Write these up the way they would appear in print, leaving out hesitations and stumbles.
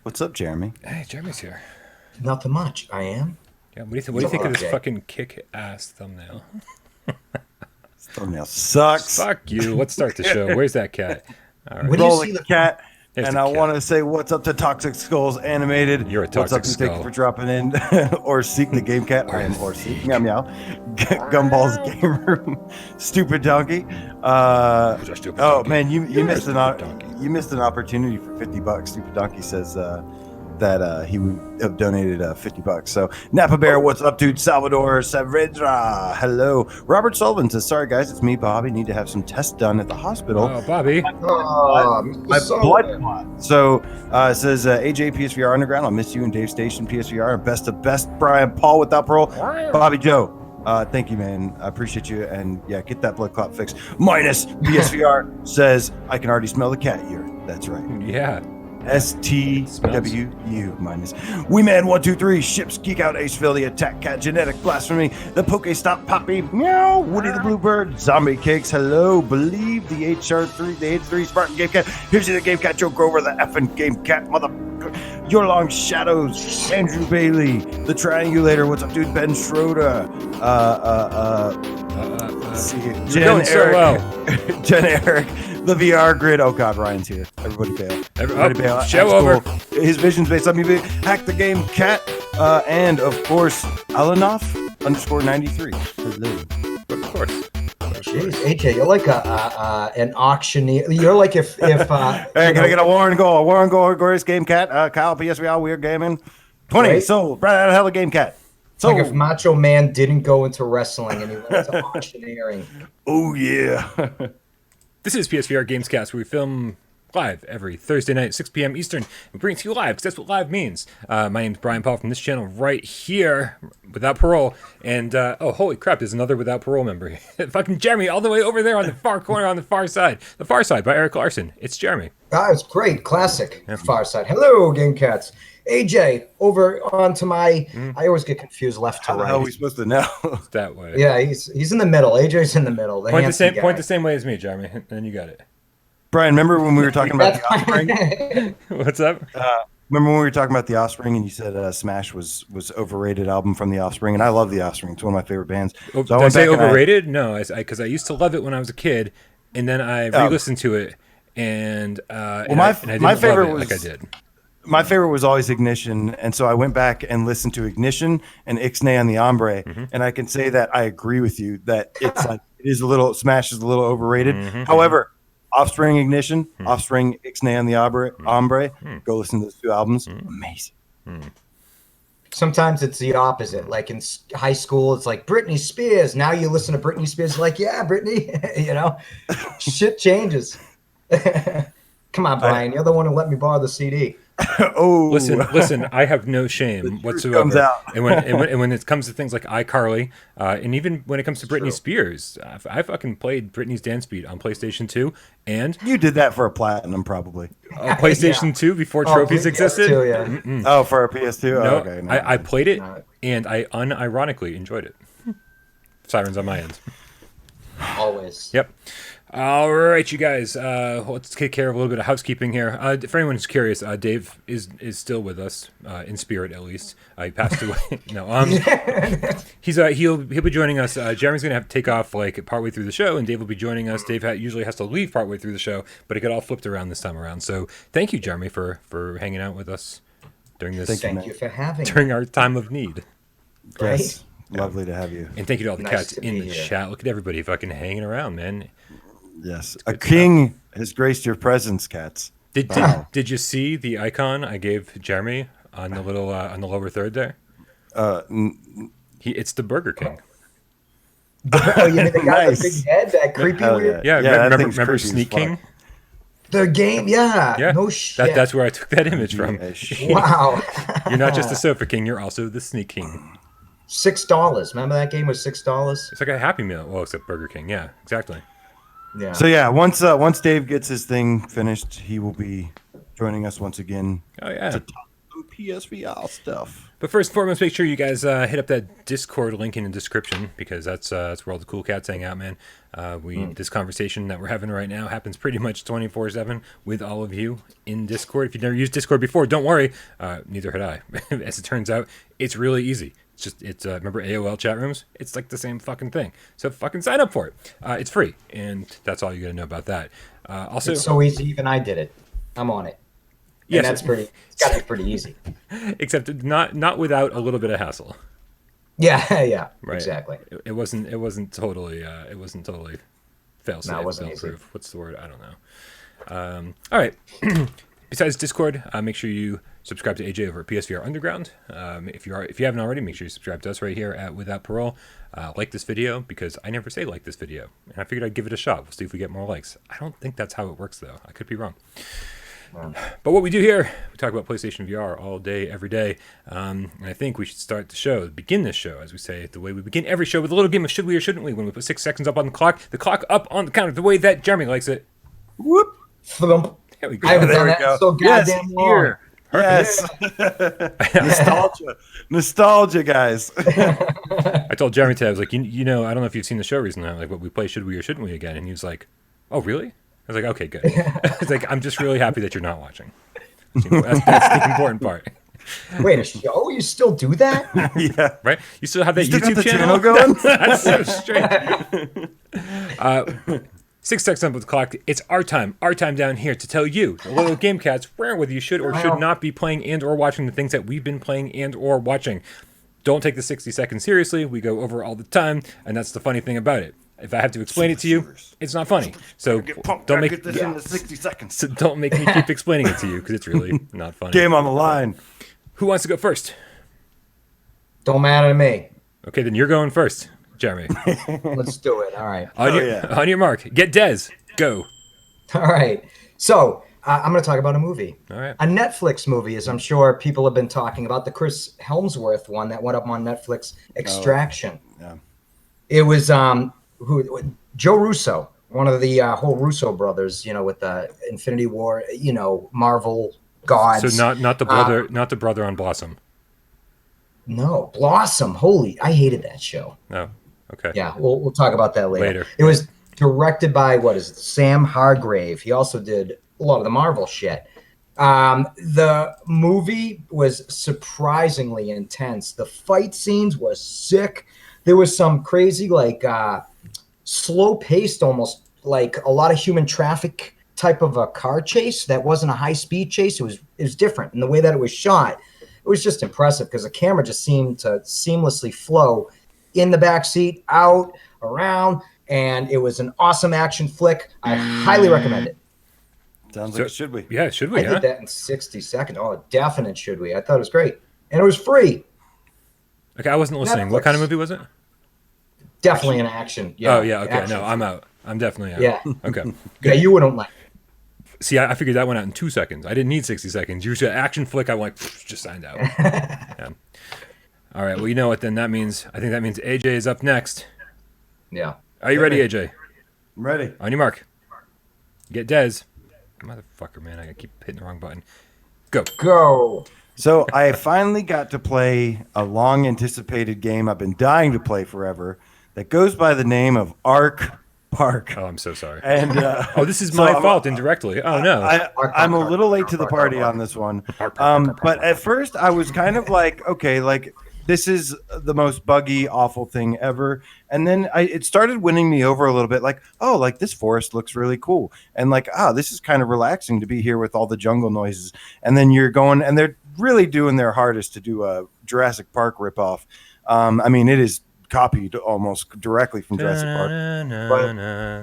What's up, Jeremy? Hey, Jeremy's here. Nothing much. I am. Yeah, what do you think of this Okay. fucking kick-ass thumbnail? This thumbnail sucks. Fuck you. Let's start the show. Where's that cat? All right. When do you Rolling see the cat. There's And the I cat. want to say what's up to Toxic Skulls Animated. You're a What's up toxic to Thank you skull. for dropping in. Or Seek the Game Cat. I am Or Seek. Meow meow. Gumball's Game Room. Stupid Donkey. Who's a stupid Oh donkey? man, you You're a missed stupid donkey. you missed an opportunity for $50. Stupid Donkey says that he would have donated $50. So Napa Bear, what's up, dude? Salvador Saavedra, hello. Robert Sullivan says, sorry guys, it's me, Bobby. Need to have some tests done at the hospital. Oh, Bobby. Oh, My blood clot. So it says AJ PSVR Underground. I'll miss you and Dave Station PSVR. Best of best, Bryan Paul without parole. Bobby Joe. Thank you, man. I appreciate you. And yeah, get that blood clot fixed. Minus PSVR says I can already smell the cat urine. That's right. Yeah. STWU minus. We Man 123 ships Geek Out Aceville the Attack Cat Genetic Blasphemy the Pokestop Poppy Meow Woody the Bluebird Zombie Cakes hello Believe the HR3 the H3 Spartan Game Cat here's the Game Cat Joe Grover the effing Game Cat Mother Your Long Shadows Andrew Bailey the Triangulator what's up dude Ben Schroeder let's see You're Jen going so Eric well. Jen Eric the VR grid. Oh God, Ryan's here. Everybody bail. Everybody bail. Show That's over. cool. His vision's based on me. Hack the Game Cat. And of course, Alanoff _93. Hello. Of course. Jeez, AJ, you're like an auctioneer. You're like if Hey, can I get a Warren Goal? Warren Goal, Glorious Game Cat. Kyle PSVR, Weird Gaming. 20 Right. sold. Right out of hell of Game Cat. So, like if Macho Man didn't go into wrestling and he went into auctioneering. oh yeah. This is PSVR GamesCast, where we film live every Thursday night at 6 p.m. Eastern. We bring it to you live, because that's what live means. My name's Bryan Paul from this channel right here, Without Parole. And, oh, holy crap, there's another Without Parole member. Fucking Jeremy, all the way over there on the far corner, on the far side. The Far Side by Eric Larson. It's Jeremy. It's great. Classic. Far Side. Hello, Game Cats. AJ, over onto my. I always get confused left to How the hell are we right. supposed to know? That way. Yeah, he's in the middle. AJ's in the middle. Point handsome the same way as me, Jeremy, and then you got it. Brian, remember when we were talking about the Offspring? guy. What's up? Remember when we were talking about the Offspring and you said Smash was overrated album from the Offspring, and I love the Offspring. It's one of my favorite bands. Oh, So did I say back and overrated? No, because I used to love it when I was a kid, and then I re-listened to it, and my didn't favorite love it was like I did. My favorite was always Ignition, and so I went back and listened to Ignition and Ixnay on the Ombre, and I can say that I agree with you that it's like it is a little Smash is a little overrated. However, Offspring Ignition, Offspring Ixnay on the Ombre, go listen to those two albums. Amazing. Sometimes it's the opposite. Like in high school, it's like Britney Spears. Now you listen to Britney Spears, like, yeah, Britney, shit changes. Come on, Brian. You're the one who let me borrow the CD. Oh, Listen. I have no shame whatsoever. comes out. and when it comes to things like iCarly, and even when it comes to Britney Spears, I fucking played Britney's Dance Beat on PlayStation 2, and You did that for a platinum, probably. PlayStation Yeah. 2 before trophies existed. Too, yeah. Oh, for a PS2. No, Oh, okay. No. I played it, No. and I unironically enjoyed it. Sirens on my end. Always. Yep. All right, you guys. Let's take care of a little bit of housekeeping here. For anyone who's curious, Dave is still with us, in spirit at least. He passed away. No, he'll be joining us. Jeremy's gonna have to take off like partway through the show, and Dave will be joining us. Dave usually has to leave partway through the show, but it got all flipped around this time around. So thank you, Jeremy, for hanging out with us during this Thank you for having me. during our time of need. Yes. Lovely to have you. And thank you to all the Nice cats to in be the here. chat. Look at everybody fucking hanging around, man. Yes. A king has graced your presence, cats. Wow. Did you see the icon I gave Jeremy on the little on the lower third there? It's the Burger King. Oh, you mean the guy with the Nice. big head, that creepy Hell weird? Yeah, that remember thing's creepy as Sneak fuck. King? The game, yeah. Yeah, No shit. that's where I took that image from. Yeah, shit. Wow. You're not just a Sofa King, you're also the Sneak King. $6. Remember that game was $6? It's like a Happy Meal. Well, except Burger King. Yeah, exactly. Yeah. So yeah, once Dave gets his thing finished, he will be joining us once again Oh yeah. to talk some PSVR stuff. But first and foremost, make sure you guys hit up that Discord link in the description, because that's where all the cool cats hang out, man. This conversation that we're having right now happens pretty much 24/7 with all of you in Discord. If you've never used Discord before, don't worry. Neither had I. As it turns out, it's really easy. It's remember AOL chat rooms? It's like the same fucking thing. So fucking sign up for it. It's free, and that's all you gotta know about that. Also, it's so easy. Even I did it. I'm on it. yes, And it's got to be pretty easy. except not without a little bit of hassle. Yeah, yeah, Right. exactly. It wasn't totally fail safe. No, it wasn't easy. Proof. What's the word? I don't know. All right. Besides Discord, make sure you subscribe to AJ over at PSVR Underground. If you haven't already, make sure you subscribe to us right here at Without Parole. Like this video, because I never say like this video, and I figured I'd give it a shot. We'll see if we get more likes. I don't think that's how it works, though. I could be wrong. But what we do here, we talk about PlayStation VR all day, every day. And I think we should begin this show, as we say, the way we begin every show, with a little game of should we or shouldn't we, when we put 6 seconds up on the clock up on the counter, the way that Jeremy likes it. Whoop. Thump. There we go. I haven't done we that go. so goddamn long. Here. Yes. Nostalgia, guys. I told Jeremy today, I was like, you know, I don't know if you've seen the show recently, like, what we play should we or shouldn't we again? And he was like, oh, really? I was like, okay, good. I was like, I'm just really happy that you're not watching. That's the important part. Wait, a show? You still do that? Yeah. Right? You still have that You still got YouTube the channel going? That's so strange. 6 seconds up with the clock. It's our time down here to tell you, the little game cats, whether you should or should not be playing and or watching the things that we've been playing and or watching. Don't take the 60 seconds seriously. We go over all the time, and that's the funny thing about it. If I have to explain it to you, it's not funny. So don't make this into 60 seconds. So don't make me keep explaining it to you, because it's really not funny. Game on the line. Who wants to go first? Don't matter to me. Okay, then you're going first, Jeremy. Let's do it. All right. On your mark. Get Dez. Go. All right. So I'm going to talk about a movie. All right. A Netflix movie, as I'm sure people have been talking about, the Chris Helmsworth one that went up on Netflix, Extraction. Yeah. It was Joe Russo, one of the whole Russo brothers, you know, with the Infinity War, you know, Marvel gods. So not the brother on Blossom. No, Blossom. Holy, I hated that show. No. Okay. Yeah, we'll talk about that later. Later. It was directed by Sam Hargrave. He also did a lot of the Marvel shit. The movie was surprisingly intense. The fight scenes were sick. There was some crazy, like, slow-paced, almost like a lot of human traffic type of a car chase that wasn't a high-speed chase. It was different. And the way that it was shot, it was just impressive, because the camera just seemed to seamlessly flow in the back seat, out, around, and it was an awesome action flick. I highly recommend it. Sounds like it should we? Yeah, should we? I did that in 60 seconds. Oh, definite should we. I thought it was great. And it was free. Okay, I wasn't listening. Netflix. What kind of movie was it? Definitely an action. Yeah, oh, yeah, okay. action. No, I'm out. I'm definitely out. Yeah. Okay. Yeah, you wouldn't like it. See, I figured that one out in 2 seconds. I didn't need 60 seconds. You said action flick, I went, just signed out. Yeah. All right, well, you know what then that means. I think that means AJ is up next. Yeah. Are you ready, AJ? I'm ready. On your mark. Get Dez. Motherfucker, man, I keep hitting the wrong button. Go. So I finally got to play a long-anticipated game I've been dying to play forever that goes by the name of Ark Park. Oh, I'm so sorry. And this is my fault indirectly. Oh, no. I'm a little late to the party on this one. But at first I was kind of like, okay, like this is the most buggy, awful thing ever. And then it started winning me over a little bit, like, oh, like this forest looks really cool. And like, this is kind of relaxing to be here with all the jungle noises. And then you're going, and they're really doing their hardest to do a Jurassic Park ripoff. I mean, it is copied almost directly from Jurassic Park.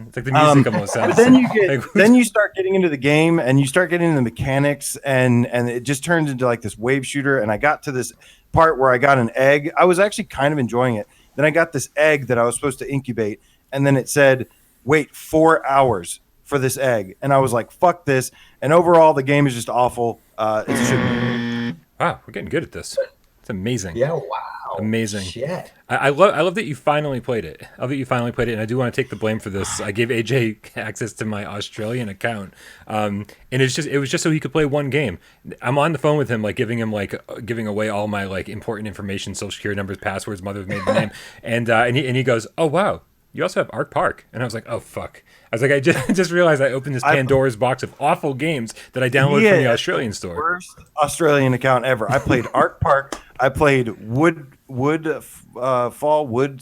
It's like the music almost sounds. But then you start getting into the game and you start getting into the mechanics, and it just turns into like this wave shooter. And I got to this part where I got an egg. I was actually kind of enjoying it. Then I got this egg that I was supposed to incubate, and then it said, wait 4 hours for this egg. And I was like, fuck this. And overall, the game is just awful. It should be. Wow, we're getting good at this. It's amazing. Yeah, wow. Amazing. Shit. I love that you finally played it. I love that you finally played it, and I do want to take the blame for this. I gave AJ access to my Australian account, and it was just so he could play one game. I'm on the phone with him, like giving away all my like important information, social security numbers, passwords, mother's maiden name, and he goes, "Oh wow, you also have Arc Park," and I was like, "Oh fuck." I was like, I just realized I opened this Pandora's box of awful games that I downloaded from the Australian store. Worst Australian account ever. I played Arc Park. I played Woodwind. I played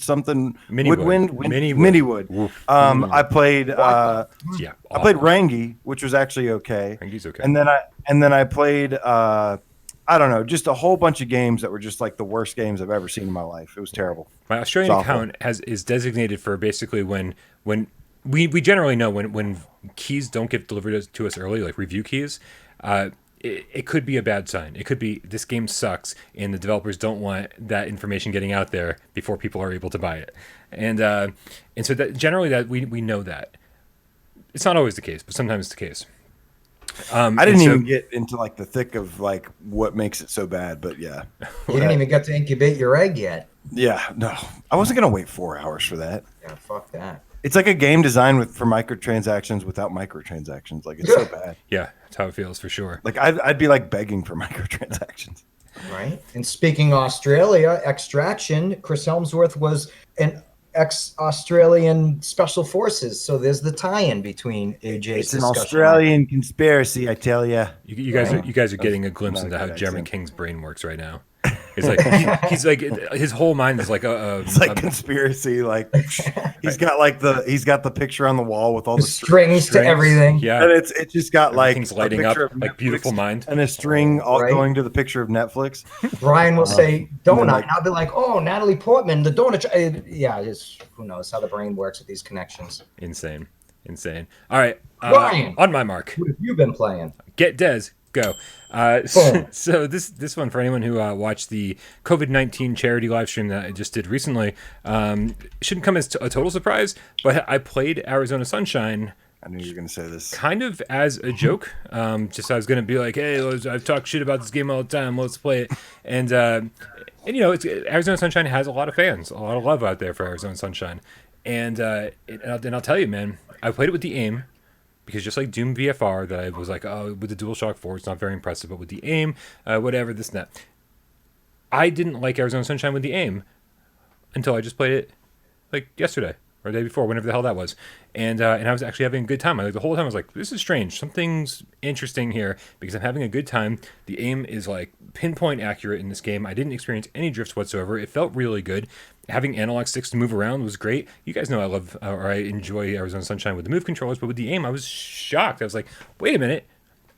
I played Rangi, which was actually okay. Rangi's okay. And then I played I don't know, just a whole bunch of games that were just like the worst games I've ever seen in my life. It was terrible. My Australian account is designated for basically when we generally know when keys don't get delivered to us early, like review keys, it could be a bad sign. It could be this game sucks and the developers don't want that information getting out there before people are able to buy it. And so that generally that we know that. It's not always the case, but sometimes it's the case. I didn't even get into like the thick of like what makes it so bad, but yeah. You didn't even get to incubate your egg yet. Yeah, no. I wasn't gonna wait 4 hours for that. Yeah, fuck that. It's like a game designed for microtransactions without microtransactions. Like it's so bad. Yeah, that's how it feels for sure. Like I'd be like begging for microtransactions. Right. And speaking of Australia, Extraction, Chris Helmsworth was an ex-Australian Special Forces. So there's the tie-in between AJ's It's an Australian conspiracy, I tell you. You guys are getting a glimpse into how Jeremy King's brain works right now. It's like he's like his whole mind is like it's like conspiracy. Like he's got the picture on the wall with all the strings to everything. Yeah, and it's just got like things lighting up like beautiful mind and a string all going to the picture of Netflix. Brian will say donut, and I'll be like, oh, Natalie Portman, the donut. Yeah, who knows how the brain works with these connections. Insane. All right, Brian, on my mark. What have you been playing? Get Des. Go. So this one, for anyone who watched the COVID-19 charity live stream that I just did recently, shouldn't come as a total surprise, but I played Arizona Sunshine. I knew you were going to say this. Kind of as a joke. Just I was going to be like, hey, I've talked shit about this game all the time. Let's play it. And you know, Arizona Sunshine has a lot of fans, a lot of love out there for Arizona Sunshine. And I'll tell you, man, I played it with the aim. Because just like Doom VFR, that I was like, oh, with the DualShock 4, it's not very impressive, but with the aim, whatever, this and that. I didn't like Arizona Sunshine with the aim until I just played it like yesterday or the day before, whenever the hell that was. And I was actually having a good time. The whole time I was like, this is strange. Something's interesting here because I'm having a good time. The aim is like pinpoint accurate in this game. I didn't experience any drifts whatsoever. It felt really good. Having analog sticks to move around was great. You guys know I love or I enjoy Arizona Sunshine with the move controllers, but with the aim, I was shocked. I was like, wait a minute.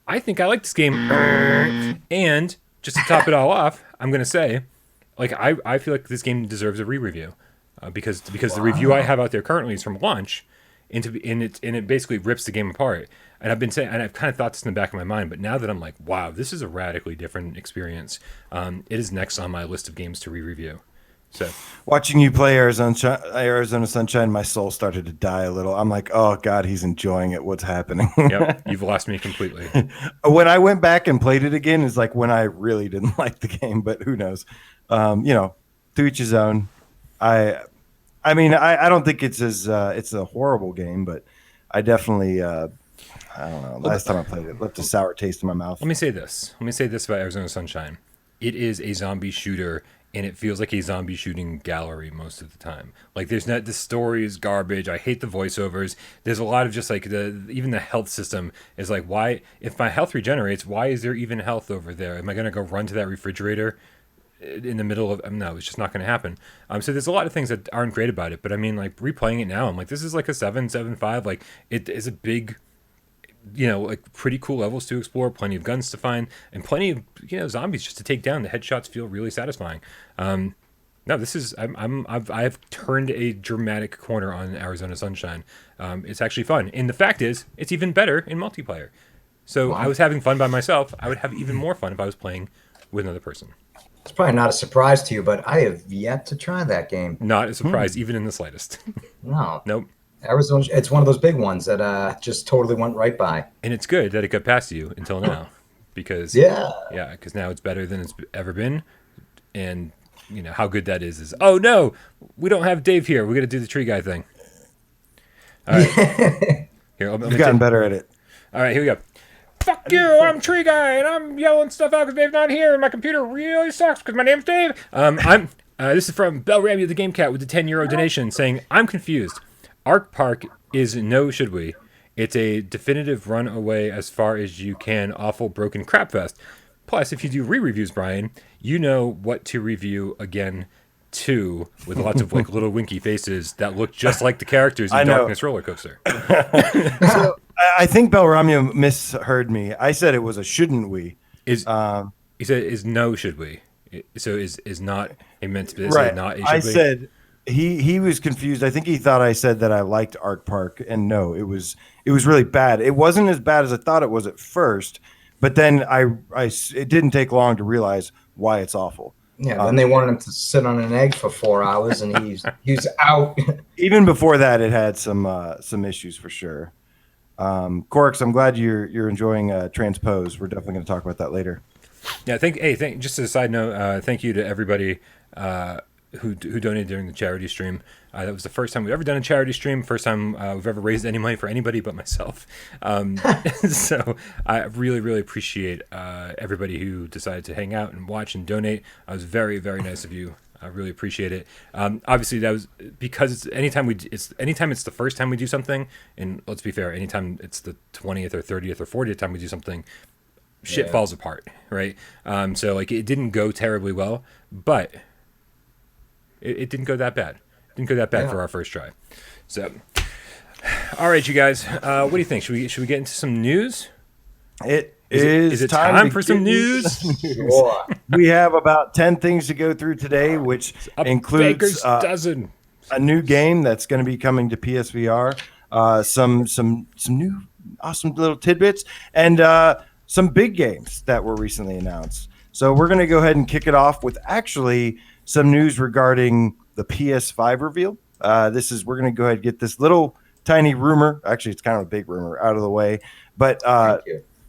I think I like this game. And just to top it all off, I'm going to say, like, I feel like this game deserves a re-review because the review I have out there currently is from launch, and it basically rips the game apart. And I've been saying, and I've kind of thought this in the back of my mind, but now that I'm like, wow, this is a radically different experience. It is next on my list of games to re-review. So watching you play Arizona Sunshine, my soul started to die a little. I'm like, oh God, he's enjoying it. What's happening? Yep, you've lost me completely. When I went back and played it again, is like when I really didn't like the game, but who knows? You know, to each his own. I mean, I don't think it's a horrible game, but I definitely I don't know. Last time I played it left a sour taste in my mouth. Let me say this about Arizona Sunshine. It is a zombie shooter. And it feels like a zombie shooting gallery most of the time. Like the story is garbage. I hate the voiceovers. There's a lot of just like even the health system is like, why, if my health regenerates, why is there even health over there? Am I going to go run to that refrigerator in the middle of, no, it's just not going to happen. So there's a lot of things that aren't great about it, but I mean, like replaying it now, I'm like, this is like a 7.75. Like it is a big, you know, like pretty cool levels to explore, plenty of guns to find, and plenty of, you know, zombies just to take down. The headshots feel really satisfying. No, this is I've turned a dramatic corner on Arizona Sunshine. It's actually fun, and the fact is, it's even better in multiplayer. So I was having fun by myself. I would have even more fun if I was playing with another person. It's probably not a surprise to you, but I have yet to try that game. Not a surprise, even in the slightest. No. Nope. Arizona, it's one of those big ones that just totally went right by. And it's good that it got past you until now, because because now it's better than it's ever been, and how good that is. Oh no, we don't have Dave here. We got to do the tree guy thing. All right, here You've gotten better at it. All right, here we go. Fuck you! I'm Tree Guy, and I'm yelling stuff out because Dave's not here, and my computer really sucks because my name's Dave. This is from Bell Ramsey the Game Cat with the €10 donation, saying, "I'm confused. Arc Park is no should we? It's a definitive run away as far as you can. Awful broken crap fest. Plus, if you do re-reviews, Brian, you know what to review again." Too, with lots of little winky faces that look just like the characters in Darkness Roller Coaster. So, I think Belramio misheard me. I said it was a shouldn't we. He said is no should we. So is not a meant to be right. Not a should I we. said he was confused. I think he thought I said that I liked Arc Park, and no, it was really bad. It wasn't as bad as I thought it was at first, but then it didn't take long to realize why it's awful. Yeah, then they wanted him to sit on an egg for 4 hours, and he's out. Even before that, it had some issues for sure. Corks, I'm glad you're enjoying Transpose. We're definitely going to talk about that later. Yeah, just as a side note, thank you to everybody who donated during the charity stream. That was the first time we've ever done a charity stream. First time we've ever raised any money for anybody but myself. So I really, really appreciate everybody who decided to hang out and watch and donate. It was very, very nice of you. I really appreciate it. Obviously, that was because anytime it's the first time we do something, and let's be fair, anytime it's the 20th or 30th or 40th time we do something, shit falls apart, right? So it didn't go terribly well, but it didn't go that bad. Didn't go that bad for our first try. So, all right, you guys, what do you think? Should we get into some news? Is it time for some news? Sure. We have about 10 things to go through today, which includes dozen. A new game that's going to be coming to PSVR, some new awesome little tidbits, and some big games that were recently announced. So we're going to go ahead and kick it off with actually some news regarding the PS5 reveal. We're going to go ahead and get this little tiny rumor. Actually, it's kind of a big rumor out of the way, but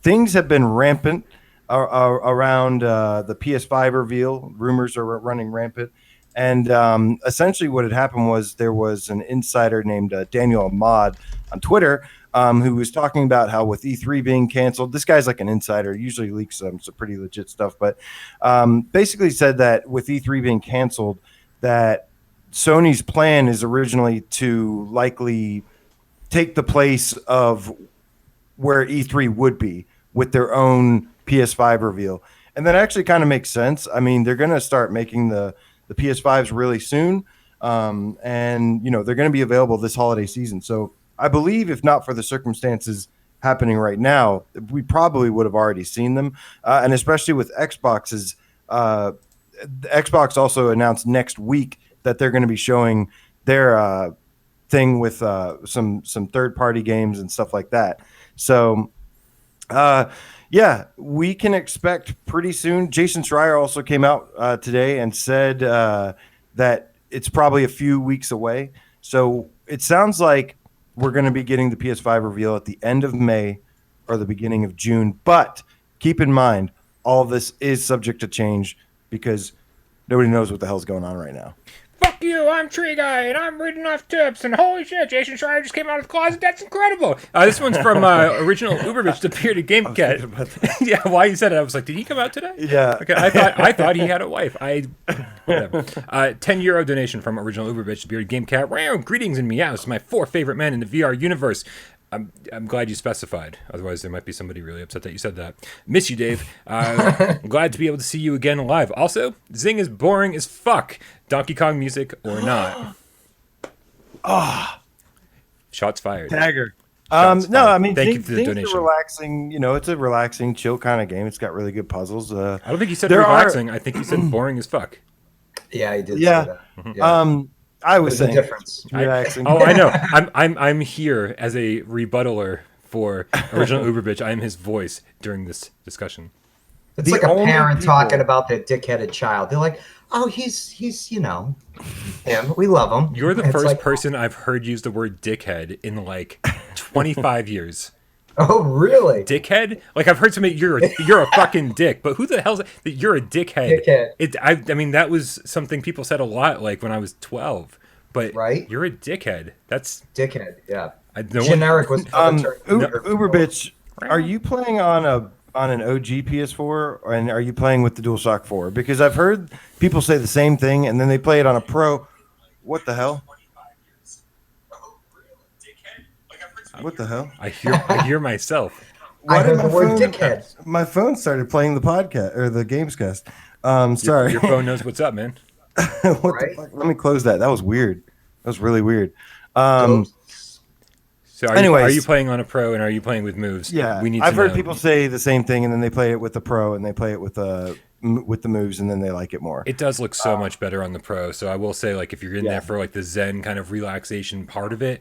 things have been rampant around the PS5 reveal. Rumors are running rampant. And essentially what had happened was there was an insider named Daniel Ahmad on Twitter who was talking about how with E3 being canceled, this guy's like an insider, usually leaks some pretty legit stuff, but basically said that with E3 being canceled, that Sony's plan is originally to likely take the place of where E3 would be with their own PS5 reveal. And that actually kind of makes sense. I mean, they're going to start making the PS5s really soon. And, they're going to be available this holiday season. So I believe if not for the circumstances happening right now, we probably would have already seen them. And especially with Xbox's, Xbox also announced next week that they're going to be showing their thing with some third-party games and stuff like that. So, we can expect pretty soon. Jason Schreier also came out today and said that it's probably a few weeks away. So it sounds like we're going to be getting the PS5 reveal at the end of May or the beginning of June. But keep in mind, all of this is subject to change because nobody knows what the hell's going on right now. Fuck you, I'm Tree Guy, and I'm reading off tips, and holy shit, Jason Schreier just came out of the closet, that's incredible! This one's from original Uberbitch, the bearded game cat. Yeah, why you said it, I was like, did he come out today? Yeah. Okay, I thought he had a wife. Whatever. €10 donation from original Uberbitch, the bearded game cat. Wow, greetings and meows, my 4 favorite men in the VR universe. I'm glad you specified. Otherwise, there might be somebody really upset that you said that. Miss you, Dave. I'm glad to be able to see you again live. Also, Zing is boring as fuck. Donkey Kong music or not. Shots fired. Tagger. Shots No, fired. I mean, Thank you for the things donation. are relaxing. It's a relaxing, chill kind of game. It's got really good puzzles. I don't think you said relaxing. I think you said boring as fuck. Yeah, he did Yeah. say that. Yeah. I was saying There's a difference. relaxing. I know. I'm here as a rebuttaler for original Uberbitch. I am his voice during this discussion. It's The like a only parent people- talking about their dickheaded child. They're like, "Oh, he's him. We love him." You're the It's first like, person I've heard use the word dickhead in like 25 years. Oh, really? Dickhead? Like I've heard somebody, you're a fucking dick, but who the hell's that? You're a dickhead. Dickhead. I mean, that was something people said a lot, like when I was 12. But Right? you're a dickhead. That's Dickhead. Yeah. no Generic was Uber bitch, are you playing on an OG PS4 and are you playing with the DualShock 4? Because I've heard people say the same thing and then they play it on a Pro. What the hell? What the hell? I hear myself. I heard did the my word phone- dickhead. My phone started playing the podcast or the GAMESCAST. Sorry. Your phone knows what's up, man. What Right? the fuck? Let me close that. That was weird. That was really weird. Um, Ghosts. So Anyways. are you playing on a Pro and are you playing with moves? yeah, we need. I've to heard know. people say the same thing, and then they play it with the Pro, and they play it with the moves, and then they like it more. It does look so much better on the Pro. So I will say, like, if you're in Yeah. there for like the Zen kind of relaxation part of it,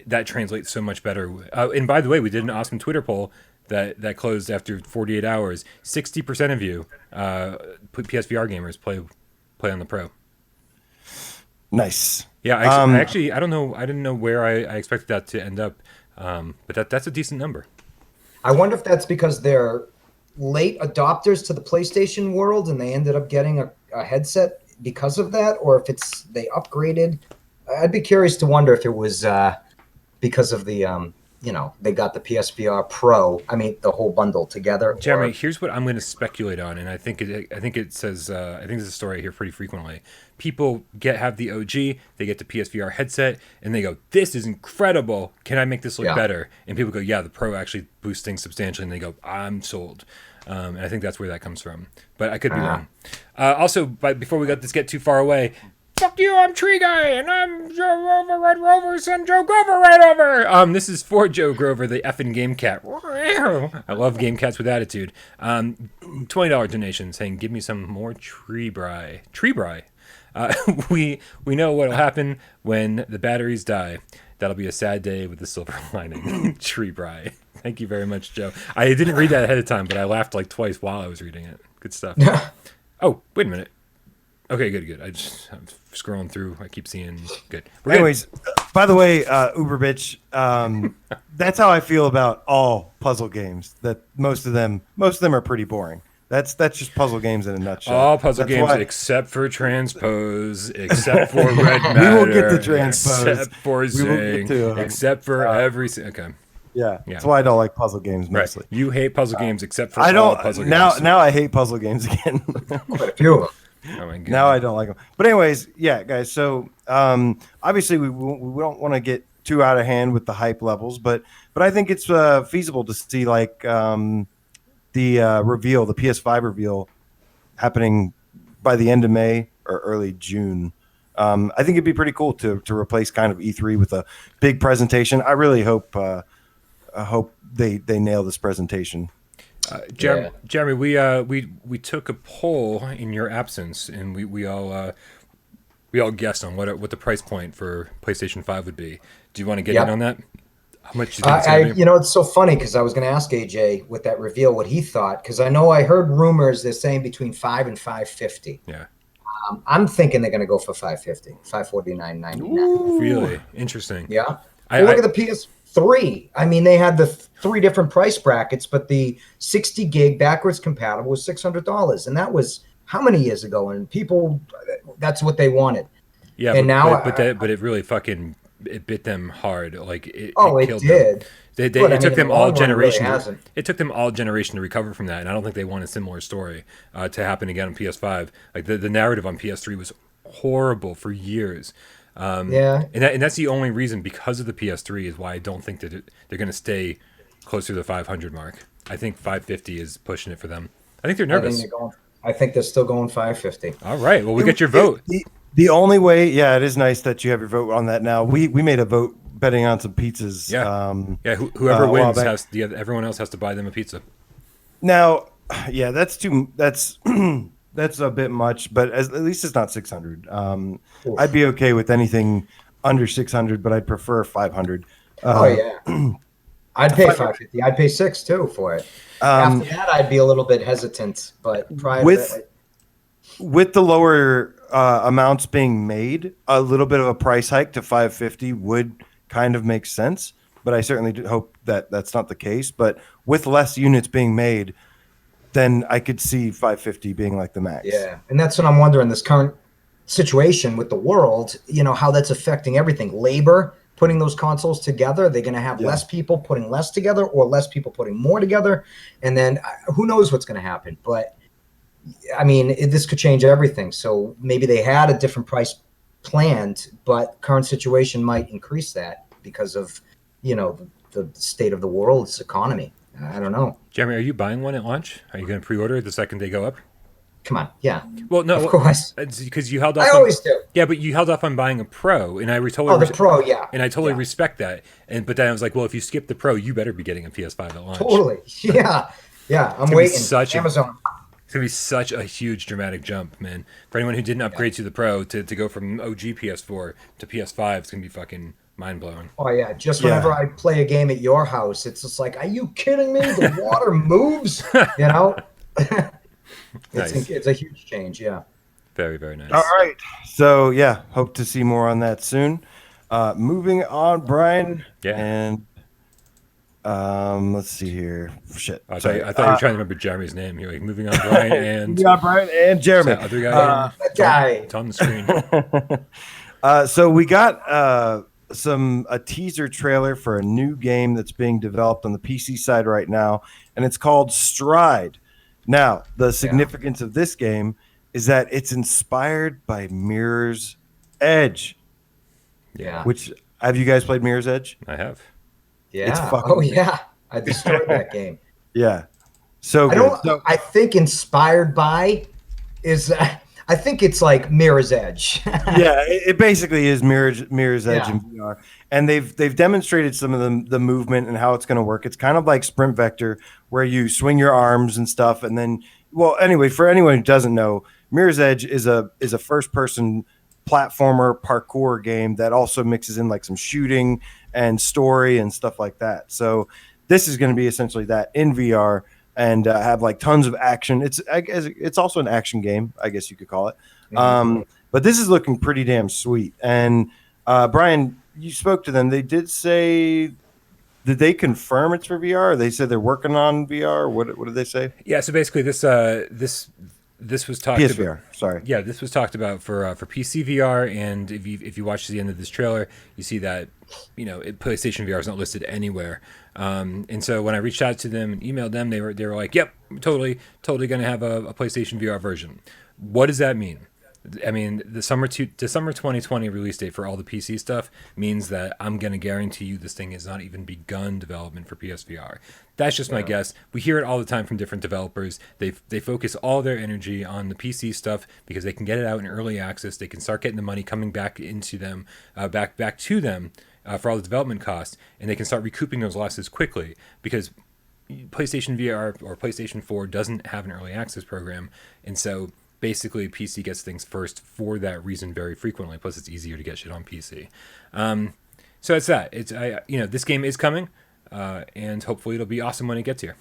that translates so much better. And by the way, we did an awesome Twitter poll that closed after 48 hours. 60% of you, PSVR gamers, play on the Pro. Nice. Yeah, I actually I don't know. I didn't know where I expected that to end up, but that's a decent number. I wonder if that's because they're late adopters to the PlayStation world and they ended up getting a headset because of that, or if it's they upgraded. I'd be curious to wonder if it was because of the they got the PSVR Pro. I mean, the whole bundle together. Jeremy, or- here's what I'm going to speculate on, and I think it says I think this is a story I hear pretty frequently. People have the OG, they get the PSVR headset, and they go, "This is incredible! Can I make this look Yeah. better?" And people go, "Yeah, the Pro actually boosts things substantially," and they go, "I'm sold." And I think that's where that comes from, but I could be wrong. Also, before we get too far away. Fuck you, I'm Tree Guy, and I'm Joe Rover, Red Rover, send Joe Grover right over. This is for Joe Grover, the effing Game Cat. I love Game Cats with attitude. $20 donation saying, give me some more Tree Bry. We know what'll happen when the batteries die. That'll be a sad day with the silver lining. Tree Bry. Thank you very much, Joe. I didn't read that ahead of time, but I laughed like twice while I was reading it. Good stuff. Oh, wait a minute. Okay, good. I'm scrolling through. I keep seeing good. Anyways, by the way, Uber bitch, that's how I feel about all puzzle games. That most of them are pretty boring. That's just puzzle games in a nutshell. All puzzle That's games why- except for transpose, except for red matter. We will get to transpose. Except for We will zing, get to, except for okay. Yeah, that's why I don't like puzzle games mostly. Right. You hate puzzle games except for I all don't puzzle now. games. Now I hate puzzle games again. Quite a few of them. Oh my god. Now I don't like them. But anyways, yeah, guys. So obviously we don't want to get too out of hand with the hype levels, but I think it's feasible to see like the reveal, the PS5 reveal, happening by the end of May or early June. I think it'd be pretty cool to replace kind of E3 with a big presentation. I really hope they nail this presentation. Jeremy, we took a poll in your absence, and we all guessed on what the price point for PlayStation 5 would be. Do you want to get in on that? How much do you think it's gonna be? It's so funny because I was going to ask AJ with that reveal what he thought, because I know I heard rumors they're saying between $5 and $550. Yeah. I'm thinking they're going to go for $550, $549.99. Really interesting. Yeah. Look at the PS3. I mean, they had the three different price brackets, but the 60 gig backwards compatible was $600, and that was how many years ago? And people, that's what they wanted. Yeah, and but it really fucking bit them hard. Like it killed did. them. It took them the all long run really generation. hasn't. It took them all generation to recover from that, and I don't think they want a similar story to happen again on PS5. Like the narrative on PS3 was horrible for years. And that's the only reason, because of the PS3, is why I don't think that they're going to stay closer to the 500 mark. I think 550 is pushing it for them. I think they're nervous. I think they're still going 550. All right. Well, we get your vote. The only way, it is nice that you have your vote on that now. We made a vote betting on some pizzas. Yeah. Whoever wins everyone else has to buy them a pizza. Now, that's that's a bit much, but at least it's not 600. I'd be okay with anything under 600, but I'd prefer 500. I'd pay 550. I'd pay $6 too for it. After that, I'd be a little bit hesitant, but prior to that, with the lower amounts being made, a little bit of a price hike to 550 would kind of make sense. but I certainly do hope that that's not the case. But with less units being made, then I could see 550 being like the max. Yeah, and that's what I'm wondering. This current situation with the world, how that's affecting everything. Labor, putting those consoles together. They're going to have less people putting less together, or less people putting more together, and then who knows what's going to happen. But I mean, this could change everything. So maybe they had a different price planned, but current situation might increase that because of the state of the world's economy. I don't know. Jeremy, are you buying one at launch? Are you going to pre-order the second they go up? Come on, yeah. Well, no, of course. Because you held off. I always do. Yeah, but you held off on buying a Pro, and I totally. Oh, the Pro, yeah. And I totally respect that. But then I was like, well, if you skip the Pro, you better be getting a PS5 at launch. Totally, yeah. I'm waiting. Amazon. It's gonna be such a huge dramatic jump, man. For anyone who didn't upgrade to the Pro, to go from OG PS4 to PS5, it's gonna be fucking mind blowing. Oh yeah, just whenever I play a game at your house, it's just like, are you kidding me? The water moves, It's a huge change, yeah. Very, very nice. All right, so yeah, hope to see more on that soon. Moving on, Brian. Yeah. And let's see here. Shit. I thought you were trying to remember Jeremy's name. You're like, moving on, Bryan and Brian and Jeremy. that other guy. That guy. It's on the screen. So we got a teaser trailer for a new game that's being developed on the PC side right now, and it's called Stride. Now, the significance of this game is that it's inspired by Mirror's Edge. Yeah. Which, have you guys played Mirror's Edge? I have. Yeah. It's fucking yeah. I destroyed that game. Yeah. So good. I think inspired by is I think it's like Mirror's Edge. Yeah, it basically is Mirror's Edge in VR, and they've demonstrated some of the movement and how it's going to work. It's kind of like Sprint Vector, where you swing your arms and stuff, and then anyway, for anyone who doesn't know, Mirror's Edge is a first person platformer parkour game that also mixes in like some shooting and story and stuff like that. So this is going to be essentially that in VR. And have like tons of action. It's also an action game, I guess you could call it. But this is looking pretty damn sweet. And Brian, you spoke to them. They did say, did they confirm it's for VR? They said they're working on VR. What did they say? Yeah. So basically, this was talked PSVR. about. Sorry. Yeah, this was talked about for PC VR, and if you watch the end of this trailer, you see that PlayStation VR is not listed anywhere. And so when I reached out to them and emailed them, they were like, "Yep, totally going to have a PlayStation VR version." What does that mean? I mean, the summer 2020 release date for all the PC stuff means that I'm going to guarantee you this thing has not even begun development for PSVR. That's just my guess. We hear it all the time from different developers. They focus all their energy on the PC stuff because they can get it out in early access. They can start getting the money coming back into them, back to them for all the development costs, and they can start recouping those losses quickly because PlayStation VR or PlayStation 4 doesn't have an early access program, and so basically PC gets things first for that reason very frequently. Plus, it's easier to get shit on PC. So it's that. This game is coming, and hopefully it'll be awesome when it gets here.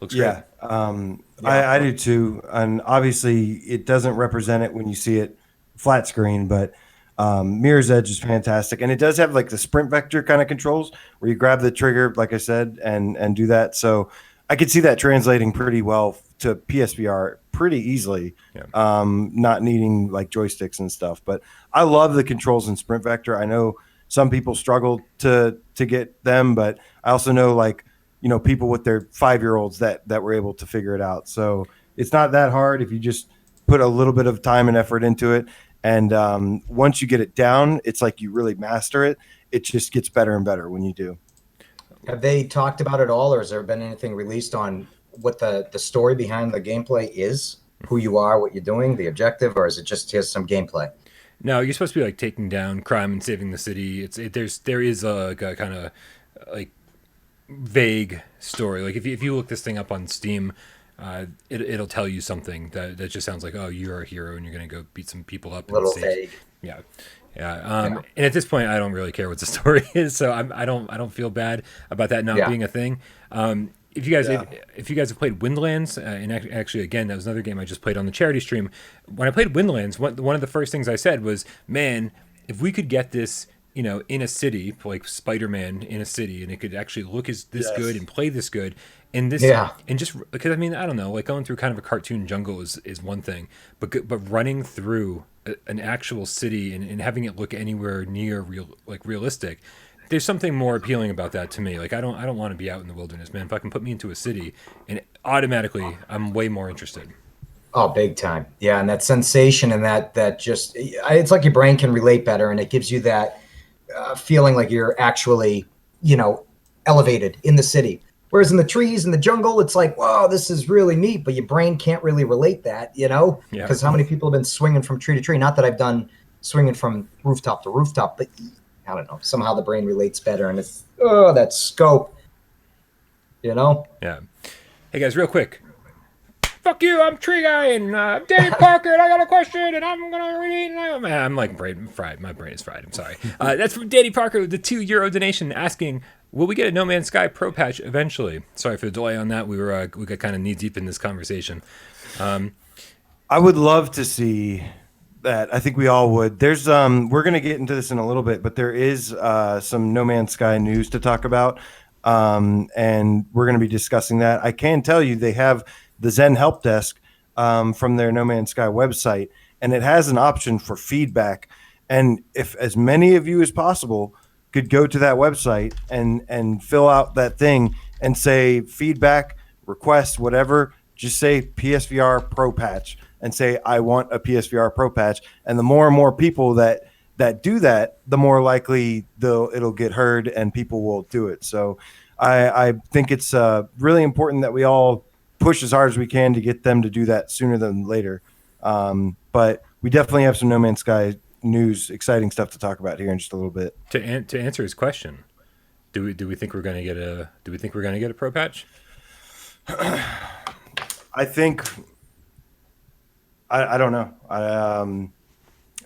Looks great. I do too. And obviously, it doesn't represent it when you see it flat screen, but Mirror's Edge is fantastic, and it does have like the Sprint Vector kind of controls where you grab the trigger, like I said, and do that. So I could see that translating pretty well to PSVR pretty easily, not needing like joysticks and stuff. But I love the controls in Sprint Vector. I know some people struggle to get them, but I also know people with their 5-year-olds that were able to figure it out. So it's not that hard if you just put a little bit of time and effort into it. And once you get it down, it's like you really master it. It just gets better and better when you do. Have they talked about it all, or has there been anything released on what the story behind the gameplay is? Who you are, what you're doing, the objective, or is it just here's some gameplay? No, you're supposed to be like taking down crime and saving the city. There is a kind of like vague story. Like if you look this thing up on Steam, it'll tell you something that just sounds like, oh, you're a hero and you're gonna go beat some people up. A little vague. Yeah. And at this point, I don't really care what the story is, so I don't feel bad about that not being a thing. If you guys have played Windlands, and actually again that was another game I just played on the charity stream. When I played Windlands, one of the first things I said was, "Man, if we could get this you know, in a city, like Spider-Man in a city, and it could actually look as this Yes. good and play this good, and this, Yeah. and just because I mean, I don't know, like going through kind of a cartoon jungle is one thing, but running through an actual city and having it look anywhere near realistic. There's something more appealing about that to me. Like I don't want to be out in the wilderness, man. If I can put me into a city, and automatically I'm way more interested. Oh, big time. Yeah, and that sensation and that just it's like your brain can relate better, and it gives you that feeling like you're actually, you know, elevated in the city. Whereas in the trees in the jungle, it's like, whoa, this is really neat, but your brain can't really relate that, you know, Yeah. because how many people have been swinging from tree to tree? Not that I've done swinging from rooftop to rooftop, but I don't know. Somehow the brain relates better, and it's that scope, you know. Yeah. Hey guys, real quick. Fuck you! I'm Tree Guy, and I'm Danny Parker, and I got a question, and I'm gonna read it. And I'm like brain fried. My brain is fried. I'm sorry. That's from Danny Parker with the €2 donation, asking, "Will we get a No Man's Sky Pro patch eventually?" Sorry for the delay on that. We got kind of knee deep in this conversation. I would love to see that. I think we all would. There's we're gonna get into this in a little bit, but there is some No Man's Sky news to talk about, and we're gonna be discussing that. I can tell you they have the Zen Help Desk from their No Man's Sky website, and it has an option for feedback. And if as many of you as possible could go to that website and fill out that thing and say feedback, request, whatever, just say PSVR Pro Patch and say, I want a PSVR Pro Patch. And the more and more people that do that, the more likely it'll get heard and people will do it. So I think it's really important that we all push as hard as we can to get them to do that sooner than later. But we definitely have some No Man's Sky news, exciting stuff to talk about here in just a little bit. To answer his question, do we think we're gonna get a pro patch? I think I don't know.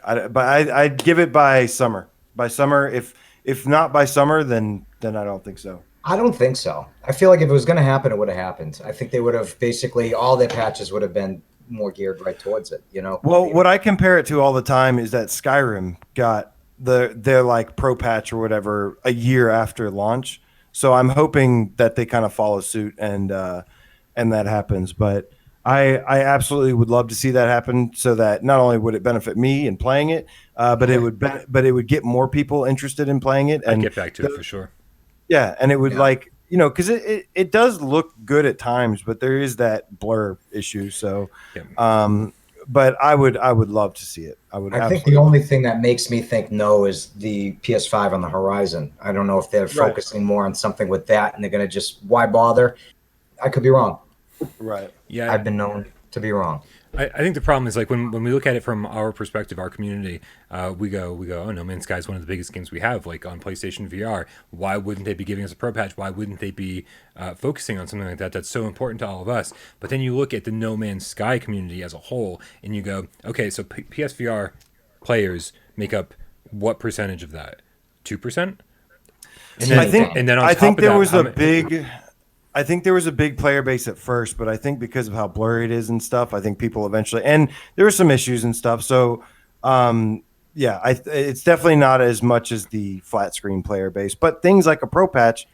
I'd give it by summer. By summer, if not by summer, then I don't think so. I don't think so. I feel like if it was going to happen, it would have happened. I think they would have basically all their patches would have been more geared right towards it. You know. Well, what I compare it to all the time is that Skyrim got their like pro patch or whatever a year after launch. So I'm hoping that they kind of follow suit and that happens. But I absolutely would love to see that happen, so that not only would it benefit me in playing it, but it would get more people interested in playing it. And I'd get back to it for sure. Yeah, and it would because it does look good at times, but there is that blur issue. So, but I would love to see it. I think the only thing that makes me think no is the PS5 on the horizon. I don't know if they're focusing more on something with that, and they're going to just why bother? I could be wrong. Right. Yeah, I've been known to be wrong. I think the problem is like when we look at it from our perspective, our community, we go, oh, No Man's Sky is one of the biggest games we have, like on PlayStation VR. Why wouldn't they be giving us a pro patch? Why wouldn't they be focusing on something like that? That's so important to all of us. But then you look at the No Man's Sky community as a whole, and you go, okay, so PSVR players make up what percentage of that? 2%? I think there was a big. I think there was a big player base at first, but I think because of how blurry it is and stuff, I think people eventually, and there were some issues and stuff. So, it's definitely not as much as the flat screen player base, but things like a pro patch,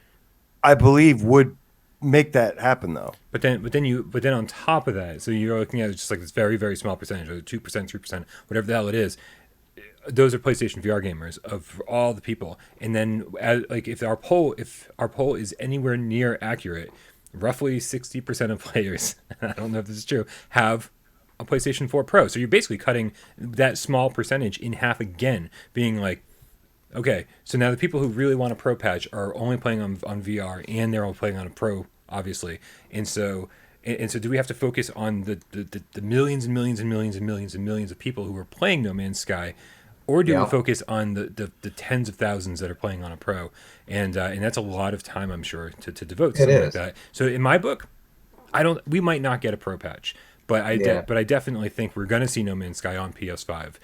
I believe would make that happen though. But then on top of that, so you're looking at just like this very, very small percentage, or 2%, 3%, whatever the hell it is. Those are PlayStation VR gamers of all the people, and then if our poll is anywhere near accurate, roughly 60% of players, I don't know if this is true, have a PlayStation 4 Pro. So you're basically cutting that small percentage in half again, being like, okay, so now the people who really want a Pro patch are only playing on VR, and they're only playing on a Pro, obviously, and so do we have to focus on the millions and millions and millions and millions and millions of people who are playing No Man's Sky? Or do we focus on the tens of thousands that are playing on a pro, and that's a lot of time, I'm sure, to devote to something like that. So in my book, we might not get a pro patch, but I definitely think we're going to see No Man's Sky on PS5,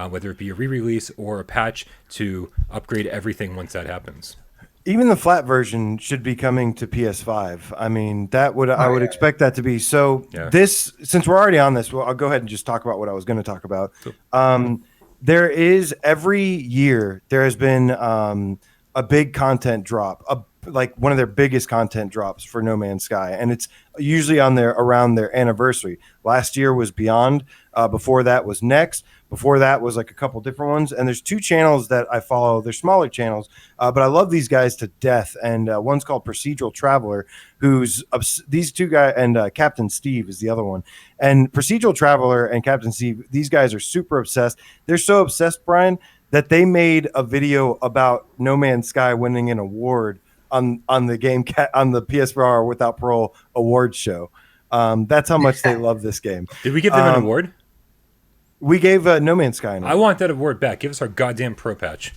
whether it be a re-release or a patch to upgrade everything once that happens. Even the flat version should be coming to PS5. I mean, I would expect that to be. So this, since we're already on this, well, I'll go ahead and just talk about what I was going to talk about. Cool. there is every year there has been a big content drop, like one of their biggest content drops for No Man's Sky, and it's usually around their anniversary. Last year was Beyond. Before that was Next. Before that was like a couple different ones. And there's two channels that I follow. They're smaller channels, but I love these guys to death. And one's called Procedural Traveler, who's these two guys, and Captain Steve is the other one. And Procedural Traveler and Captain Steve, these guys are super obsessed. They're so obsessed, Brian, that they made a video about No Man's Sky winning an award on the on the PSVR Without Parole awards show. That's how much they love this game. Did we give them an award? We gave No Man's Sky an award. I want that award back. Give us our goddamn pro patch.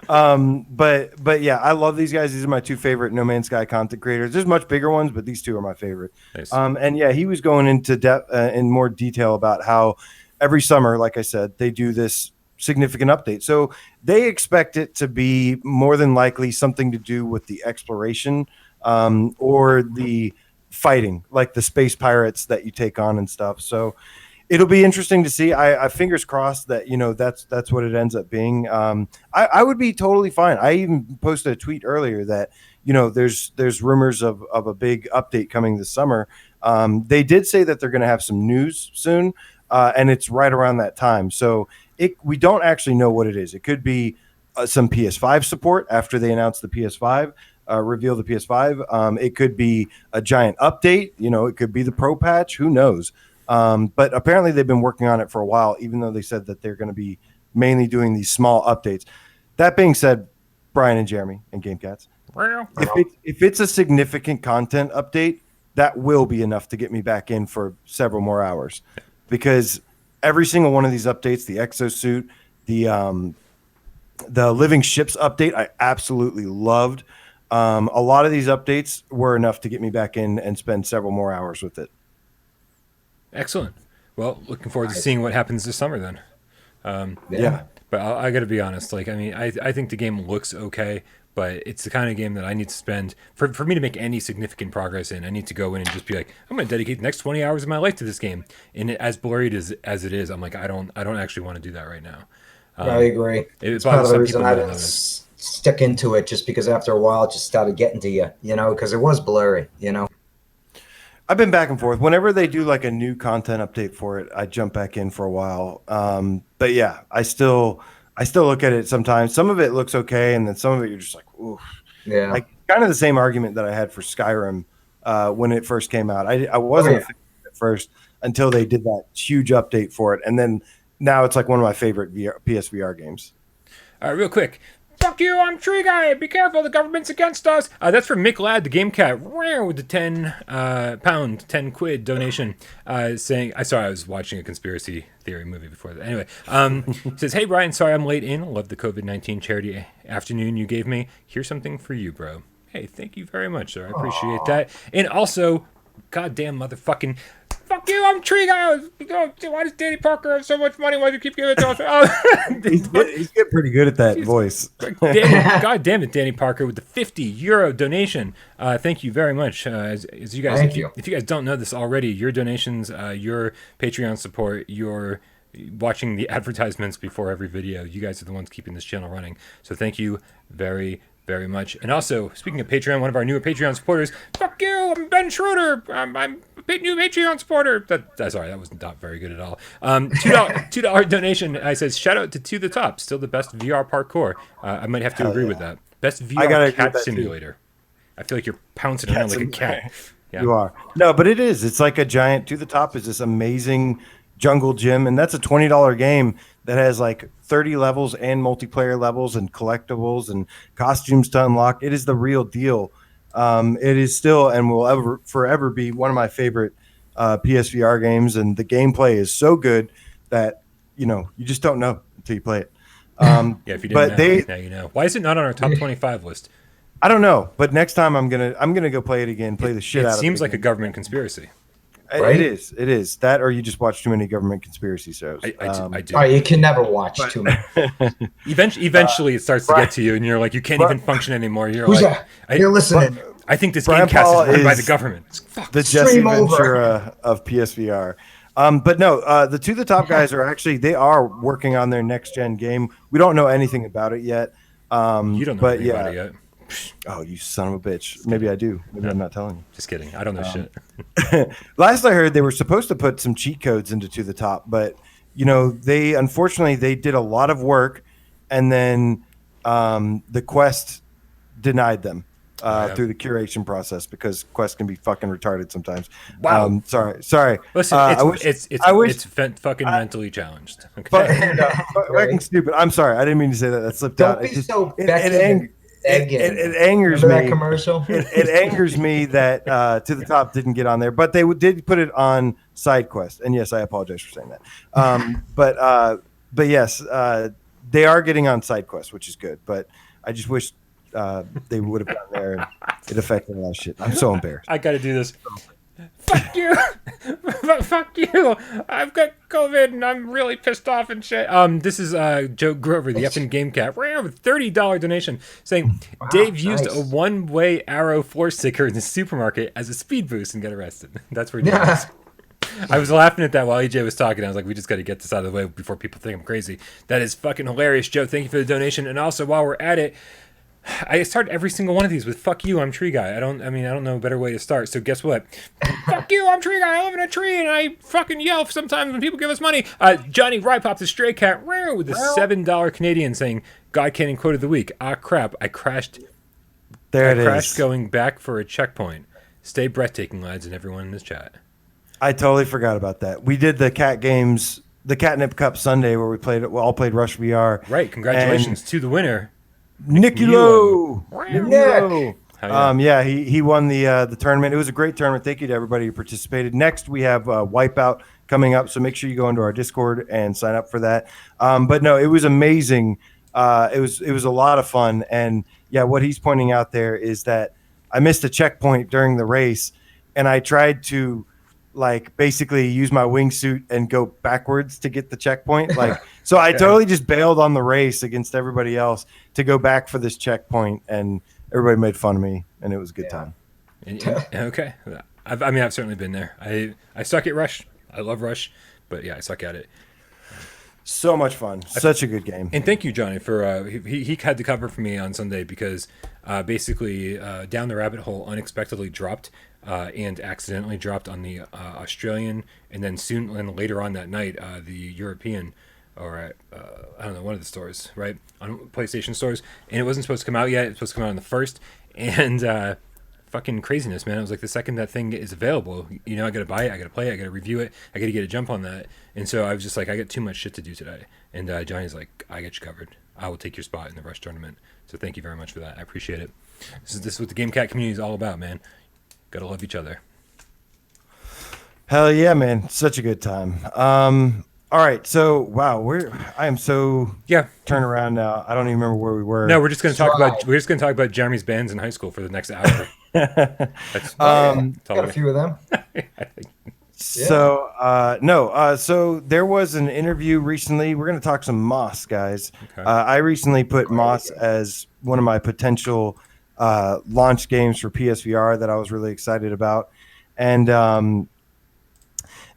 But yeah, I love these guys. These are my two favorite No Man's Sky content creators. There's much bigger ones, but these two are my favorite. Nice. And yeah, he was going into depth in more detail about how every summer, like I said, they do this significant update. So they expect it to be more than likely something to do with the exploration or the fighting, like the space pirates that you take on and stuff. So it'll be interesting to see. I fingers crossed that, that's what it ends up being. I would be totally fine. I even posted a tweet earlier that, there's rumors of a big update coming this summer. They did say that they're going to have some news soon, and it's right around that time. So we don't actually know what it is. It could be some PS5 support after they announce the PS5, reveal the PS5. It could be a giant update. It could be the Pro patch. Who knows? But apparently they've been working on it for a while, even though they said that they're going to be mainly doing these small updates. That being said, Brian and Jeremy and GameCats, if it's a significant content update, that will be enough to get me back in for several more hours, because every single one of these updates, the exosuit, the living ships update, I absolutely loved. A lot of these updates were enough to get me back in and spend several more hours with it. Excellent. Well, looking forward to seeing what happens this summer then. Yeah. But I got to be honest. I think the game looks okay, but it's the kind of game that I need to spend for me to make any significant progress in. I need to go in and just be like, I'm going to dedicate the next 20 hours of my life to this game. And as blurry as it is, I'm like, I don't actually want to do that right now. I agree. It's part of the reason I didn't stick into it, just because after a while it just started getting to you, because it was blurry, I've been back and forth. Whenever they do like a new content update for it, I jump back in for a while. But yeah, I still look at it sometimes. Some of it looks okay, and then some of it you're just like, oof. Yeah. Like kind of the same argument that I had for Skyrim when it first came out. I wasn't a fan at first until they did that huge update for it, and then now it's like one of my favorite PSVR games. All right, real quick. Fuck you, I'm Tree Guy. Be careful, the government's against us. That's from Mick Ladd, the Game Cat, with the 10 quid donation, saying, I was watching a conspiracy theory movie before that. Anyway, says, hey, Brian, sorry I'm late in. Love the COVID-19 charity afternoon you gave me. Here's something for you, bro. Hey, thank you very much, sir. I appreciate that. And also, goddamn motherfucking... Fuck you, I'm Tree Guy. Why does Danny Parker have so much money? Why do you keep giving it to us? He's getting pretty good at that voice. God damn it, Danny Parker, with the €50 donation. Thank you very much. As you guys, if you guys don't know this already, your donations, your Patreon support, your watching the advertisements before every video, you guys are the ones keeping this channel running. So thank you very much. And also, speaking of Patreon, one of our newer Patreon supporters, fuck you, I'm Ben Schroeder. I'm a new Patreon supporter. Sorry, that was not very good at all. $2 donation. I says, shout out to the Top, still the best VR parkour. I might have to agree with that. Best VR cat simulator. Too. I feel like you're pouncing around like a cat. Yeah. You are. No, but it is. It's like a giant. To the Top is this amazing jungle gym, and that's a $20 game that has like 30 levels and multiplayer levels and collectibles and costumes to unlock. It is the real deal. It is still and will forever be one of my favorite PSVR games, and the gameplay is so good that you just don't know until you play it. Yeah, if you didn't know, now you know. Why is it not on our top 25 list? I don't know, but next time I'm gonna go play it again, play the shit out of it. It seems like a government conspiracy. Right? It is that, or you just watch too many government conspiracy shows. I do. Oh, you can never watch too many. Eventually, it starts to get to you, and you're like, you can't even function anymore. You're who's like, that? You're listening. I think this GameCast is run by the government. The Jesse Ventura of PSVR. But no, the To the Top guys they are working on their next gen game. We don't know anything about it yet. You don't know but anything about it yet. Oh, you son of a bitch. Maybe I do. Maybe I'm not telling you. Just kidding. I don't know shit. Last I heard, they were supposed to put some cheat codes into To the Top, but they unfortunately did a lot of work, and then the Quest denied them through the curation process, because Quest can be fucking retarded sometimes. Wow. Sorry. Listen, it's fucking mentally challenged. Okay. Fucking stupid. I'm sorry. I didn't mean to say that. That slipped out. It angers me. That commercial? It angers me that To the Top didn't get on there, but they did put it on Side Quest. And yes, I apologize for saying that. But yes, they are getting on Side Quest, which is good. But I just wish they would have gotten there. And it affected a lot of shit. I'm so embarrassed. I got to do this. Fuck you. Fuck you. I've got COVID and I'm really pissed off and shit. This is Joe Grover, the effing Game Cat, right with $30 donation saying, wow, Dave used nice. a one-way arrow force sticker in the supermarket as a speed boost and got arrested. That's where he did this. I was laughing at that while EJ was talking. I was like, we just got to get this out of the way before people think I'm crazy. That is fucking hilarious, Joe. Thank you for the donation. And also, while we're at it, I start every single one of these with "fuck you, I'm Tree Guy." I don't know a better way to start. So guess what? Fuck you, I'm Tree Guy. I live in a tree and I fucking yell sometimes when people give us money. Johnny Rypop, the Stray Cat, with the $7 Canadian saying, "God Cannon quote of the week." Ah, crap! I crashed. There it is. I crashed going back for a checkpoint. Stay breathtaking, lads, and everyone in this chat. I totally forgot about that. We did the cat games, the Catnip Cup Sunday, where we all played Rush VR. Right. Congratulations to the winner. Niculo. Yeah, he won the tournament. It was a great tournament. Thank you to everybody who participated. Next, we have Wipeout coming up, so make sure you go into our Discord and sign up for that. But no, it was amazing. It was a lot of fun, and yeah, what he's pointing out there is that I missed a checkpoint during the race, and I tried to basically use my wingsuit and go backwards to get the checkpoint. So I totally just bailed on the race against everybody else to go back for this checkpoint, and everybody made fun of me, and it was a good time. Okay. I've certainly been there. I suck at Rush. I love Rush, but yeah, I suck at it. So much fun. Such a good game. And thank you, Johnny, for he had the cover for me on Sunday because basically Down the Rabbit Hole unexpectedly dropped and accidentally dropped on the Australian, and then later on that night the European, or I don't know, one of the stores, right, on PlayStation stores, and it wasn't supposed to come out yet. It was supposed to come out on the 1st, and fucking craziness, man. It was like the second that thing is available, I gotta buy it, I gotta play it, I gotta review it, I gotta get a jump on that. And so I was just like, I got too much shit to do today. And Johnny's like, I got you covered. I will take your spot in the Rush tournament. So thank you very much for that. I appreciate it. This is what the Game Cat community is all about, man. Gotta love each other. Hell yeah, man. Such a good time. All right, so wow, I am so turn around now. I don't even remember where we were. No, we're just gonna talk about Jeremy's bands in high school for the next hour. Got a few of them. So so there was an interview recently. We're going to talk some Moss, guys. Okay. I recently put Moss as one of my potential launch games for PSVR that I was really excited about, and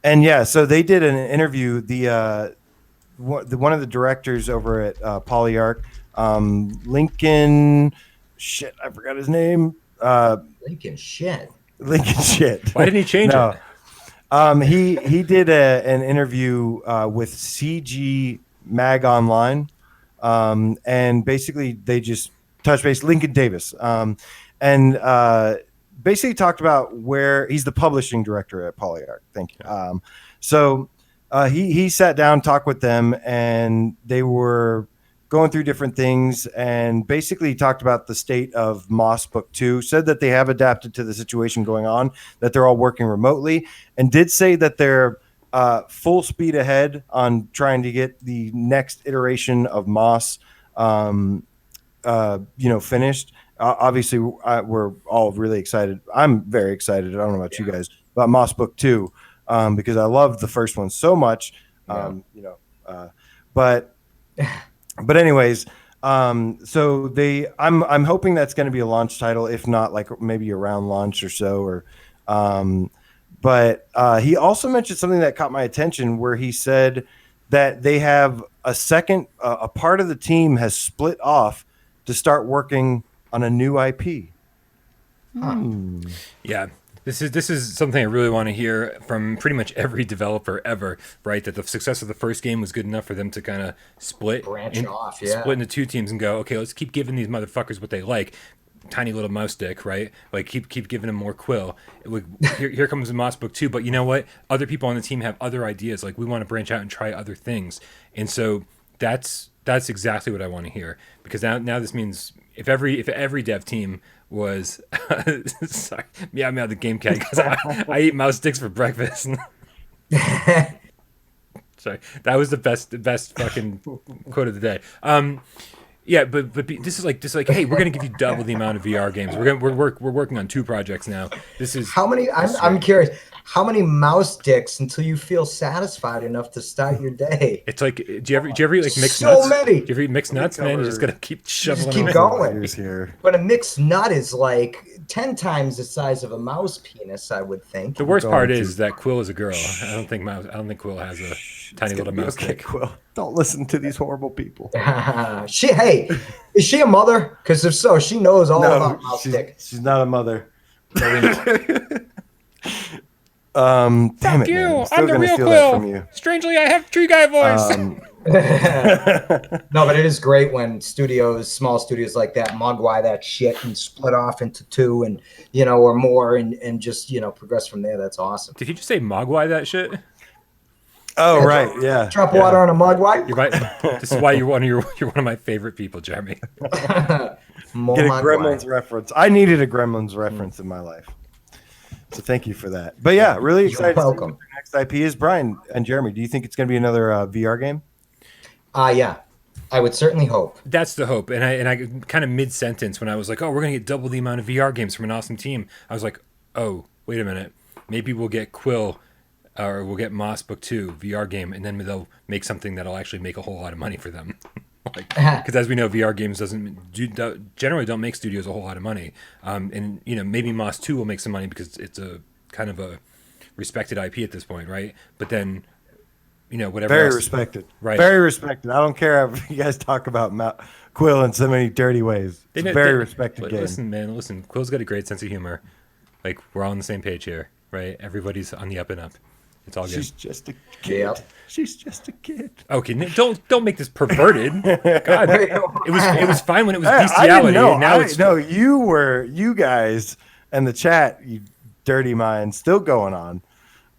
yeah, so they did an interview. One of the directors over at Polyarch, Lincoln, shit, I forgot his name. Lincoln shit. Why didn't he change it? He did an interview with CG Mag Online, and basically they just touched base. Lincoln Davis, and basically talked about where he's the publishing director at Polyarch. Thank you. So he sat down, talked with them, and they were going through different things, and basically talked about the state of Moss Book 2, said that they have adapted to the situation going on, that they're all working remotely, and did say that they're full speed ahead on trying to get the next iteration of Moss finished. Obviously, we're all really excited. I'm very excited. I don't know about you guys, about Moss Book 2, because I love the first one so much. But anyways, so I'm hoping that's going to be a launch title, if not like maybe around launch or so, or But he also mentioned something that caught my attention, where he said that they have a part of the team has split off to start working on a new IP. Yeah. This is something I really want to hear from pretty much every developer ever, right? That the success of the first game was good enough for them to kind of split into two teams and go, okay, let's keep giving these motherfuckers what they like. Tiny little mouse dick, right? Like keep giving them more quill. Here comes the Moss Book 2, but you know what? Other people on the team have other ideas. Like we want to branch out and try other things, and so that's exactly what I want to hear, because now this means if every dev team was sorry, meow the game cat, because I eat mouse sticks for breakfast. Sorry, that was the best fucking quote of the day. Yeah, but this is like hey, we're gonna give you double the amount of VR games. We're working on 2 projects now. This is how many? I'm curious. How many mouse dicks until you feel satisfied enough to start your day? It's like, do you ever like mix so nuts? Many. Do you ever eat mixed nuts, man? You just gotta keep shoveling. Keep going. Here. But a mixed nut is like 10 times the size of a mouse penis, I would think. The worst part is that Quill is a girl. I don't think Quill has a tiny little mouse dick. Quill, don't listen to these horrible people. Is she a mother? Because if so, she knows all about mouse dick. She's not a mother. Damn it, you! man. I'm the real Quill. Strangely, I have tree guy voice. No, but it is great when small studios like that, mogwai that shit and split off into 2 and or more and just progress from there. That's awesome. Did he just say mogwai that shit? Oh, right, yeah. Drop water on a mogwai. You're right. This is why you're one of my favorite people, Jeremy. Get a Gremlins reference. I needed a Gremlins reference in my life. So thank you for that. But yeah, really excited to see what the next IP is. Bryan and Jeremy, do you think it's going to be another VR game? Yeah. I would certainly hope. That's the hope. And I kind of mid-sentence when I was like, oh, we're going to get double the amount of VR games from an awesome team. I was like, oh, wait a minute. Maybe we'll get Quill or we'll get Moss Book 2 VR game, and then they'll make something that'll actually make a whole lot of money for them. Because as we know, VR games generally don't make studios a whole lot of money. And maybe Moss 2 will make some money because it's a kind of a respected IP at this point, right? But then, whatever. Very else, respected, right? Very respected. I don't care if you guys talk about Quill in so many dirty ways. It's a very respected game. Listen, Quill's got a great sense of humor. Like we're all on the same page here, right? Everybody's on the up and up. It's all good. She's just a kid. Yep. She's just a kid. Okay, don't make this perverted. God, it was fine when it was bestiality. You guys and the chat, you dirty minds, still going on.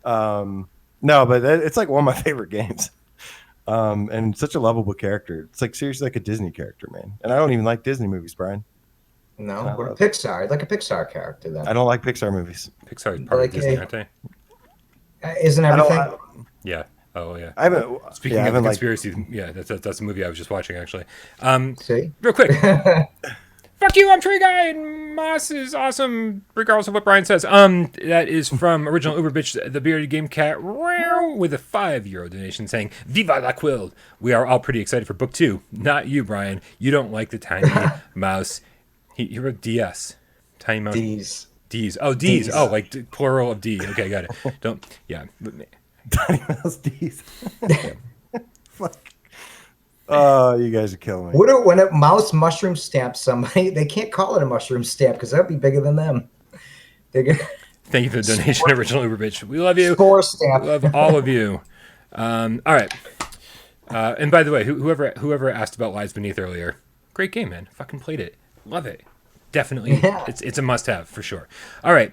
No, but it's like one of my favorite games. And such a lovable character. It's like seriously like a Disney character, man. And I don't even like Disney movies, Bryan. No, what a Pixar. Like a Pixar character then. I don't like Pixar movies. Pixar is part of Disney, aren't they? Isn't everything? Yeah. Oh yeah. I haven't. Speaking of the conspiracy, that's a movie I was just watching actually. See, real quick. Fuck you, I'm Tree Guy, and Moss is awesome, regardless of what Bryan says. That is from original Uber Bitch, the bearded game cat, with a €5 donation saying, Viva la Quill! We are all pretty excited for book 2. Not you, Bryan. You don't like the tiny mouse. He wrote DS. Tiny mouse. D's. Oh, D's. Oh, like plural of D. Okay, got it. Tiny mouse D's. Fuck. Oh, you guys are killing me. When a mouse mushroom stamps somebody, they can't call it a mushroom stamp because that'd be bigger than them. Thank you for the donation, original Uber Bitch. We love you. Score stamp. We love all of you. All right. And by the way, whoever asked about Lies Beneath earlier, great game, man. Fucking played it. Love it. Definitely. Yeah. It's a must-have for sure. All right.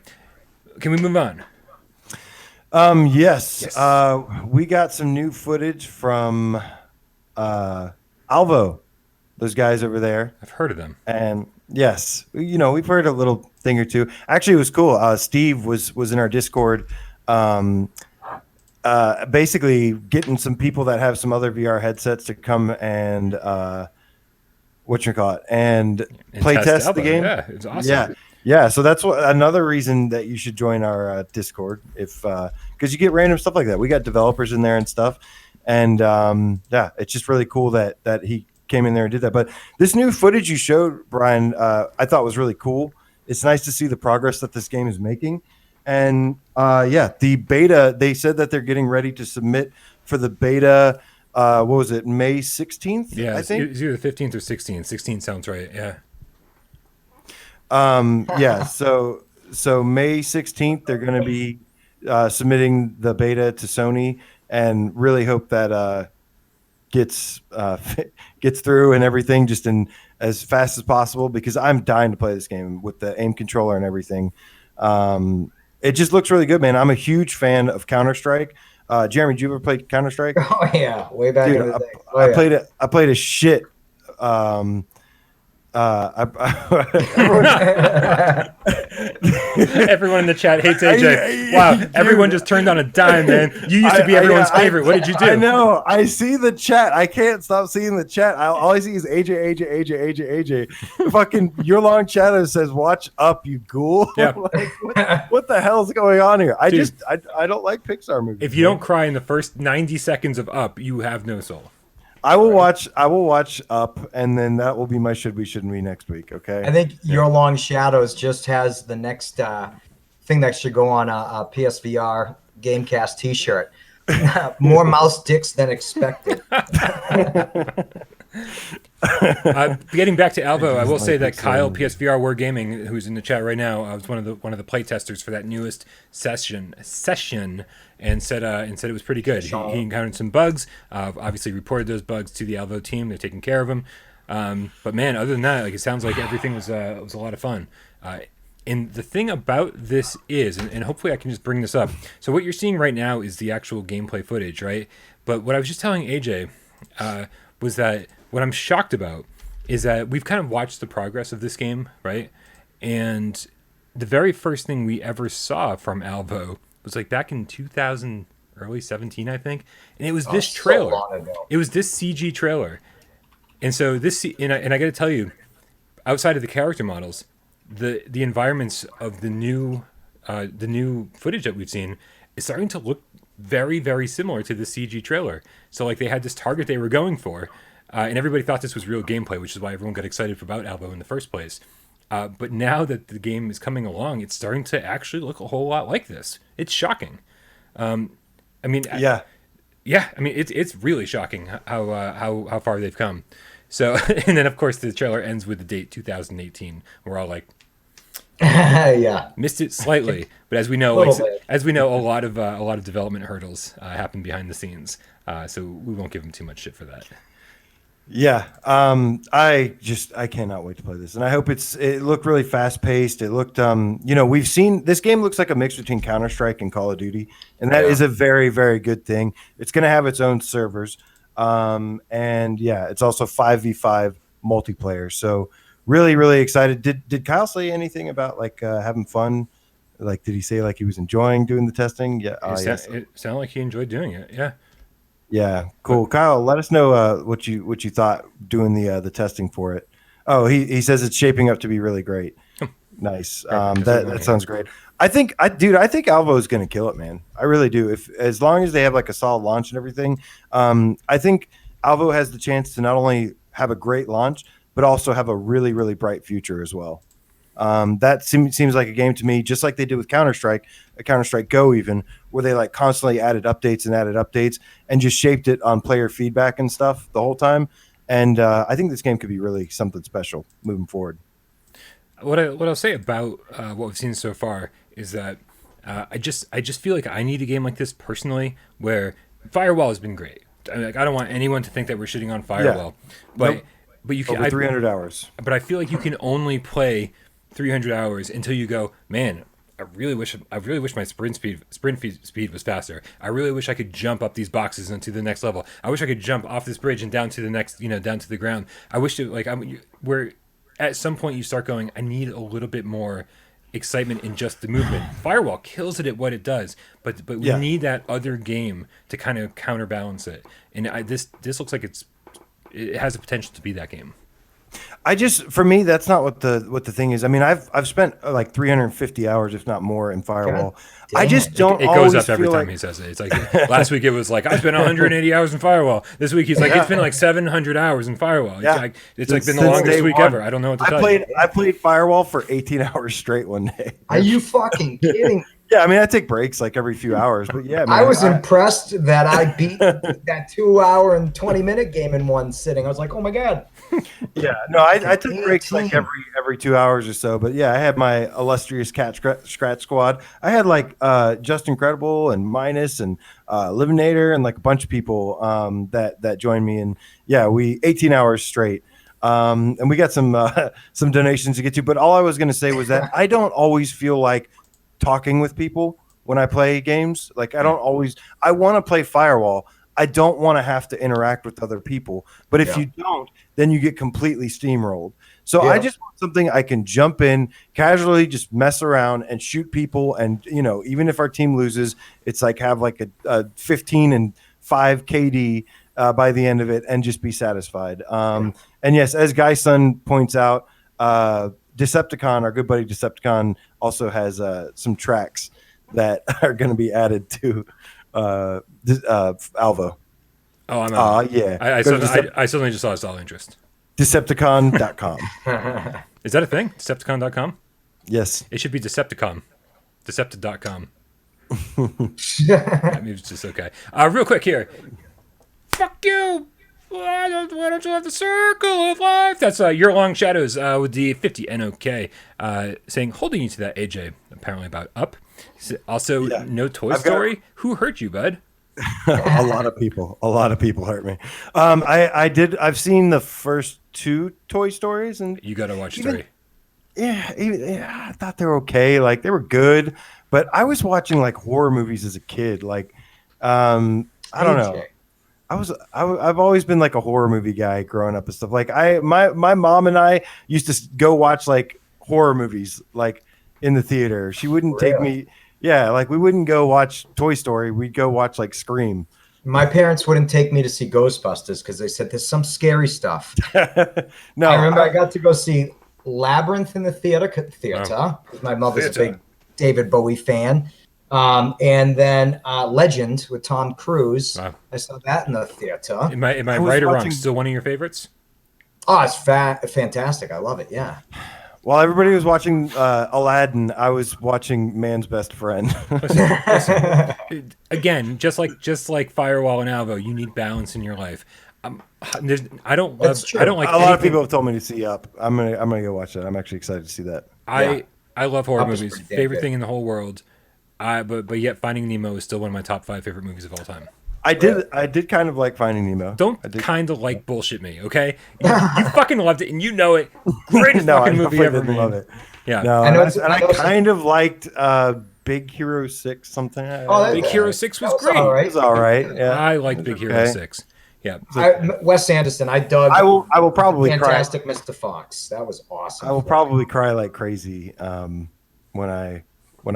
Can we move on? Yes. We got some new footage from Alvo, those guys over there. I've heard of them. And yes, we've heard a little thing or two. Actually, it was cool. Steve was in our Discord, basically getting some people that have some other VR headsets to come and and play test the game. Yeah, it's awesome. Yeah. So that's another reason that you should join our Discord, because you get random stuff like that. We got developers in there and stuff. And it's just really cool that he came in there and did that. But this new footage you showed, Bryan, I thought was really cool. It's nice to see the progress that this game is making. And yeah, the beta, they said that they're getting ready to submit for the beta. What was it, May 16th? Yeah, I think it's either 15th or 16th. 16 sounds right. Yeah. yeah. So May 16th, they're going to be submitting the beta to Sony, and really hope that gets gets through and everything just in as fast as possible, because I'm dying to play this game with the aim controller and everything. It just looks really good, man. I'm a huge fan of Counter-Strike. Jeremy, did you ever play Counter-Strike? Oh yeah, way back Dude, in the day. I played it. I played a shit. Everyone in the chat hates AJ. Wow, everyone just turned on a dime, man. You used to be everyone's favorite. What did you do? I know. I see the chat. I can't stop seeing the chat. All I see is AJ. Fucking your long chat that says "Watch up, you ghoul." Yeah. Like, what the hell's going on here? I don't like Pixar movies. If you don't cry in the first 90 seconds of Up, you have no soul. I will watch Up, and then that will be my should we shouldn't we next week. Okay. I think Your Long Shadows just has the next thing that should go on a PSVR GameCast T-shirt. More mouse dicks than expected. Getting back to Alvo, I will say that Kyle PSVR War Gaming, who's in the chat right now, was one of the play testers for that newest session, and said it was pretty good. He encountered some bugs. Obviously, reported those bugs to the Alvo team. They're taking care of them. But man, other than that, like, it sounds like everything was a lot of fun. And the thing about this is, and hopefully I can just bring this up. So what you're seeing right now is the actual gameplay footage, right? But what I was just telling AJ was that what I'm shocked about is that we've kind of watched the progress of this game, right? And the very first thing we ever saw from Alvo was like back in 2000, early 17, I think. And it was this trailer. So long ago. It was this CG trailer. And so this, and I got to tell you, outside of the character models, the environments of the new footage that we've seen is starting to look very, very similar to the CG trailer. So like they had this target they were going for, and everybody thought this was real gameplay, which is why everyone got excited about Alvo in the first place. But now that the game is coming along, it's starting to actually look a whole lot like this. It's shocking. I mean, yeah. I mean, it's really shocking how far they've come. So, and then of course the trailer ends with the date 2018. We're all like, yeah, missed it slightly, but as we know, a lot of development hurdles happen behind the scenes. So we won't give them too much shit for that. Yeah, I cannot wait to play this, and I hope it looked really fast paced. It looked, we've seen this game looks like a mix between Counter-Strike and Call of Duty, and that is a very, very good thing. It's going to have its own servers, and yeah, it's also 5v5 multiplayer. So really, really excited. Did Kyle say anything about like having fun? Like, did he say like he was enjoying doing the testing? Yeah, It sounded like he enjoyed doing it. Yeah. Yeah, cool. Kyle, let us know what you thought doing the testing for it. Oh, he says it's shaping up to be really great. Nice. That sounds great. I think Alvo is going to kill it, man. I really do. As long as they have like a solid launch and everything, I think Alvo has the chance to not only have a great launch, but also have a really, really bright future as well. That seems like a game to me, just like they did with Counter-Strike Go, even, where they like constantly added updates and just shaped it on player feedback and stuff the whole time. And I think this game could be really something special moving forward. What I'll say about what we've seen so far is that I just feel like I need a game like this personally, where Firewall has been great. I mean, like, I don't want anyone to think that we're shitting on Firewall, but you can over 300 hours. But I feel like you can only play 300 hours until you go, man, I really wish my sprint speed was faster. I really wish I could jump up these boxes into the next level. I wish I could jump off this bridge and down to the next, down to the ground. I wish where at some point you start going, I need a little bit more excitement in just the movement. Firewall kills it at what it does, but we need that other game to kind of counterbalance it. And this looks like it has the potential to be that game. For me, that's not what the thing is. I mean, I've spent like 350 hours, if not more, in Firewall. I just don't. It goes up every time he says it. It's like last week it was like I spent 180 hours in Firewall. This week he's like it's been like 700 hours in Firewall. Yeah. It's like been the longest week ever. I don't know what to tell you. I played Firewall for 18 hours straight one day. Are you fucking kidding? Yeah, I mean, I take breaks like every few hours, but yeah, man, I was impressed that I beat that 2 hour and 20-minute game in one sitting. I was like, oh my God. Yeah, no, I take breaks like 18. every 2 hours or so. But yeah, I had my illustrious cat scratch squad. I had like Just Incredible and Minus and Livinator and like a bunch of people that joined me, and yeah, we 18 hours straight. And we got some donations to get to. But all I was going to say was that I don't always feel like talking with people when I play games. Like I don't always. I want to play Firewall. I don't want to have to interact with other people. But if you don't, then you get completely steamrolled. So I just want something I can jump in, casually just mess around and shoot people. And, you know, even if our team loses, it's like have like a 15 and 5 KD by the end of it and just be satisfied. And yes, as Guy Sun points out, Decepticon, our good buddy Decepticon, also has some tracks that are going to be added to Alvo. Oh, I'm out. Yeah. I suddenly just lost all interest. Decepticon.com. Is that a thing? Decepticon.com? Yes. It should be Decepticon. Decepted.com. That move's just okay. Real quick here. Fuck you! Why don't you have the circle of life? That's Your Long Shadows with the 50 NOK saying, holding you to that, AJ, apparently about Up. Also, no Toy Story. Who hurt you, bud? A lot of people hurt me. I've seen the first 2 Toy Stories, and you gotta watch 3. I thought they were okay. Like they were good, but I was watching like horror movies as a kid. Like, I don't know. I've always been like a horror movie guy growing up and stuff. Like my mom and I used to go watch like horror movies like in the theater. She wouldn't take me. Yeah, like we wouldn't go watch Toy Story. We'd go watch like Scream. My parents wouldn't take me to see Ghostbusters because they said there's some scary stuff. No, I remember I got to go see Labyrinth in the theater. My mother's a big David Bowie fan. And then Legend with Tom Cruise. Wow. I saw that in the theater. Am I right or wrong? Still one of your favorites? Oh, it's fantastic. I love it. Yeah. While everybody was watching Aladdin, I was watching Man's Best Friend. listen. Again, just like Firewall and Alvo, you need balance in your life. I don't like. A lot of people have told me to see Up. I'm gonna go watch that. I'm actually excited to see that. I love horror movies. Favorite thing in the whole world. But yet Finding Nemo is still one of my top 5 favorite movies of all time. I did kind of like Finding Nemo. Don't kind of like bullshit me, okay? You fucking loved it, and you know it. Greatest fucking movie ever made. Love it. Yeah. No, I kind of liked Big Hero 6 something. Big Hero 6 was great. All right. It was all right. Yeah. I like Big Hero 6. Yeah. Wes Anderson. I dug. I will probably Fantastic cry. Mr. Fox. That was awesome. I will probably cry like crazy when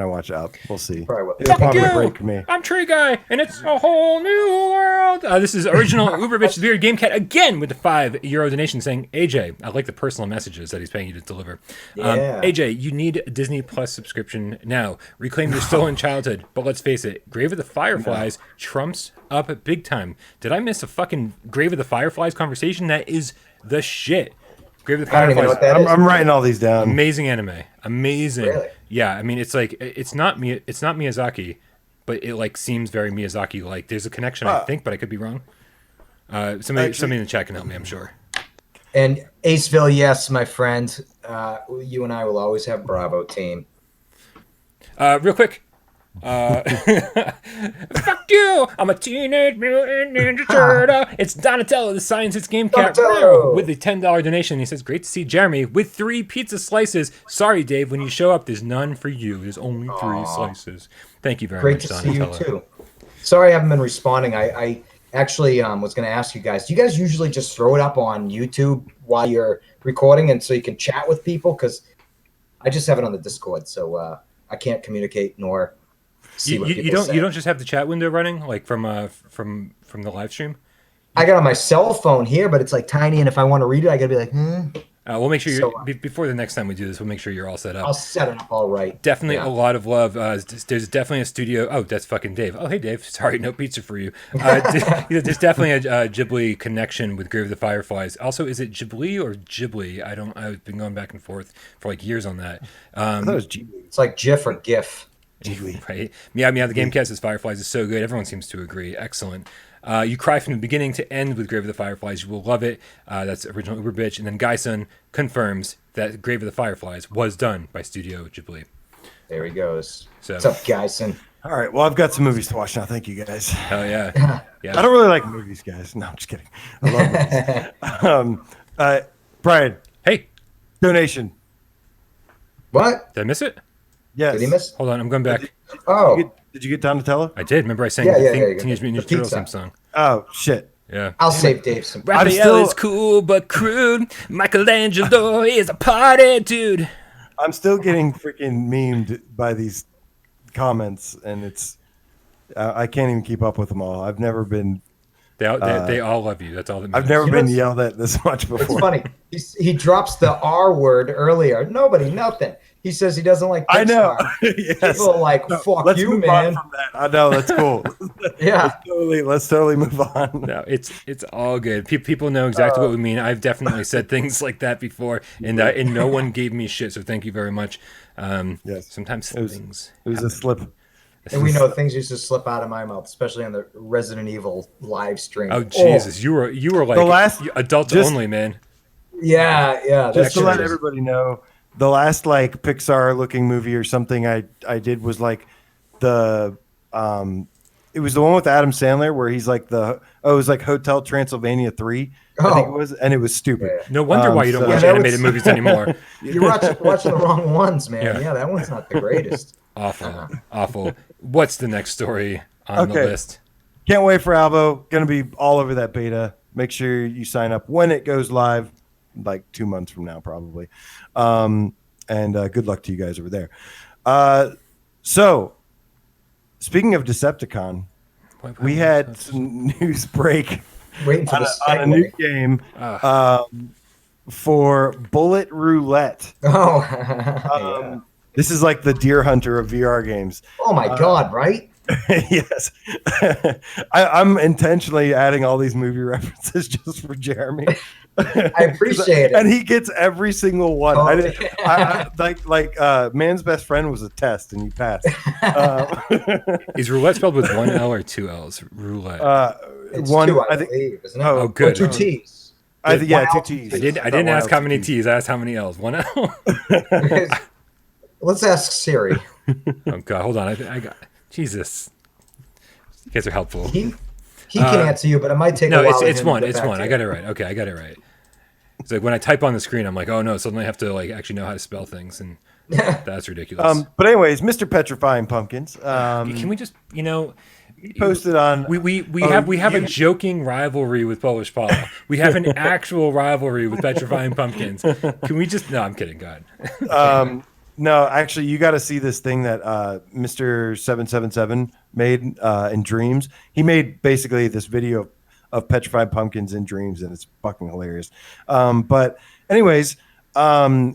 I watch Up. We'll see. It'll probably break me. I'm Tree Guy, and it's a whole new world. This is original Uber Bitch Beard Game Cat again with the €5 donation saying, AJ, I like the personal messages that he's paying you to deliver. AJ, you need a Disney Plus subscription now. Reclaim your stolen childhood. But let's face it, Grave of the Fireflies trumps Up big time. Did I miss a fucking Grave of the Fireflies conversation? That is the shit. Grave of the Fireflies. I'm writing all these down. Amazing anime. Amazing. Really? Yeah, I mean it's like it's not Miyazaki, but it like seems very Miyazaki like. There's a connection I think, but I could be wrong. Somebody in the chat can help me, I'm sure. And Aceville, yes, my friend. You and I will always have Bravo team. Real quick. Fuck you! I'm a Teenage Mutant Ninja Turtle. It's Donatello, the Science Hits Game Cat, with a $10 donation. He says, "Great to see Jeremy with 3 pizza slices. Sorry, Dave, when you show up, there's none for you. There's only 3 slices." Thank you very much, Donatello. Great to see you too. Sorry, I haven't been responding. I actually was going to ask you guys. Do you guys usually just throw it up on YouTube while you're recording, and so you can chat with people? Because I just have it on the Discord, so I can't communicate nor. You don't just have the chat window running like from the live stream? I got on my cell phone here, but it's like tiny, and if I want to read it, I gotta be like, We'll make sure before the next time we do this, we'll make sure you're all set up. I'll set it up all right. Definitely a lot of love. There's definitely a studio. Oh, that's fucking Dave. Oh, hey Dave. Sorry, no pizza for you. There's definitely a Ghibli connection with Grave of the Fireflies. Also, is it Ghibli or Ghibli? I've been going back and forth for like years on that. I thought it was Ghibli. It's like GIF or GIF. Jiggly. Right? Yeah, the GameCast is Fireflies is so good. Everyone seems to agree. Excellent. You cry from the beginning to end with Grave of the Fireflies. You will love it. That's original Uber Bitch. And then Guyson confirms that Grave of the Fireflies was done by Studio Ghibli. There he goes. So, What's up, Guyson? All right. Well, I've got some movies to watch now. Thank you, guys. Hell yeah. Yeah. I don't really like movies, guys. No, I'm just kidding. I love movies. Bryan, Hey, donation. What? did I miss it? Yes. Did he miss? Hold on, I'm going back. Oh, Did you get Donatello? I did. Remember I sang Yeah, the yeah, thing, yeah, you Teenage got Mutant Ninja the Turtles pizza. theme song. Oh shit. Yeah. I'll save Dave some. Raphael still- is cool but crude. Michelangelo is a party dude. I'm still getting freaking memed by these comments, and it's I can't even keep up with them all. I've never been They all love you. That's all that matters. I've never You know been what's- yelled at this much It's before. funny. He drops the R word earlier. Nobody, nothing. He says he doesn't like Pixar. I know. Yes. People are like, fuck Let's you, move man. on from that. I know that's cool. Yeah. Let's totally move on. No, it's all good. People know exactly what we mean. I've definitely said things like that before, and no one gave me shit. So thank you very much. Yes. Sometimes things. It was a slip. And we know things used to slip out of my mouth, especially on the Resident Evil live stream. Oh Jesus, you were like The last- adults just- only, man. Yeah. Just That's to let true. everybody know, the last like Pixar looking movie or something I did was like the it was the one with Adam Sandler where he's like it was like Hotel Transylvania 3, I think it was, and it was stupid. Yeah. No wonder why you don't so- watch Yeah, that animated was- movies anymore. You're watching the wrong ones, man. Yeah. Yeah, that one's not the greatest. Awful. What's the next story on the Okay. list? Can't wait for Albo. Gonna be all over that beta. Make sure you sign up when it goes live, like 2 months from now, probably. And good luck to you guys over there. So, speaking of Decepticon, we had some news break Waiting for the on a new segue. game for Bullet Roulette. Oh, yeah. This is like the Deer Hunter of VR games. Oh my God, right? Yes. I'm intentionally adding all these movie references just for Jeremy. I appreciate it. And he gets every single one. Oh, I didn't, Man's Best Friend was a test and you passed. Is roulette spelled with one L or two L's? Roulette. It's one, two, I think. believe, isn't it? Oh, good. Or two T's. Yeah, One two L, T's. I didn't ask how many T's. I asked how many L's. One L. Let's ask Siri. Oh God, hold on. I got Jesus. You guys are helpful. He can answer you, but it might take a No, while. it's for him to one. get It's back one. to I you. got it right. Okay, I got it right. It's like when I type on the screen, I'm like, oh no, suddenly I have to like actually know how to spell things, and that's ridiculous. But anyways, Mr. Petrifying Pumpkins. Can we just, Posted on. we have a joking rivalry with Polish Paul. We have an actual rivalry with Petrifying Pumpkins. Can we just? No, I'm kidding. God. No, actually, you got to see this thing that Mr. 777 made in Dreams. He made basically this video of petrified pumpkins in Dreams, and it's fucking hilarious. But anyways,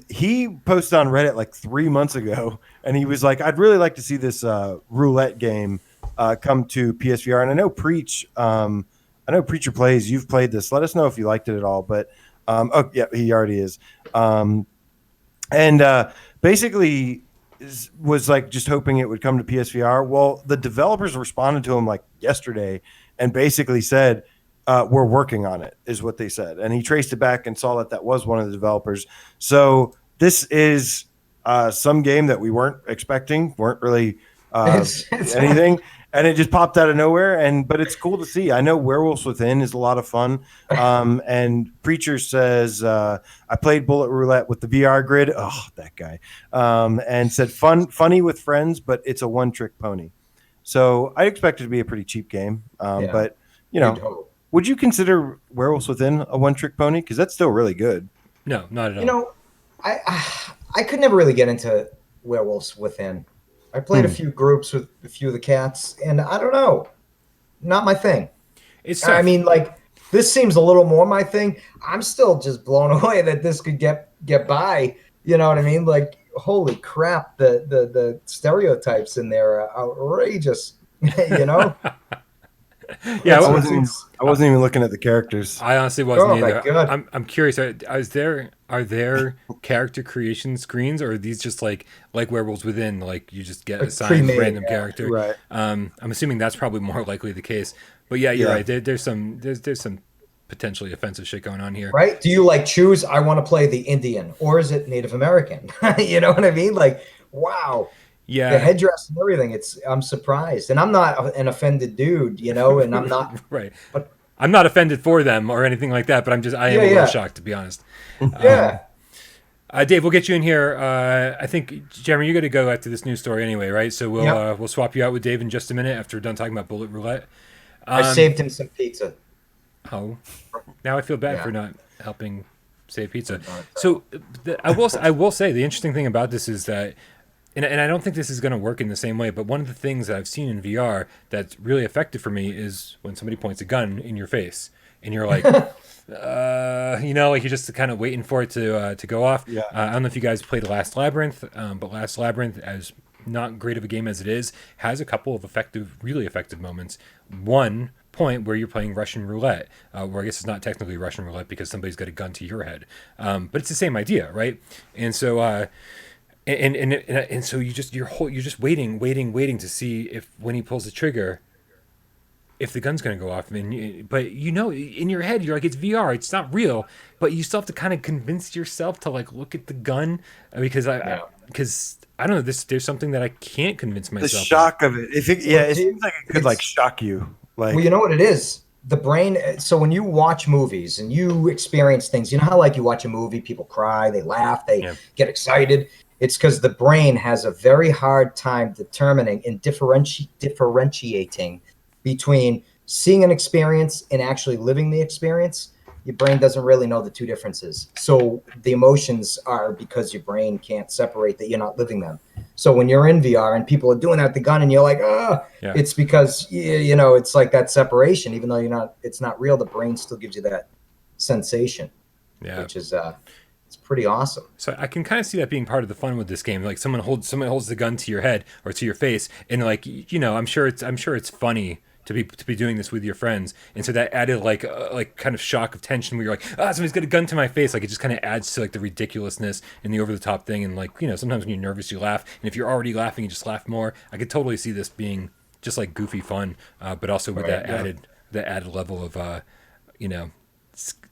he posted on Reddit like 3 months ago, and he was like, "I'd really like to see this roulette game come to PSVR." And I know Preacher plays. You've played this. Let us know if you liked it at all. But oh yeah, he already is. Basically was like just hoping it would come to PSVR. Well, the developers responded to him like yesterday and basically said, we're working on it, is what they said. And he traced it back and saw that was one of the developers. So this is some game that we weren't expecting, weren't really It's- anything. And it just popped out of nowhere. But it's cool to see. I know Werewolves Within is a lot of fun. And Preacher says, I played Bullet Roulette with the VR grid. Oh, that guy. And said funny with friends, but it's a one-trick pony. So I expect it to be a pretty cheap game. Yeah. But, You'd hope. would you consider Werewolves Within a one-trick pony? Because that's still really good. No, not at all. I could never really get into Werewolves Within. I played a few groups with a few of the cats, and I don't know, not my thing. It's I tough. mean, like, this seems a little more my thing. I'm still just blown away that this could get by. You know what I mean? Like, holy crap, the stereotypes in there are outrageous. You know? Yeah, I wasn't even looking at the characters. I honestly wasn't Oh my either. God. I'm curious. Are there character creation screens, or are these just like Werewolves Within? Like you just get Like assigned pre-made, random yeah. character. Right. I'm assuming that's probably more likely the case. But yeah, you're Yeah. right. There's some potentially offensive shit going on here. Right? Do you like choose? I want to play the Indian, or is it Native American? You know what I mean? Like, wow, the Yeah. headdress and everything. I'm surprised, and I'm not an offended dude, you know, and I'm not. Right. But I'm not offended for them or anything like that, but I am a little shocked, to be honest. yeah, Dave, we'll get you in here. I think, Jeremy, you're going to go after this news story anyway, right? So we'll swap you out with Dave in just a minute after we're done talking about Bullet Roulette. I saved him some pizza. Oh, now I feel bad for not helping save pizza. Sorry. So I will say the interesting thing about this is that, and I don't think this is going to work in the same way, but one of the things that I've seen in VR that's really effective for me is when somebody points a gun in your face and you're like, you know, like you're just kind of waiting for it to go off. Yeah. I don't know if you guys played Last Labyrinth, but Last Labyrinth, as not great of a game as it is, has a couple of really effective moments. One point where you're playing Russian roulette, where I guess it's not technically Russian roulette because somebody's got a gun to your head, but it's the same idea, right? And so, and so you're just waiting to see if when he pulls the trigger, if the gun's going to go off. But you know, in your head, you're like, it's VR, it's not real, but you still have to kind of convince yourself to like look at the gun because I don't know, there's something that I can't convince myself. The shock of it. It seems like it could like shock you. Like, well, you know what it is? The brain. So when you watch movies and you experience things, you know how like you watch a movie, people cry, they laugh, they get excited. It's because the brain has a very hard time determining and differentiating between seeing an experience and actually living the experience. Your brain doesn't really know the two differences. So the emotions are because your brain can't separate that you're not living them. So when you're in VR and people are doing that with the gun and you're like, it's because, you know, it's like that separation, even though it's not real, the brain still gives you that sensation, which is, it's pretty awesome. So I can kind of see that being part of the fun with this game. Like someone holds the gun to your head or to your face, and like, you know, I'm sure it's funny to be doing this with your friends, and so that added like kind of shock of tension where you're like, somebody's got a gun to my face. Like it just kind of adds to like the ridiculousness and the over the top thing. And like, you know, sometimes when you're nervous you laugh, and if you're already laughing you just laugh more. I could totally see this being just like goofy fun, but also with that added level of you know,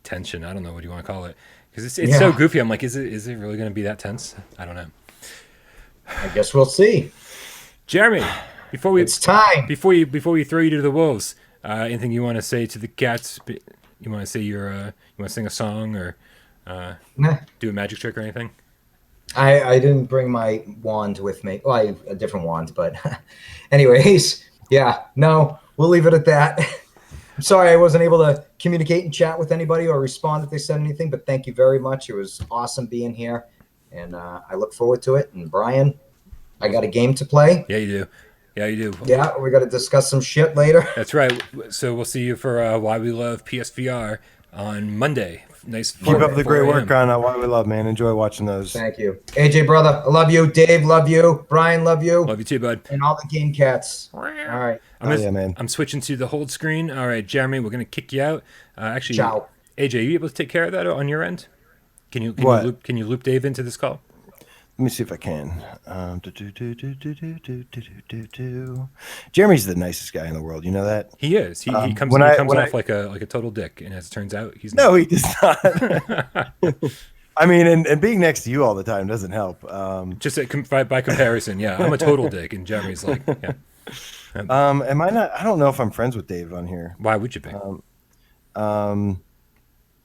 tension. I don't know what you want to call it, because it's so goofy. I'm like, is it really going to be that tense? I don't know. I guess we'll see. Jeremy, it's time. Before we throw you to the wolves, anything you want to say to the cats? You want to say you want to sing a song or do a magic trick or anything? I didn't bring my wand with me. Well, I have a different wand, but anyways, no, we'll leave it at that. I'm sorry I wasn't able to communicate and chat with anybody or respond if they said anything, but thank you very much. It was awesome being here, and I look forward to it. And Bryan, I got a game to play. Yeah, you do. Yeah, we got to discuss some shit later. That's right. So we'll see you for Why We Love PSVR on Monday. Nice. Keep up the great work on Why We Love, man. Enjoy watching those. Thank you. AJ, brother, I love you. Dave, love you. Bryan, love you. Love you too, bud. And all the game cats. All right. Man. I'm switching to the hold screen. All right, Jeremy, we're going to kick you out. Actually, ciao. AJ, are you able to take care of that on your end? Can you loop Dave into this call? Let me see if I can. Jeremy's the nicest guy in the world. You know that? He is. He comes off like a total dick, and as it turns out, he's not. No, he does not. I mean, and being next to you all the time doesn't help. Just by comparison, yeah, I'm a total dick, and Jeremy's like, yeah. Am I not? I don't know if I'm friends with Dave on here. Why would you be?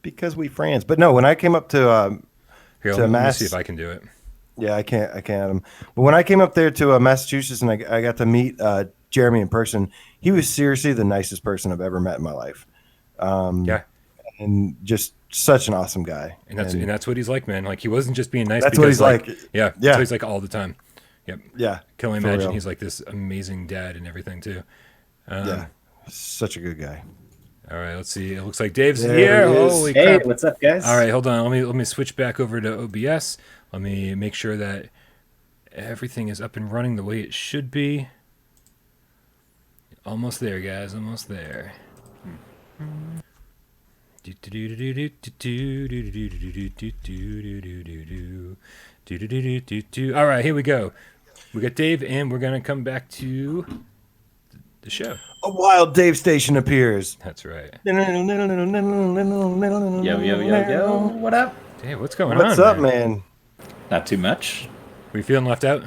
Because we friends. But no, when I came up to let me see if I can do it. Yeah, I can't add him. But when I came up there to Massachusetts and I got to meet Jeremy in person, he was seriously the nicest person I've ever met in my life. And just such an awesome guy. And that's what he's like, man. Like he wasn't just being nice. That's what he's like. Yeah. That's what he's like all the time. Yep. Yeah. Can only imagine he's like this amazing dad and everything too. Such a good guy. All right, let's see. It looks like Dave's here. Holy crap. Hey, what's up, guys? All right, hold on. Let me switch back over to OBS. Let me make sure that everything is up and running the way it should be. Almost there, guys. Almost there. All right, here we go. We got Dave, and we're gonna come back to the show. A wild Dave station appears. That's right. Yo, what up? Dave, what's going on? What's up, man? Not too much. Were you feeling left out?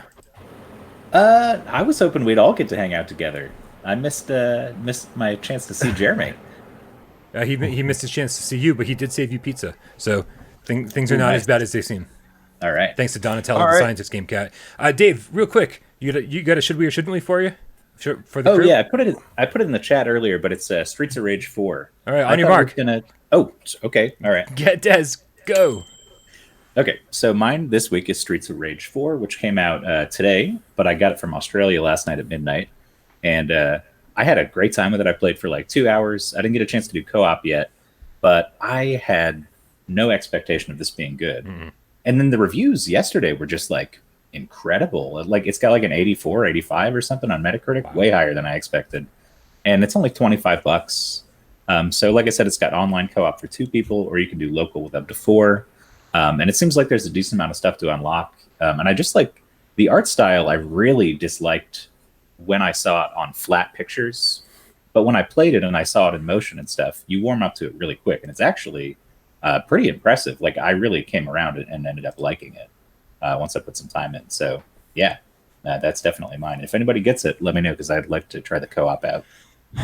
I was hoping we'd all get to hang out together. I missed my chance to see Jeremy. He missed his chance to see you, but he did save you pizza. So things are not Nice. as bad as they seem. All right. Thanks to Donatello, All the right. scientist game cat. Dave, real quick, you got a should we or shouldn't we for you? For the Oh crew? yeah, I put it in the chat earlier, but it's Streets of Rage 4. All right, I on your thought we mark. were Oh, okay. All right. Get Des, go. Okay, so mine this week is Streets of Rage 4, which came out today, but I got it from Australia last night at midnight, and I had a great time with it. I played for like 2 hours. I didn't get a chance to do co-op yet, but I had no expectation of this being good. Mm-hmm. And then the reviews yesterday were just like incredible. Like it's got like an 84, 85 or something on Metacritic, way higher than I expected. And it's only $25. So like I said, it's got online co-op for 2 people, or you can do local with up to 4. And it seems like there's a decent amount of stuff to unlock. And I just like the art style. I really disliked when I saw it on flat pictures, but when I played it and I saw it in motion and stuff, you warm up to it really quick. And it's actually pretty impressive. Like I really came around it and ended up liking it once I put some time in. So yeah, that's definitely mine. If anybody gets it, let me know, because I'd like to try the co-op out.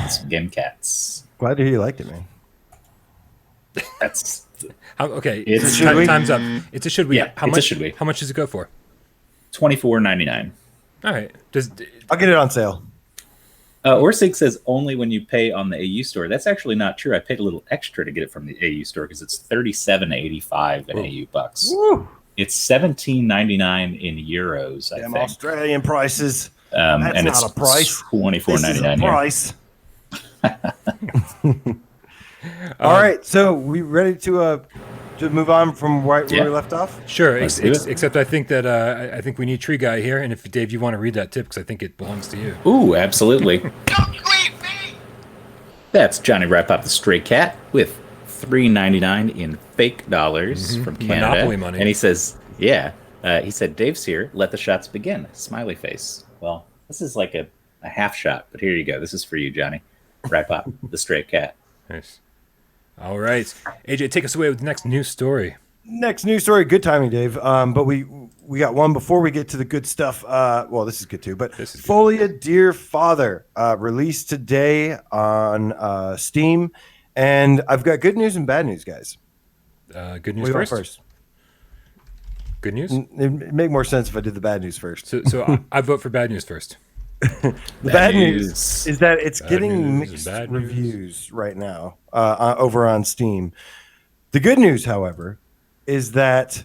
Some game cats. Glad to hear you liked it, man. That's Okay, It's- Should we? time's up. It's a should we. Yeah, how it's a much? should we. How much does it go for? $24.99. All right. I'll get it on sale. Orsig says only when you pay on the AU store. That's actually not true. I paid a little extra to get it from the AU store because it's $37.85 in AU bucks. Woo! It's $17.99 in euros, I Damn think. Australian prices. And That's it's not a price. $24.99 This is a here. price. All right, so we ready to move on from where Yeah. we left off? Sure. Let's do it. Except I think that I think we need Tree Guy here, and if Dave, you want to read that tip, because I think it belongs to you. Ooh, absolutely. That's Johnny Wrap-Up the Stray Cat with $3.99 in fake dollars from Canada. Monopoly money. And he says, yeah, he said, Dave's here. Let the shots begin. Smiley face. Well, this is like a half shot, but here you go. This is for you, Johnny. Wrap-Up the Stray Cat. Nice. All right, AJ, take us away with the next news story. Next news story. Good timing, Dave. But we got one before we get to the good stuff. Well, this is good too. But This is good. Folia Dear Father released today on Steam, and I've got good news and bad news, guys. Good news We go first. Good news. It'd make more sense if I did the bad news first. So I vote for bad news first. The bad news news. is that it's Bad getting news and mixed bad news. reviews right now over on Steam. The good news, however, is that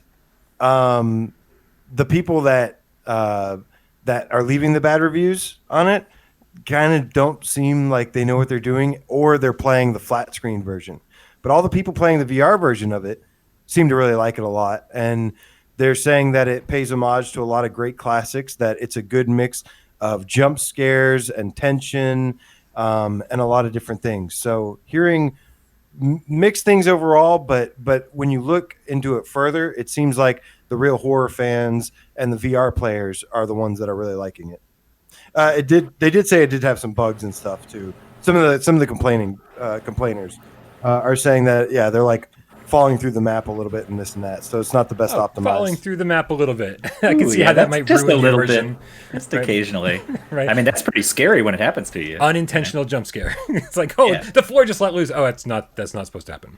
the people that are leaving the bad reviews on it kind of don't seem like they know what they're doing, or they're playing the flat screen version. But all the people playing the VR version of it seem to really like it a lot, and they're saying that it pays homage to a lot of great classics, that it's a good mix of jump scares and tension, and a lot of different things. So hearing mixed things overall, but when you look into it further, it seems like the real horror fans and the VR players are the ones that are really liking it. They did say it did have some bugs and stuff too. Some of the complainers are saying that, yeah, they're like falling through the map a little bit and this and that. So it's not the best optimized. Falling through the map a little bit. I can Ooh, see yeah, how that that's might just ruin a your little version. bit. Just Right. occasionally. Right. I mean, that's pretty scary when it happens to you. Unintentional jump scare. It's like, oh, Yeah. the floor just let loose. Oh, that's not supposed to happen.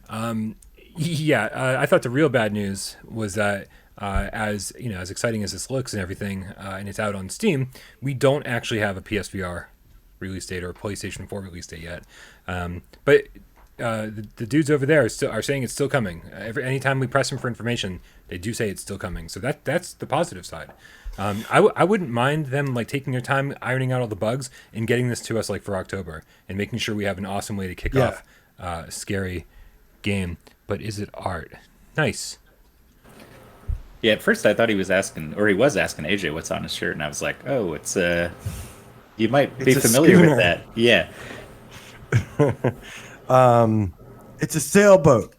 I thought the real bad news was that as exciting as this looks and everything, and it's out on Steam, we don't actually have a PSVR release date or a PlayStation 4 release date yet. But the dudes over there are saying it's still coming. Anytime we press them for information, they do say it's still coming. So that's the positive side. I wouldn't mind them like taking their time ironing out all the bugs and getting this to us like for October and making sure we have an awesome way to kick off a scary game. But is it art? Nice. Yeah, at first I thought he was asking AJ what's on his shirt, and I was like, oh, it's You might be It's a familiar schooner. with that. Yeah. It's a sailboat.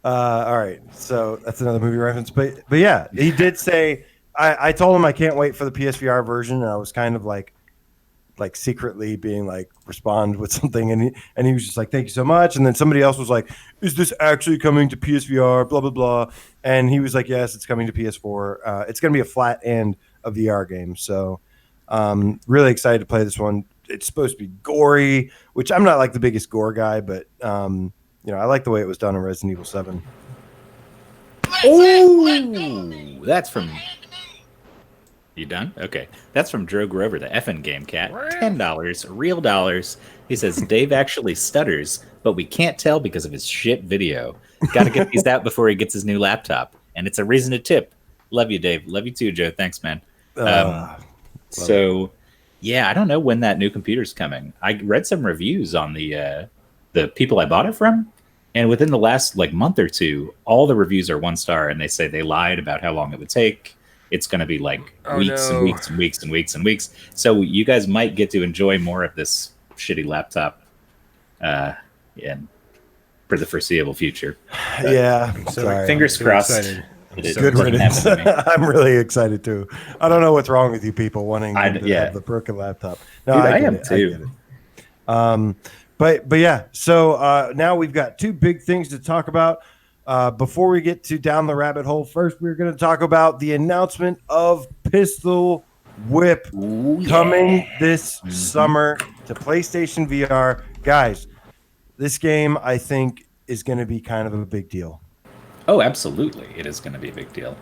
All right, so that's another movie reference. But yeah, he did say. I told him I can't wait for the PSVR version, and I was kind of like secretly being like respond with something, and he was just like, thank you so much. And then somebody else was like, is this actually coming to PSVR? Blah blah blah. And he was like, yes, it's coming to PS4. It's going to be a flat and a VR game. So really excited to play this one. It's supposed to be gory, which I'm not like the biggest gore guy, but I like the way it was done in Resident Evil 7. Oh, that's from. You done? Okay. That's from Drew Grover, the effing game cat. $10, real dollars. He says, Dave actually stutters, but we can't tell because of his shit video. Got to get these out before he gets his new laptop. And it's a reason to tip. Love you, Dave. Love you too, Joe. Thanks, man. Yeah, I don't know when that new computer's coming. I read some reviews on the people I bought it from. And within the last month or two, all the reviews are 1 star. And they say they lied about how long it would take. It's going to be weeks and weeks and weeks and weeks and weeks. So you guys might get to enjoy more of this shitty laptop for the foreseeable future. Yeah. So fingers crossed. Excited. Good riddance. I'm really excited too. I don't know what's wrong with you people wanting to have the broken laptop. No, dude, I am it. too. I get it. But yeah, so now we've got 2 big things to talk about. Before we get to down the rabbit hole, first we're going to talk about the announcement of Pistol Whip coming this summer to PlayStation VR. Guys, this game I think is going to be kind of a big deal. Oh, absolutely. It is going to be a big deal.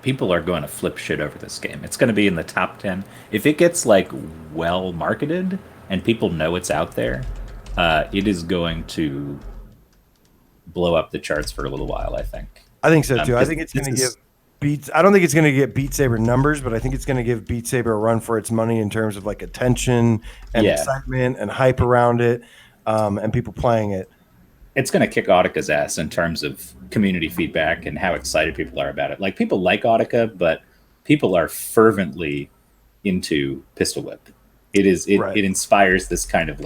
People are going to flip shit over this game. It's going to be in the top 10. If it gets well marketed and people know it's out there, it is going to blow up the charts for a little while, I think. I think so too. I think it's going to give Beats. I don't think it's going to get Beat Saber numbers, but I think it's going to give Beat Saber a run for its money in terms of attention and excitement and hype around it, and people playing it. It's going to kick Autica's ass in terms of community feedback and how excited people are about it. People like Autica, but people are fervently into Pistol Whip. It inspires this kind of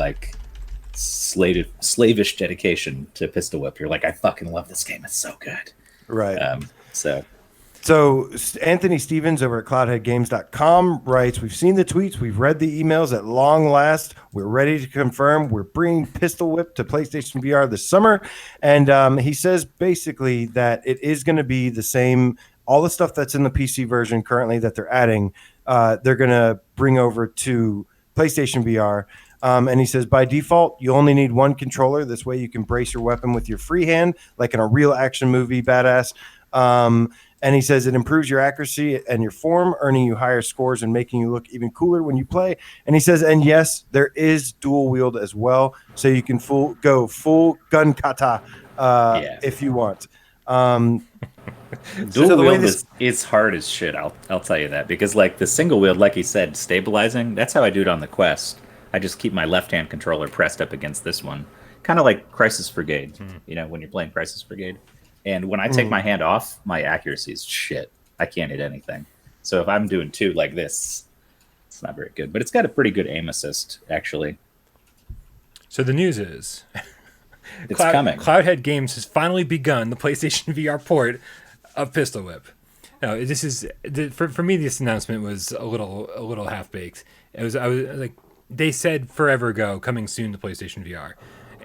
slavish dedication to Pistol Whip. You're I fucking love this game. It's so good. Right. So Anthony Stevens over at cloudheadgames.com writes, we've seen the tweets, we've read the emails. At long last, we're ready to confirm we're bringing Pistol Whip to PlayStation VR this summer. And he says basically that it is going to be the same, all the stuff that's in the PC version currently that they're adding, they're going to bring over to PlayStation VR. And he says, by default, you only need 1 controller. This way you can brace your weapon with your free hand, like in a real action movie, badass. And he says it improves your accuracy and your form, earning you higher scores and making you look even cooler when you play. And he says, and yes, there is dual wield as well. So you can go full gun kata if you want. Dual wield is hard as shit. I'll tell you that, because the single wield, like he said, stabilizing, that's how I do it on the Quest. I just keep my left-hand controller pressed up against this one. Kind of like Crisis Brigade, when you're playing Crisis Brigade. And when I take my hand off, my accuracy is shit. I can't hit anything. So if I'm doing 2 like this, it's not very good. But it's got a pretty good aim assist, actually. So the news is... it's coming. Cloudhead Games has finally begun the PlayStation VR port of Pistol Whip. Now, this is... For me, this announcement was a little half-baked. I was they said forever ago, coming soon to PlayStation VR,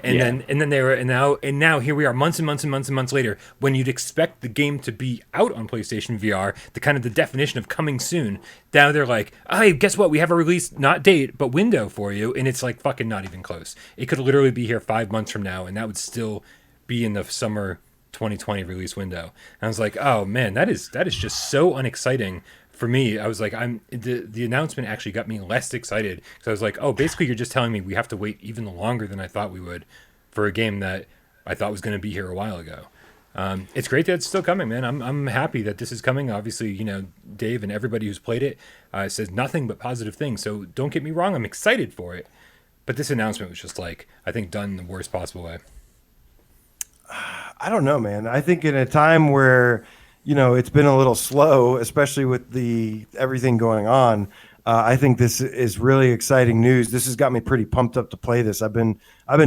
and then they were and now here we are, months and months and months and months later, when you'd expect the game to be out on PlayStation VR, the definition of coming soon. Now they're like, hey, guess what? We have a release, not date, but window for you, and it's fucking not even close. It could literally be here 5 months from now, and that would still be in the summer 2020 release window. And I was like, oh man, that is just so unexciting. For me, I was like, the announcement actually got me less excited, because I was like, oh, basically you're just telling me we have to wait even longer than I thought we would for a game that I thought was going to be here a while ago. It's great that it's still coming, man. I'm happy that this is coming. Obviously, Dave and everybody who's played it says nothing but positive things. So don't get me wrong, I'm excited for it. But this announcement was just I think done in the worst possible way. I don't know, man. I think in a time where it's been a little slow, especially with everything going on. I think this is really exciting news. This has got me pretty pumped up to play this. I've been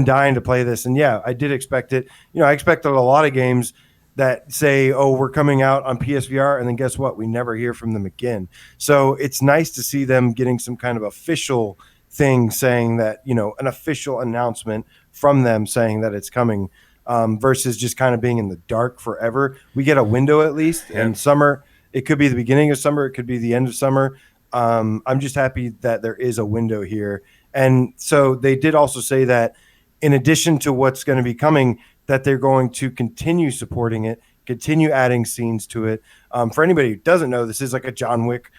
dying to play this, and yeah, I did expect it. I expected a lot of games that say, "Oh, we're coming out on PSVR," and then guess what? We never hear from them again. So it's nice to see them getting some kind of official thing saying that, an official announcement from them saying that it's coming, versus just kind of being in the dark forever. We get a window at least, and summer. It could be the beginning of summer. It could be the end of summer. I'm just happy that there is a window here. And so they did also say that in addition to what's going to be coming, that they're going to continue supporting it, continue adding scenes to it. For anybody who doesn't know, this is like a John Wick,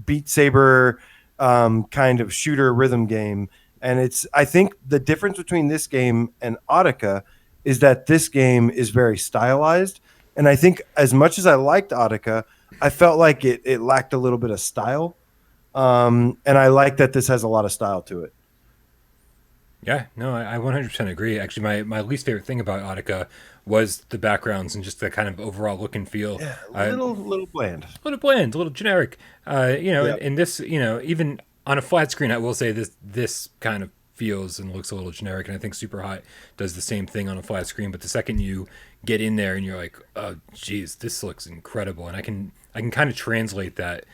Beat Saber kind of shooter rhythm game. And I think the difference between this game and Audica is that this game is very stylized. And I think as much as I liked Audica, I felt like it lacked a little bit of style. And I like that this has a lot of style to it. Yeah, no, I 100% agree. Actually, my least favorite thing about Audica was the backgrounds and just the kind of overall look and feel. Yeah, a little bland. A little bland, a little generic. And this, even on a flat screen, I will say this kind of feels and looks a little generic. And I think Super Hot does the same thing on a flat screen. But the second you get in there and you're like, oh, geez, this looks incredible. And I can kind of translate that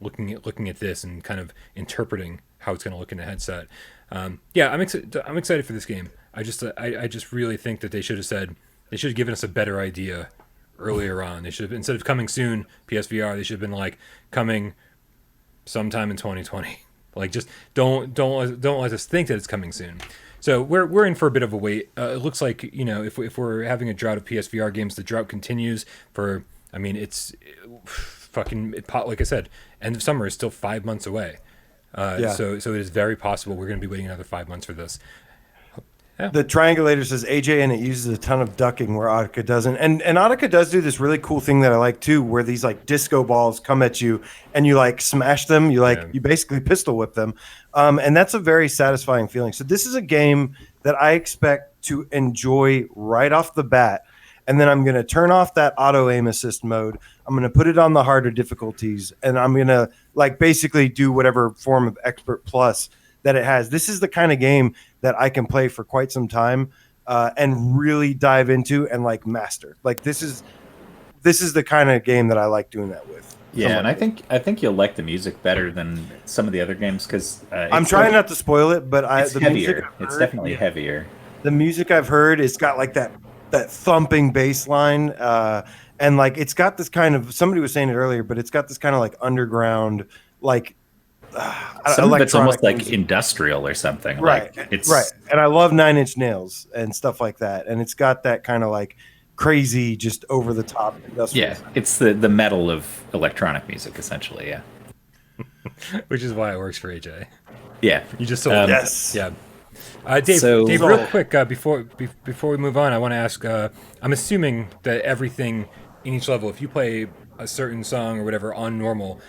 looking at this and kind of interpreting how it's going to look in a headset. I'm excited for this game. I just really think that they should have given us a better idea earlier on. They should have, instead of coming soon, PSVR, they should have been like coming sometime in 2020. Like, just don't let us think that it's coming soon. So we're in for a bit of a wait. It looks like, if we're having a drought of PSVR games, the drought continues for. I mean, it's like I said, end of summer is still 5 months away. So it is very possible we're going to be waiting another 5 months for this. Yeah. The triangulator says AJ, and it uses a ton of ducking where Audica doesn't. And Audica does do this really cool thing that I like too, where these like disco balls come at you and you like smash them. You basically pistol whip them. And that's a very satisfying feeling. So this is a game that I expect to enjoy right off the bat. And then I'm going to turn off that auto aim assist mode. I'm going to put it on the harder difficulties, and I'm going to basically do whatever form of expert plus that it has. This is the kind of game that I can play for quite some time and really dive into and master. This is the kind of game that I like doing that with. Yeah, and I think you'll like the music better than some of the other games because I'm trying not to spoil it, but it's heavier. It's definitely heavier. The music I've heard, it's got that thumping bass line, and it's got this kind of, somebody was saying it earlier, but it's got this kind of underground some of it's almost like industrial or something, right? Right. And I love Nine Inch Nails and stuff like that, and it's got that kind of crazy, just over the top industrial. Yeah, it's the metal of electronic music essentially. Yeah. Which is why it works for AJ. Yeah, you just sold yes. Yeah. Dave, real quick, before we move on, I want to ask. I'm assuming that everything in each level, if you play a certain song or whatever on normal,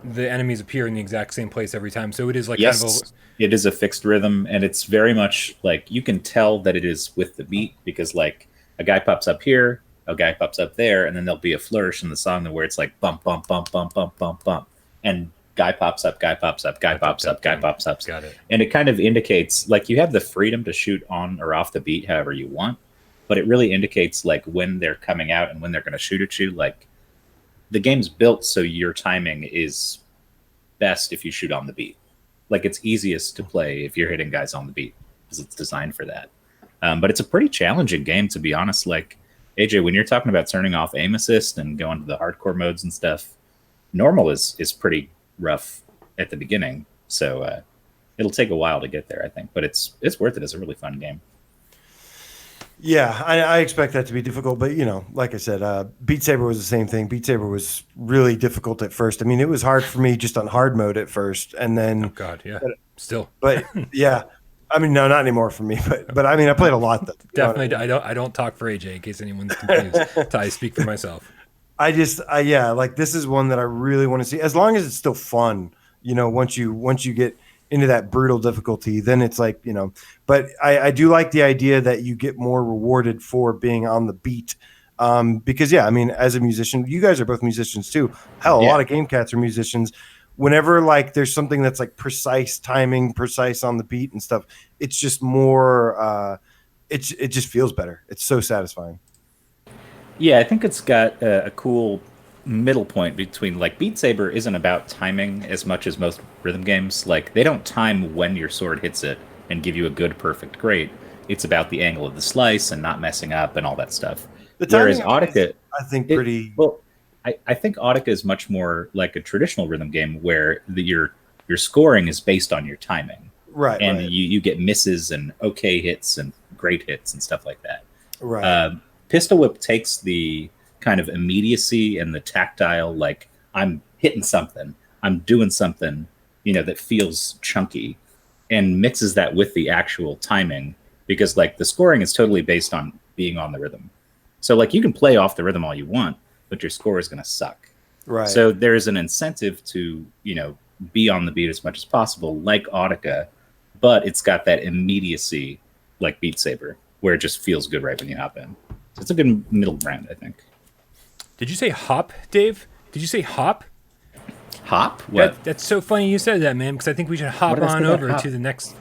the enemies appear in the exact same place every time. So it is yes, it is a fixed rhythm, and it's very much you can tell that it is with the beat because a guy pops up here, a guy pops up there, and then there'll be a flourish in the song where it's bump, bump, bump, bump, bump, bump, bump, and guy pops up, guy pops up, guy pops up, guy pops up. Got it. And it kind of indicates you have the freedom to shoot on or off the beat however you want, but it really indicates when they're coming out and when they're going to shoot at you. The game's built so your timing is best if you shoot on the beat. It's easiest to play if you're hitting guys on the beat because it's designed for that. But it's a pretty challenging game, to be honest. AJ, when you're talking about turning off aim assist and going to the hardcore modes and stuff, normal is pretty rough at the beginning. So it'll take a while to get there, I think. But it's worth it. It's a really fun game. Yeah, I expect that to be difficult, but like I said, Beat Saber was the same thing. Beat Saber was really difficult at first. I mean, it was hard for me just on hard mode at first, and then still. But yeah, I mean, no, not anymore for me. But I mean, I played a lot. Definitely, I don't talk for AJ in case anyone's confused. I speak for myself. This is one that I really want to see. As long as it's still fun, once you get into that brutal difficulty, then it's but I do like the idea that you get more rewarded for being on the beat. Because I mean, as a musician, you guys are both musicians too. Hell, a lot of game cats are musicians. whenever like there's something that's like precise timing, precise on the beat and stuff, it's just more. It just feels better. It's so satisfying. Yeah, I think it's got a cool middle point between like Beat Saber isn't about timing as much as most rhythm games. Like they don't time when your sword hits it and give you a good, perfect, great. It's about the angle of the slice and not messing up and all that stuff. Whereas Audica, I think pretty well. I think Audica is much more like a traditional rhythm game where your scoring is based on your timing. Right. And right. you get misses and okay hits and great hits and stuff like that. Right. Pistol Whip takes the kind of immediacy and the tactile, like I'm hitting something, I'm doing something, that feels chunky, and mixes that with the actual timing, because like the scoring is totally based on being on the rhythm. So like you can play off the rhythm all you want, but your score is going to suck. Right. So there's an incentive to, be on the beat as much as possible, like Audica, but it's got that immediacy like Beat Saber, where it just feels good right when you hop in. So it's a good middle ground, I think. Did you say hop, Dave? Did you say hop? Hop? What? That's so funny you said that, man, because I think we should hop on over to the next.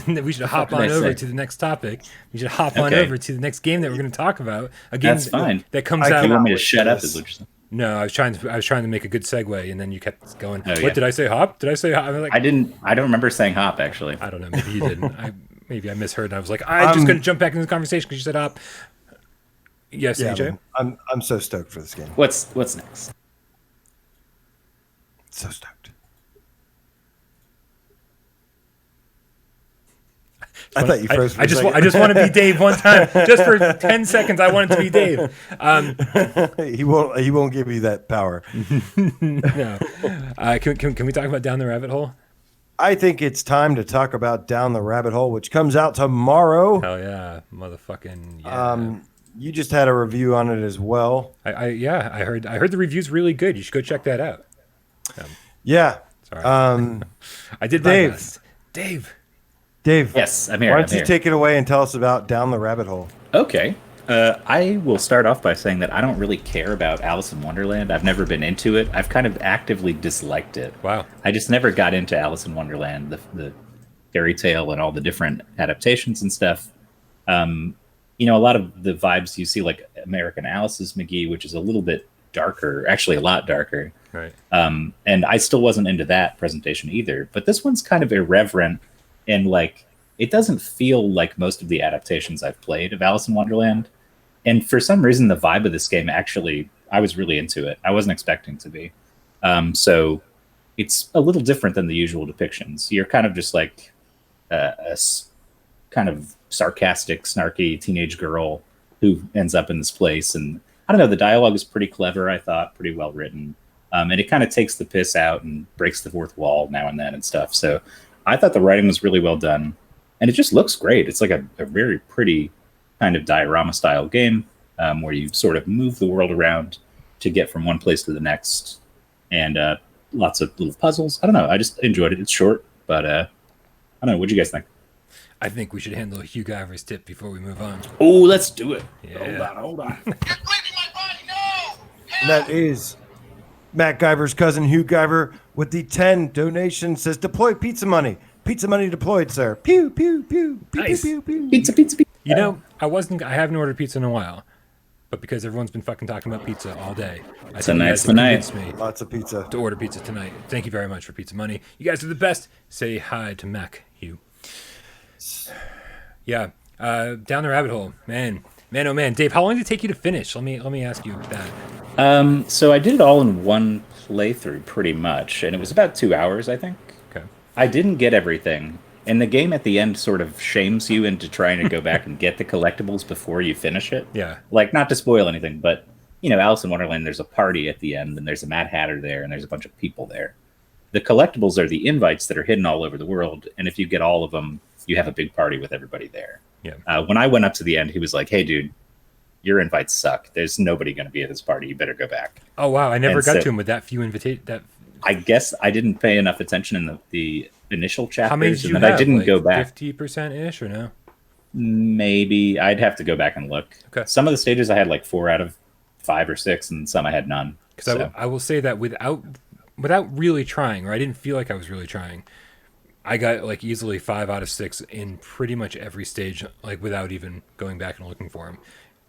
We should hop on over to the next topic. We should hop on over to the next game that we're going to talk about. A game That's fine. That comes out. You want me to shut up? Is what you're saying? No, I was trying to make a good segue, and then you kept going. Oh, what did I say? Hop? Did I say hop? I didn't. I don't remember saying hop actually. I don't know. Maybe you didn't. Maybe I misheard. And I was like, I'm just going to jump back into the conversation because you said hop. Yes, yeah, AJ. I'm so stoked for this game. What's next? So stoked. I thought you froze. I just want to be Dave one time, just for 10 seconds. I want it to be Dave. He won't give you that power. No. Can we talk about Down the Rabbit Hole? I think it's time to talk about Down the Rabbit Hole, which comes out tomorrow. Hell yeah, motherfucking yeah. You just had a review on it as well. I heard the review's really good. You should go check that out. Yeah. Sorry. I did my best. Dave. Yes, I'm here. Why don't you take it away and tell us about Down the Rabbit Hole? Okay. I will start off by saying that I don't really care about Alice in Wonderland. I've never been into it. I've kind of actively disliked it. Wow. I just never got into Alice in Wonderland, the fairy tale and all the different adaptations and stuff. A lot of the vibes you see, like American Alice's McGee, which is a little bit darker, actually a lot darker. Right. And I still wasn't into that presentation either. But this one's kind of irreverent. And like, it doesn't feel like most of the adaptations I've played of Alice in Wonderland. And for some reason, the vibe of this game, actually, I was really into it. I wasn't expecting to be. So it's a little different than the usual depictions. You're kind of just like a kind of sarcastic, snarky teenage girl who ends up in this place. And I don't know, the dialogue is pretty clever, I thought, pretty well written. And it kind of takes the piss out and breaks the fourth wall now and then and stuff. So I thought the writing was really well done, and it just looks great. It's like a very pretty kind of diorama style game where you sort of move the world around to get from one place to the next, and lots of little puzzles. I don't know. I just enjoyed it. It's short, but I don't know. What do you guys think? I think we should handle Hugh Guyver's tip before we move on. Oh, let's do it. Yeah. Hold on. You're breaking my body, no! And that is Matt Guyver's cousin Hugh Guyver with the 10 donation. Says deploy pizza money. Pizza money deployed, sir. Pew pew pew. Pew Nice. pew pew. Pizza, pizza, pizza. You know, I haven't ordered pizza in a while, but because everyone's been fucking talking about pizza all day, I think you guys have convinced me Lots of pizza. to order pizza tonight. Thank you very much for pizza money. You guys are the best. Say hi to Mac Hugh. Yeah, Down the Rabbit Hole, man, oh man. Dave, how long did it take you to finish? Let me ask you that. So I did it all in one playthrough, pretty much, and it was about 2 hours, I think. Okay. I didn't get everything, and the game at the end sort of shames you into trying to go back and get the collectibles before you finish it. Yeah. Like, not to spoil anything, but, Alice in Wonderland, there's a party at the end, and there's a Mad Hatter there, and there's a bunch of people there. The collectibles are the invites that are hidden all over the world, and if you get all of them, you have a big party with everybody there. Yeah. When I went up to the end, he was like, hey, dude, your invites suck. There's nobody going to be at this party. You better go back. Oh wow, I never got to him with that few invitations. I guess I didn't pay enough attention in the initial chapters. How many did you and have? I didn't like go back. 50% ish or no? Maybe I'd have to go back and look. Okay. Some of the stages I had like 4 out of 5 or 6, and some I had none. Because I will say that without without really trying, or I didn't feel like I was really trying, I got like easily 5 out of 6 in pretty much every stage, like without even going back and looking for them.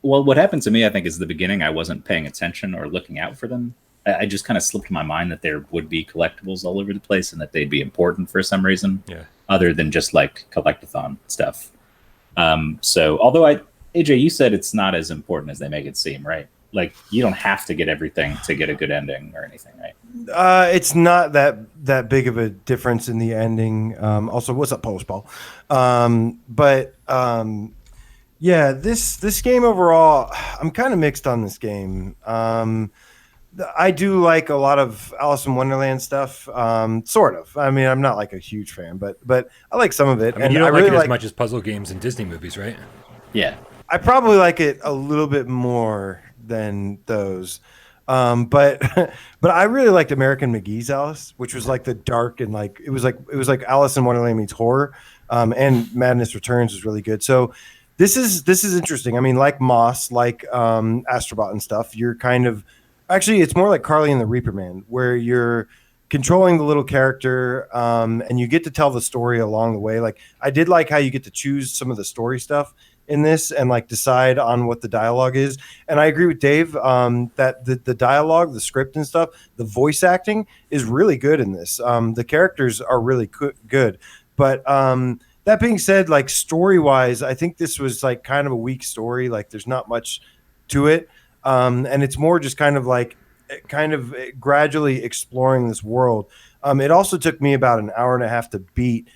Well, what happened to me, I think, is the beginning. I wasn't paying attention or looking out for them. I just kind of slipped in my mind that there would be collectibles all over the place and that they'd be important for some reason, other than just like collectathon stuff. So, although AJ, you said it's not as important as they make it seem, right? Like you don't have to get everything to get a good ending or anything, right? It's not that big of a difference in the ending. Also, what's up, Polish Ball? Yeah, this game overall, I'm kind of mixed on this game. I do like a lot of Alice in Wonderland stuff, sort of. I mean, I'm not like a huge fan, but I like some of it. I mean, you don't like it as much as puzzle games and Disney movies, right? Yeah. I probably like it a little bit more than those. But I really liked American McGee's Alice, which was like the dark and like it was like Alice in Wonderland meets horror. And Madness Returns was really good. So this is interesting. I mean, like Moss, like Astrobot and stuff, you're kind of actually it's more like Carly and the Reaper Man, where you're controlling the little character and you get to tell the story along the way. Like I did like how you get to choose some of the story stuff in this and like decide on what the dialogue is. And I agree with Dave that the dialogue, the script and stuff, the voice acting is really good in this. The characters are really good. But that being said, like story wise, I think this was like kind of a weak story. Like there's not much to it. And it's more just kind of gradually exploring this world. It also took me about an hour and a half to beat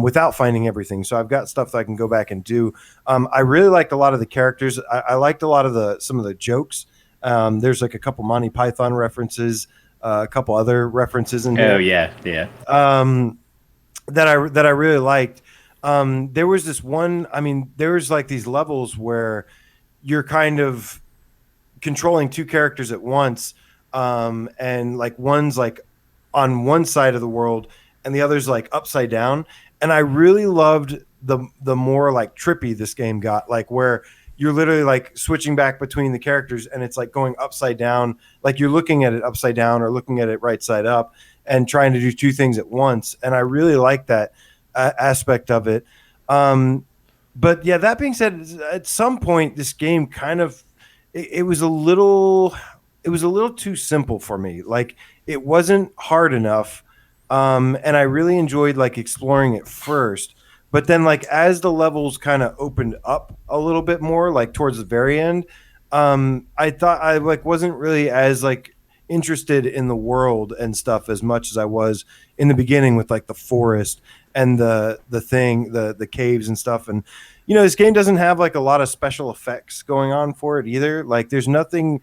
without finding everything. So I've got stuff that I can go back and do. I really liked a lot of the characters. I liked a lot of some of the jokes. There's like a couple Monty Python references, a couple other references in here. Oh yeah. That I really liked. There was this one. I mean, there was like these levels where you're kind of controlling two characters at once, and like one's like on one side of the world and the other's like upside down. And I really loved the more like trippy this game got, like where you're literally like switching back between the characters and it's like going upside down, like you're looking at it upside down or looking at it right side up and trying to do two things at once. And I really like that aspect of it. But yeah, that being said, at some point this game kind of it was a little too simple for me. Like it wasn't hard enough. And I really enjoyed like exploring it first, but then like as the levels kind of opened up a little bit more, like towards the very end, I thought I like wasn't really as like interested in the world and stuff as much as I was in the beginning with like the forest and the caves and stuff. And you know, this game doesn't have like a lot of special effects going on for it either. Like there's nothing.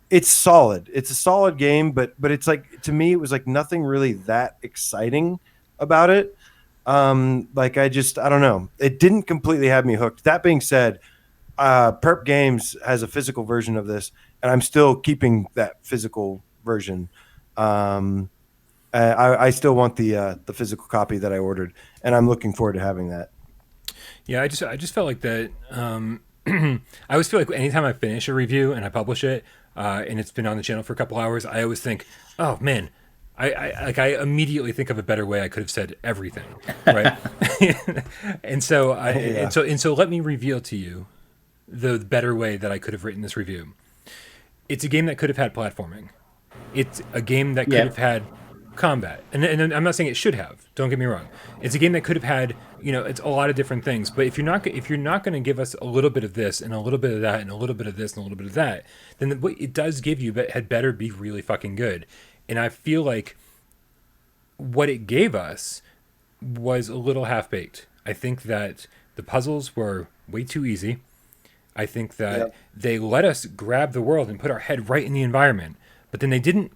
It's solid. It's a solid game, but it's like, to me, it was like nothing really that exciting about it. Like I don't know. It didn't completely have me hooked. That being said, Perp Games has a physical version of this, and I'm still keeping that physical version. I still want the physical copy that I ordered, and I'm looking forward to having that. Yeah, I just felt like that. I always feel like anytime I finish a review and I publish it, and it's been on the channel for a couple hours, I always think, oh man, I immediately think of a better way I could have said everything, right? and so let me reveal to you the better way that I could have written this review. It's a game that could have had platforming. It's a game that could have had combat, and I'm not saying it should have. Don't get me wrong. It's a game that could have had, it's a lot of different things. But if you're not going to give us a little bit of this and a little bit of that and a little bit of this and a little bit of that, then what it does give you had better be really fucking good. And I feel like what it gave us was a little half baked. I think that the puzzles were way too easy. I think that they let us grab the world and put our head right in the environment, but then they didn't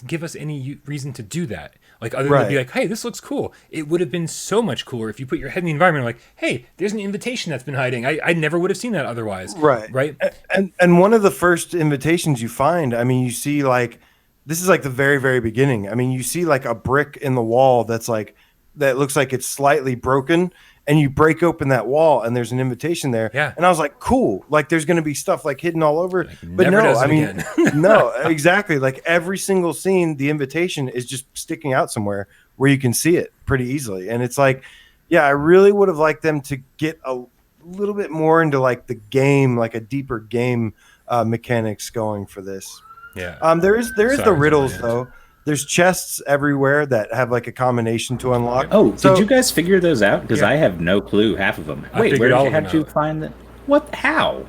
give us any reason to do that. Like other than to be like, hey, this looks cool. It would have been so much cooler if you put your head in the environment like, hey, there's an invitation that's been hiding. I never would have seen that otherwise. Right. And one of the first invitations you find, I mean, you see like, this is like the very, very beginning. I mean, you see like a brick in the wall that looks like it's slightly broken. and you break open that wall and there's an invitation there. Yeah. And I was like, cool. Like there's going to be stuff like hidden all over. Like, But never no, does it I mean, again. no, exactly. Like every single scene, the invitation is just sticking out somewhere where you can see it pretty easily. And it's like, yeah, I really would have liked them to get a little bit more into like the game, like a deeper game mechanics going for this. Yeah. There is Sorry, the riddles man. though. There's chests everywhere that have like a combination to unlock. Oh, So- did you guys figure those out? Because Yeah. I have no clue. Half of them. I Wait, figured where all did you, of how them did you out. find that? What? How?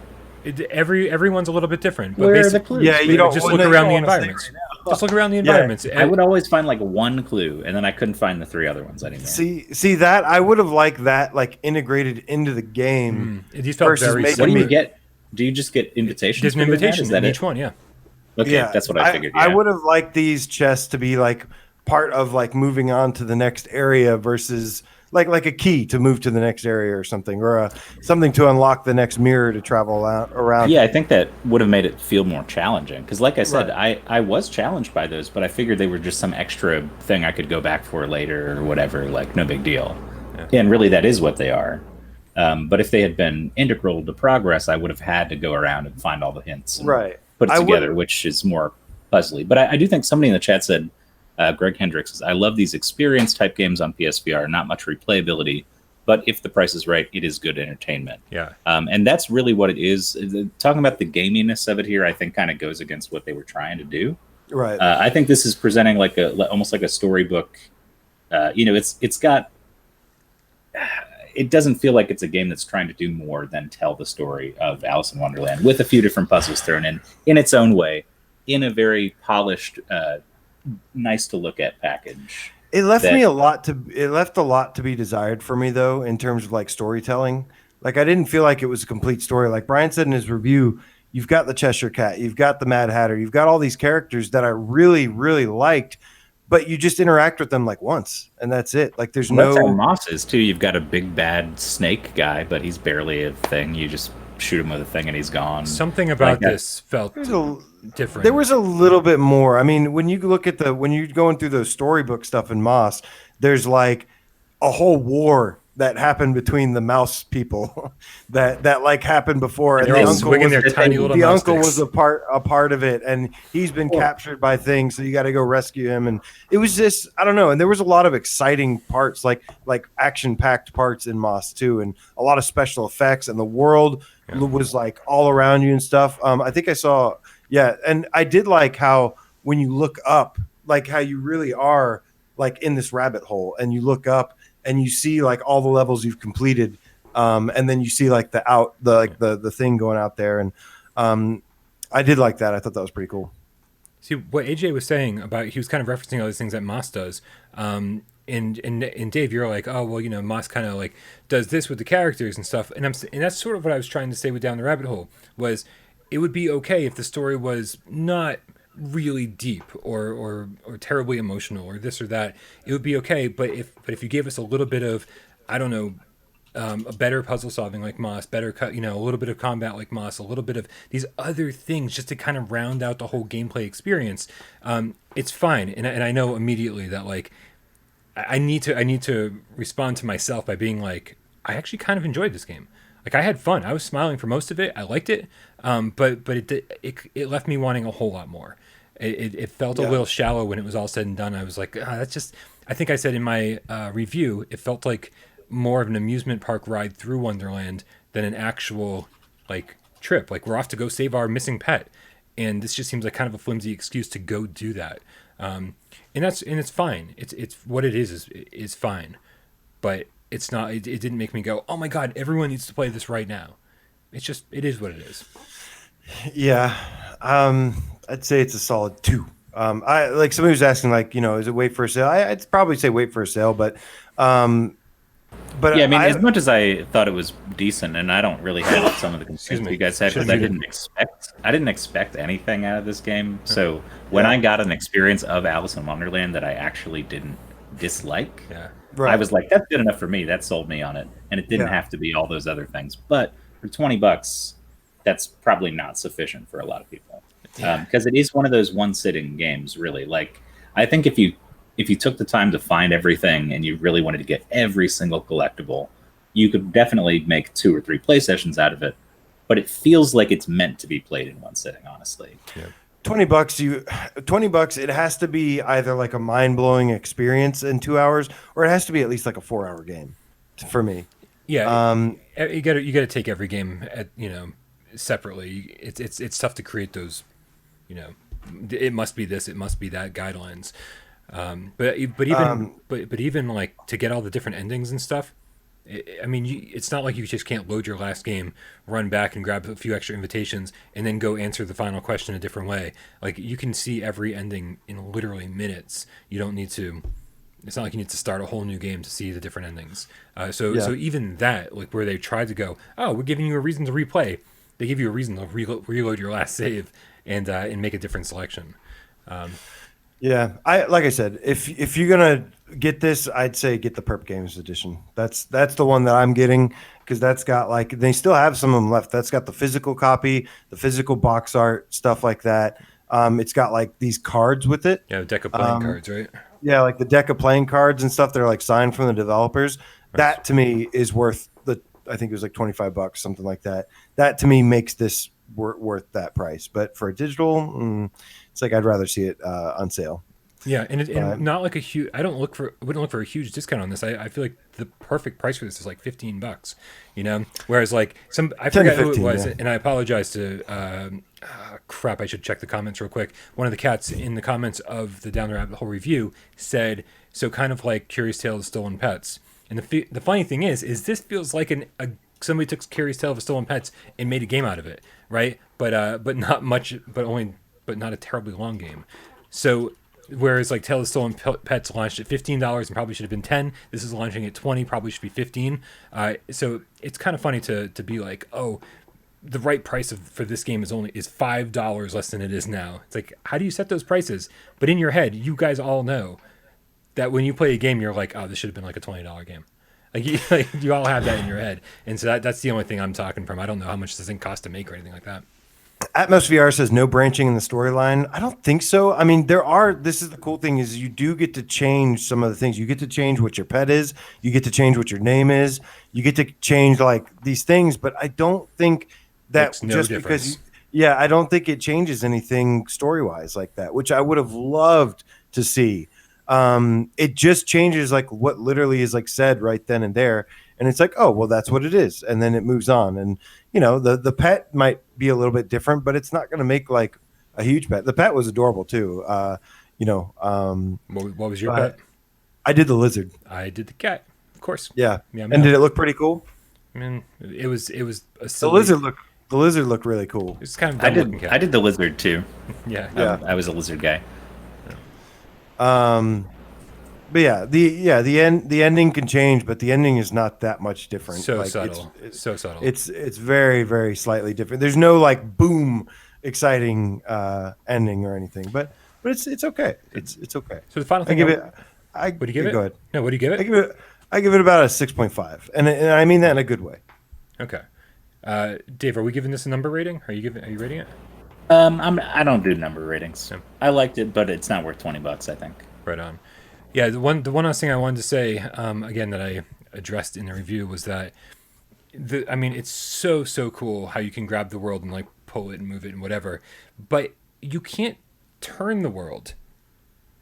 Everyone's a little bit different. But Where are the basic- clues? Yeah, you don't just well, look no, you around don't the wanna say environments. right now. Just look around the Yeah. environments. I would always find like one clue, and then I couldn't find the 3 other ones anymore. See that I would have liked that like integrated into the game. These felt versus very making What do you me- get? Do you just get invitations? There's an for doing that? invitation Is that in it? each one, yeah. Okay, Yeah, that's what I figured. I Yeah. would have liked these chests to be like part of like moving on to the next area versus like a key to move to the next area or something, or something to unlock the next mirror to travel around. Yeah, I think that would have made it feel more challenging. Because, like I said, Right. I was challenged by those, but I figured they were just some extra thing I could go back for later or whatever. Like, no big deal. Yeah. And really, that is what they are. But if they had been integral to progress, I would have had to go around and find all the hints and Right. put it I together, would- which is more puzzly. But I do think somebody in the chat said, Greg Hendricks says, I love these experience type games on PSVR, not much replayability. But if the price is right, it is good entertainment. Yeah. And that's really what it is. Talking about the gaminess of it here, I think kind of goes against what they were trying to do. Right. I think this is presenting like almost like a storybook. It's got. It doesn't feel like it's a game that's trying to do more than tell the story of Alice in Wonderland with a few different puzzles thrown in its own way, in a very polished, nice to look at package. It left that- it left a lot to be desired for me though, in terms of like storytelling. Like I didn't feel like it was a complete story. Like Bryan said in his review, you've got the Cheshire Cat, you've got the Mad Hatter, you've got all these characters that I really, really liked, but you just interact with them like once and that's it. Like there's That's how no Moss is too. You've got a big bad snake guy, but he's barely a thing. You just shoot him with a thing and he's gone. Something about Like that. this felt there's a different. There was a little bit more. I mean, when you look at when you're going through those storybook stuff in Moss, there's like a whole war that happened between the mouse people that like happened before, and They're the all uncle swinging was, their tiny little the mouse uncle sticks. was a part of it, and he's been captured by things, so you got to go rescue him. And it was just, I don't know. And there was a lot of exciting parts, like action packed parts in Moss too, and a lot of special effects, and the world was like all around you and stuff. I think I saw, and I did like how when you look up, like how you really are like in this rabbit hole, and you look up and you see like all the levels you've completed, and then you see like the thing going out there, and I did like that. I thought that was pretty cool. See what AJ was saying about, he was kind of referencing all these things that Moss does. And Dave, you're like, oh well, Moss kind of like does this with the characters and stuff. And that's sort of what I was trying to say with Down the Rabbit Hole, was it would be okay if the story was not really deep or terribly emotional or this or that. It would be okay, but if you gave us a little bit of, I don't know, a better puzzle solving like Moss, better a little bit of combat like Moss, a little bit of these other things just to kind of round out the whole gameplay experience, it's fine. And I know immediately that like I need to respond to myself by being like, I actually kind of enjoyed this game. Like I had fun. I was smiling for most of it. I liked it, but it left me wanting a whole lot more. It felt a little shallow when it was all said and done. I was like, that's just. I think I said in my review, it felt like more of an amusement park ride through Wonderland than an actual like trip. Like we're off to go save our missing pet, and this just seems like kind of a flimsy excuse to go do that. And it's fine. It's what it is fine, but it's not. It didn't make me go, oh my god, everyone needs to play this right now. It's just, it is what it is. Yeah, I'd say it's a solid 2. I like somebody was asking, like, is it wait for a sale? I'd probably say wait for a sale, but yeah, I mean, as much as I thought it was decent, and I don't really have some of the concerns you guys had, because I didn't expect anything out of this game. So when I got an experience of Alice in Wonderland that I actually didn't dislike, Right. I was like, that's good enough for me. That sold me on it, and it didn't have to be all those other things. But for $20, that's probably not sufficient for a lot of people, because it is one of those one-sitting games. Really, like I think if you took the time to find everything and you really wanted to get every single collectible, you could definitely make 2 or 3 play sessions out of it, but it feels like it's meant to be played in one sitting, honestly. Yeah. $20, it has to be either like a mind-blowing experience in 2 hours, or it has to be at least like a 4-hour game for me. Yeah, you got to take every game separately. It's tough to create those, it must be this, it must be that guidelines. But even like to get all the different endings and stuff. It's not like you just can't load your last game, run back and grab a few extra invitations, and then go answer the final question a different way. Like, you can see every ending in literally minutes. You don't need to. It's not like you need to start a whole new game to see the different endings. So even that, like where they tried to go, oh, we're giving you a reason to replay. They give you a reason to reload your last save and make a different selection. Yeah, like I said, if you're gonna get this, I'd say get the Perp Games edition. That's the one that I'm getting, because that's got, like, they still have some of them left. That's got the physical copy, the physical box art, stuff like that. It's got like these cards with it. Yeah, a deck of playing cards, right? Yeah, like the deck of playing cards and stuff. They're like signed from the developers. That to me is worth I think it was like $25, something like that. That to me makes this worth that price. But for a digital, it's like I'd rather see it on sale. Yeah, and not like a huge. I wouldn't look for a huge discount on this. I feel like the perfect price for this is like $15. Whereas like I forget 15, who it was, and I apologize to. Crap! I should check the comments real quick. One of the cats in the comments of the Down the Rabbit Hole review said, "So kind of like Curious Tale of Stolen Pets." And the funny thing is this feels like somebody took Curious Tale of Stolen Pets and made a game out of it, right? But not much, but not a terribly long game. So. Whereas like Tale of Stolen Pets launched at $15 and probably should have been $10. This is launching at $20, probably should be $15. So it's kind of funny to be like, oh, the right price for this game is $5 less than it is now. It's like, how do you set those prices? But in your head, you guys all know that when you play a game, you're like, oh, this should have been like a $20 game. Like you all have that in your head, and so that's the only thing I'm talking from. I don't know how much this thing costs to make or anything like that. Atmos VR says no branching in the storyline. I don't think so. I mean, this is the cool thing, is you do get to change some of the things. You get to change what your pet is. You get to change what your name is. You get to change like these things, but I don't think that because I don't think it changes anything story-wise like that, which I would have loved to see. It just changes like what literally is like said right then and there. And it's like, oh, well, that's what it is. And then it moves on. And, the pet might be a little bit different, but it's not going to make like a huge pet. The pet was adorable too. What was your pet? I did the lizard. I did the cat, of course. Yeah. And did it look pretty cool? I mean, it was a the lizard looked really cool. It's kind of dumb looking cat. I did the lizard too. Yeah. I was a lizard guy. But the ending can change, but the ending is not that much different. So subtle. It's so subtle. It's very, very slightly different. There's no like boom, exciting ending or anything, but it's okay. It's okay. So the final thing, what do you give it? Go ahead. No, what do you give it? I give it about a 6.5, and I mean that in a good way. Okay, Dave, are we giving this a number rating? Are you rating it? I don't do number ratings. No. I liked it, but it's not worth $20, I think. Right on. Yeah, the one last thing I wanted to say, again, that I addressed in the review was that, it's so cool how you can grab the world and like pull it and move it and whatever, but you can't turn the world,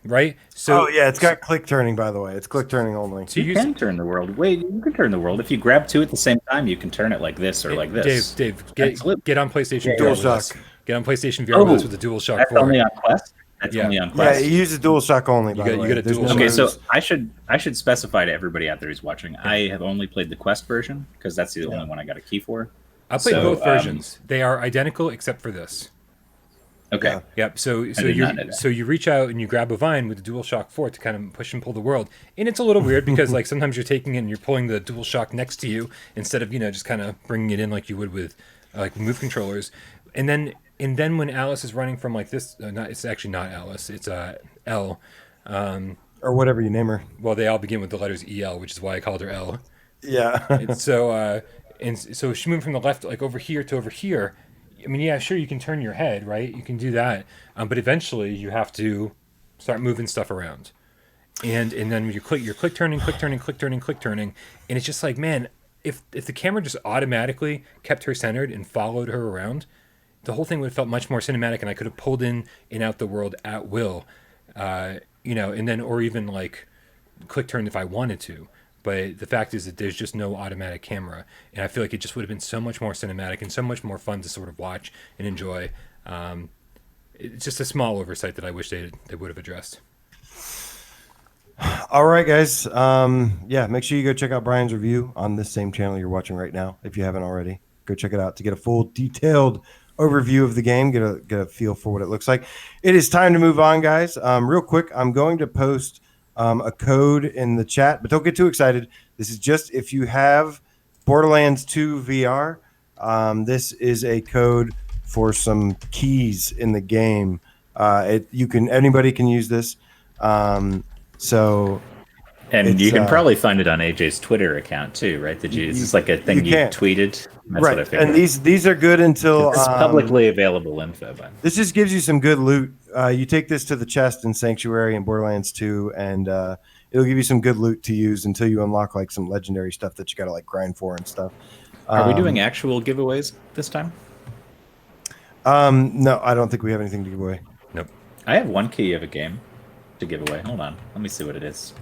right? So it's got click turning, by the way. It's click turning only. So you can turn the world. Wait, you can turn the world. If you grab 2 at the same time, you can turn it like this or like this. Dave, get on PlayStation VR. DualShock. Get on PlayStation VR with the DualShock 4. That's only on Quest? That's only on Quest? Yeah, you use the DualShock only, by the way. You get a DualShock. Okay, so I should specify to everybody out there who's watching, I have only played the Quest version, because that's the only one I got a key for. I played both versions. They are identical except for this. Okay. Yep. So you reach out and you grab a vine with the DualShock 4 to kind of push and pull the world, and it's a little weird because like sometimes you're taking it and you're pulling the DualShock next to you instead of just kind of bringing it in like you would with like Move controllers, and then when Alice is running from like this, it's actually not Alice, it's L, or whatever you name her. Well, they all begin with the letters EL, which is why I called her L. Yeah. And so she moved from the left like over here to over here. I mean, yeah, sure, you can turn your head, right? You can do that, but eventually you have to start moving stuff around, and then you're click turning, and it's just like, man, if the camera just automatically kept her centered and followed her around, the whole thing would have felt much more cinematic, and I could have pulled in and out the world at will, and then or even like quick turn if I wanted to. But the fact is that there's just no automatic camera, and I feel like it just would have been so much more cinematic and so much more fun to sort of watch and enjoy. It's just a small oversight that I wish they would have addressed. All right, guys. Make sure you go check out Bryan's review on this same channel you're watching right now. If you haven't already, go check it out to get a full detailed overview of the game, get a feel for what it looks like. It is time to move on, guys. Real quick, I'm going to post a code in the chat, but don't get too excited. This is just if you have Borderlands 2 VR. This is a code for some keys in the game. Anybody can use this. And you can probably find it on AJ's Twitter account too, right? Is this like a thing you tweeted? That's right. What I figured. And these are good until it's publicly available info. But this just gives you some good loot. You take this to the chest in Sanctuary and Borderlands 2, and it'll give you some good loot to use until you unlock like some legendary stuff that you got to like grind for and stuff. Are we doing actual giveaways this time? No, I don't think we have anything to give away. Nope. I have one key of a game to give away. Hold on, let me see what it is.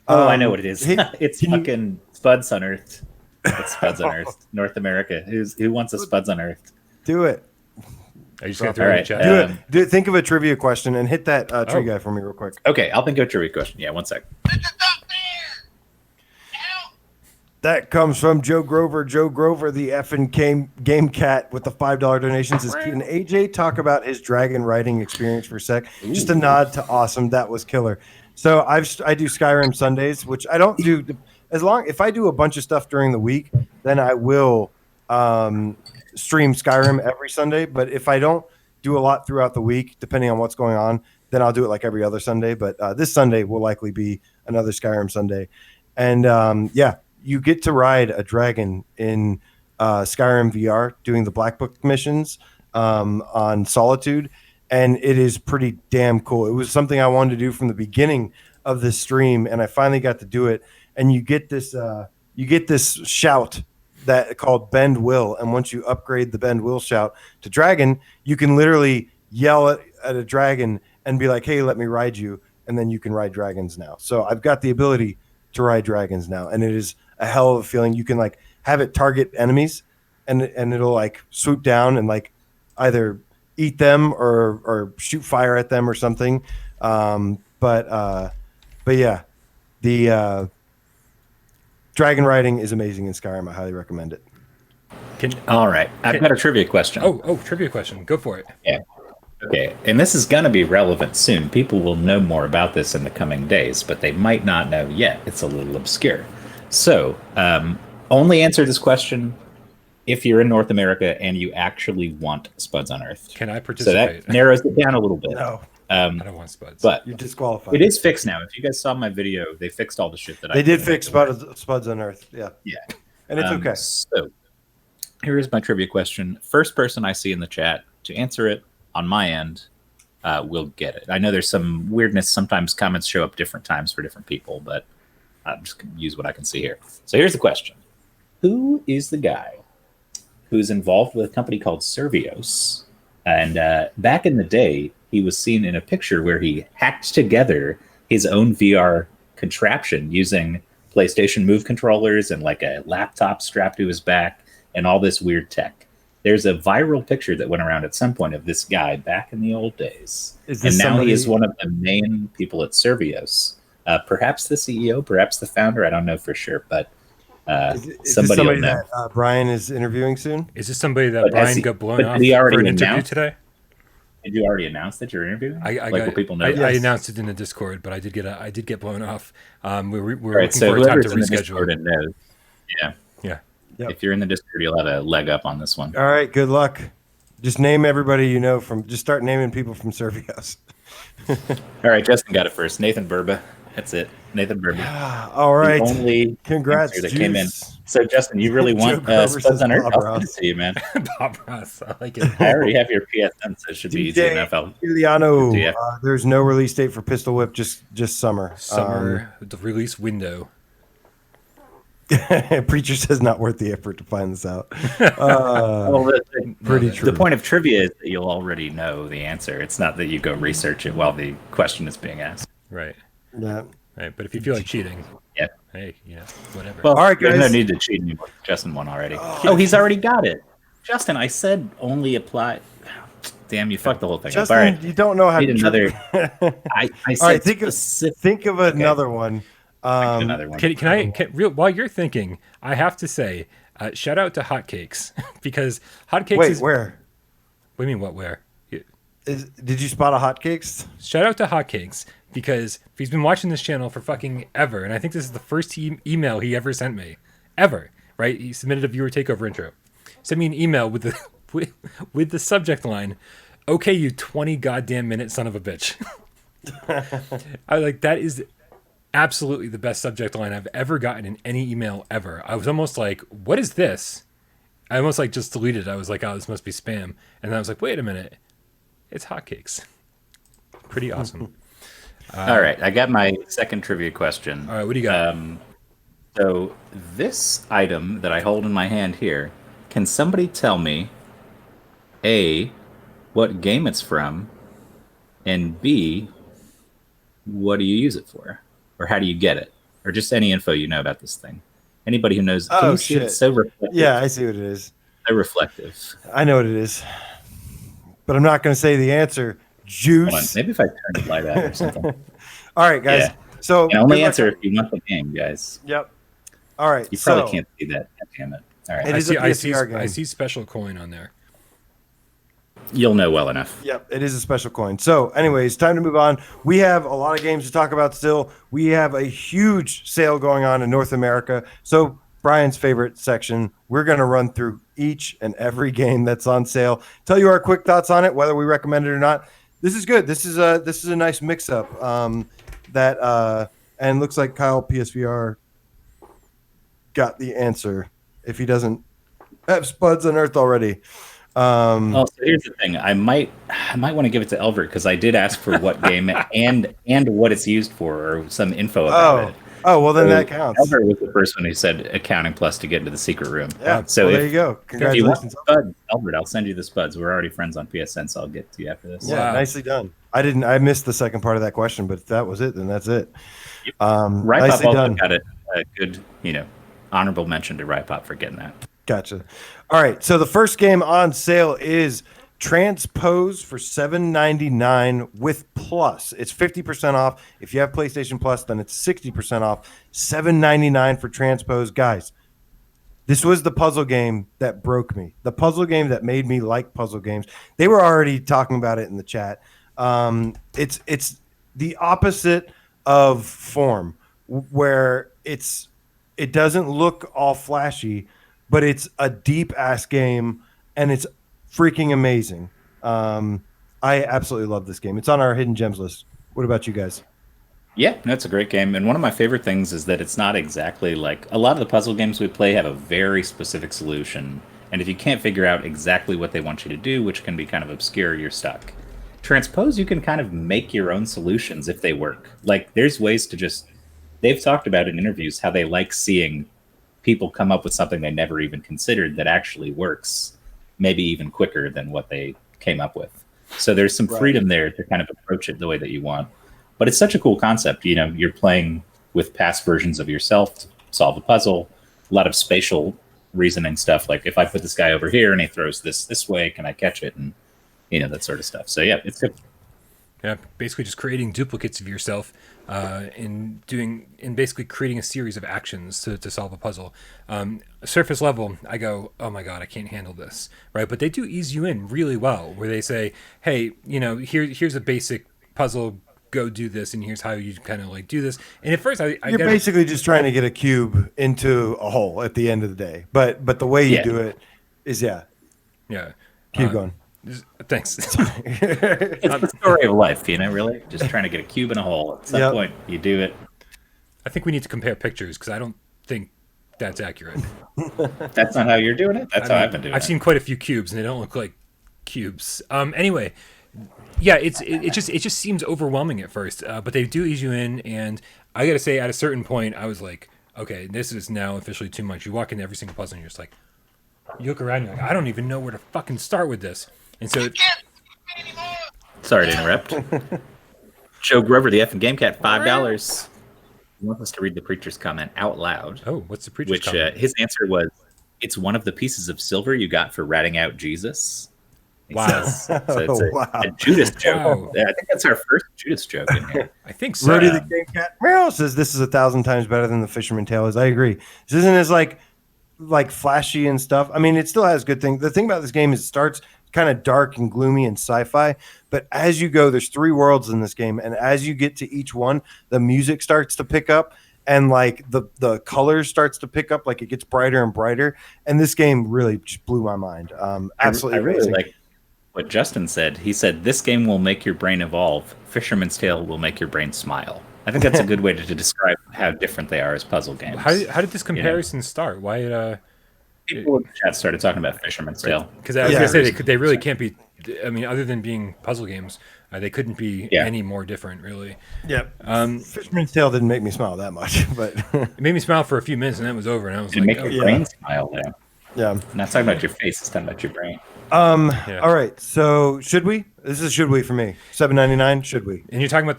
I know what it is. It's fucking Spuds Unearthed. It's Spuds Unearthed. North America. Who wants a Spuds Unearthed? Do it. Are you just gonna throw it in the chat? Do it. Think of a trivia question and hit that tree guy for me real quick. Okay, I'll think of a trivia question. Yeah, one sec. This is not fair. Help. That comes from Joe Grover. Joe Grover, the effing game cat with the $5 donations. Can AJ talk about his dragon riding experience for a sec? Ooh. Just a nod to awesome. That was killer. So I do Skyrim Sundays, which I don't do if I do a bunch of stuff during the week, then I will stream Skyrim every Sunday. But if I don't do a lot throughout the week, depending on what's going on, then I'll do it like every other Sunday. But this Sunday will likely be another Skyrim Sunday. And you get to ride a dragon in Skyrim VR doing the Black Book missions on Solitude. And it is pretty damn cool. It was something I wanted to do from the beginning of this stream, and I finally got to do it. And you get this shout that called Bend Will, and once you upgrade the Bend Will shout to dragon, you can literally yell at a dragon and be like, "Hey, let me ride you," and then you can ride dragons now. So I've got the ability to ride dragons now, and it is a hell of a feeling. You can like have it target enemies, and it'll like swoop down and like either eat them or shoot fire at them or something. But yeah, the dragon riding is amazing in Skyrim. I highly recommend it. All right, I've got a trivia question. Oh, trivia question. Go for it. Yeah. Okay, and this is going to be relevant soon. People will know more about this in the coming days, but they might not know yet. It's a little obscure. So, only answer this question if you're in North America and you actually want Spuds Unearthed. Can I participate? So that narrows it down a little bit. No. I don't want Spuds. But you're disqualified. It is fixed now. If you guys saw my video, they fixed all the shit that they did fix Spuds Unearthed. Yeah. Yeah. And it's okay. So here is my trivia question. First person I see in the chat to answer it on my end will get it. I know there's some weirdness. Sometimes comments show up different times for different people, but I'm just going to use what I can see here. So here's the question. Who is the guy who's involved with a company called Servios? And back in the day, he was seen in a picture where he hacked together his own VR contraption using PlayStation Move controllers and like a laptop strapped to his back and all this weird tech. There's a viral picture that went around at some point of this guy back in the old days. And now he is one of the main people at Servios. Perhaps the CEO, perhaps the founder. I don't know for sure, but is somebody will know. That Bryan is interviewing soon? Is this somebody that Bryan got blown off for an interview today? Did you already announce that you're interviewing? Will people know? I announced it in the Discord, but I did get blown off. We're right, looking for a time to reschedule. Knows. Yeah. Yep. If you're in the Discord, you'll have a leg up on this one. All right, good luck. Just name everybody you know just start naming people from Servios. All right, Justin got it first. Nathan Burba. That's it. Nathan Burba. All right. The only congrats that came in. So, Justin, you really want Spuds Unearthed? I'll send it to you, man. Bob Ross. I like it. I already have your PSN, so it should be easy enough. Giuliano, there's no release date for Pistol Whip, just summer. The release window. Preacher says not worth the effort to find this out. Well, Pretty true. the point of trivia is that you'll already know the answer. It's not that you go research it while the question is being asked. Right. Yeah. Right. But if you feel like cheating, Yeah. hey, whatever. Well, All right, there's no guys. need to cheat anymore. Justin won already. Oh, he's already got it. Justin, I said only apply. Damn, you fucked the whole thing Justin, up. All right. you don't know how Need to another. I said All right, think specific. of another one. Another one. While you're thinking, I have to say, shout out to Hotcakes because Hotcakes Wait, is. where? What do you mean, what, where? Did you spot a hotcakes? Shout out to Hotcakes because he's been watching this channel for fucking ever, and I think this is the first email he ever sent me, ever. Right? He submitted a viewer takeover intro. Sent me an email with the with the subject line, "Okay, you 20 goddamn minute son of a bitch." I was like, that is absolutely the best subject line I've ever gotten in any email ever. I was almost like, what is this? I almost like just deleted it. I was like, oh, this must be spam. And then I was like, wait a minute. It's Hotcakes. Pretty awesome. All right, I got my second trivia question. All right, what do you got? So this item that I hold in my hand here, can somebody tell me, A, what game it's from, and B, what do you use it for? Or how do you get it? Or just any info you know about this thing. Anybody who knows, can you see it? It's so reflective. Yeah, I see what it is. So reflective. I know what it is. But I'm not going to say the answer. Hold on, Juice. maybe if I turn the light out or something. All right, guys. Yeah. So And only good luck. answer if you want the game, guys. Yep. All right. You probably so, can't see that. God damn it. All right. It is a PSVR game. I see special coin on there. You'll know well enough. Yep, it is a special coin. So, anyways, time to move on. We have a lot of games to talk about still. We have a huge sale going on in North America. So, Brian's favorite section, we're going to run through each and every game that's on sale. Tell you our quick thoughts on it, whether we recommend it or not. This is good. This is a nice mix-up. And looks like Kyle PSVR got the answer. If he doesn't have Spuds Unearthed already. So here's the thing. I might want to give it to Elbert because I did ask for what game and what it's used for or some info about it. Oh, well then So that counts. Elbert was the first one who said accounting plus to get into the secret room. Yeah. So well, there you go. if you want Congratulations. Spuds, Elbert, I'll send you the Spuds. We're already friends on PSN, so I'll get to you after this. Yeah, Wow. nicely done. I missed the second part of that question, but if that was it, then that's it. Ripop Nicely also done. got a good, honorable mention to Ripop for getting that. Gotcha. All right. So the first game on sale is Transpose for $7.99 with Plus. It's 50% off. If you have PlayStation Plus, then it's 60% off. $7.99 for Transpose. Guys, this was the puzzle game that broke me. The puzzle game that made me like puzzle games. They were already talking about it in the chat. It's the opposite of Form, where it doesn't look all flashy, but it's a deep ass game and it's freaking amazing. I absolutely love this game. It's on our hidden gems list. What about you guys? Yeah, that's a great game. And one of my favorite things is that it's not exactly like a lot of the puzzle games we play have a very specific solution. And if you can't figure out exactly what they want you to do, which can be kind of obscure, you're stuck. Transpose, you can kind of make your own solutions if they work. Like there's ways to they've talked about in interviews how they like seeing people come up with something they never even considered that actually works, maybe even quicker than what they came up with. So there's some freedom there to kind of approach it the way that you want. But it's such a cool concept. You're playing with past versions of yourself to solve a puzzle, a lot of spatial reasoning stuff. Like if I put this guy over here and he throws this way, can I catch it? And, that sort of stuff. So yeah, it's good. Yeah, basically just creating duplicates of yourself and basically creating a series of actions to solve a puzzle. Surface level, I go, oh my God, I can't handle this, right? But they do ease you in really well, where they say, hey, here's a basic puzzle, go do this, and here's how you kind of like do this. And at first, you're basically just trying to get a cube into a hole at the end of the day. But the way you do it is, keep going. Thanks. It's the story of life, really. Just trying to get a cube in a hole. At some point, you do it. I think we need to compare pictures because I don't think that's accurate. That's not how you're doing it? That's how I've been doing it. I've seen quite a few cubes, and they don't look like cubes. Anyway, yeah, it just seems overwhelming at first, but they do ease you in, and I got to say, at a certain point, I was like, okay, this is now officially too much. You walk into every single puzzle and you're just like, you look around and you're like, I don't even know where to fucking start with this. And so, Sorry to interrupt. Joe Grover, the effing GameCat, $5. He wants us to read the preacher's comment out loud. oh, what's the preacher's Which comment? his answer was, "It's one of the pieces of silver you got for ratting out Jesus." He Wow. says. So it's a, Wow. a Judas joke. Wow. Yeah, I think that's our first Judas joke in here. I think so. Rody the Game Cat Meow says this is 1,000 times better than the Fisherman Tale is. I agree. This isn't as like flashy and stuff. I mean, it still has good things. The thing about this game is it starts kind of dark and gloomy and sci-fi, but as you go, there's 3 worlds in this game, and as you get to each one, the music starts to pick up, and like the colors starts to pick up, like it gets brighter and brighter. And this game really just blew my mind. Absolutely, I really amazing. like what Justin said. He said, "This game will make your brain evolve. Fisherman's Tale will make your brain smile." I think that's a good way to describe how different they are as puzzle games. How did this comparison start? Why? People in the chat started talking about Fisherman's Tale. Because I was Yeah. going to say, they really can't be, I mean, other than being puzzle games, they couldn't be any more different, really. Yeah. Fisherman's Tale didn't make me smile that much, but It made me smile for a few minutes, and then it was over, and I was To like, make oh, your brain smile, though. yeah. I'm not talking about your face, it's talking about your brain. Yeah. All right. So should we? This is should we for me. $7.99. Should we? And you're talking about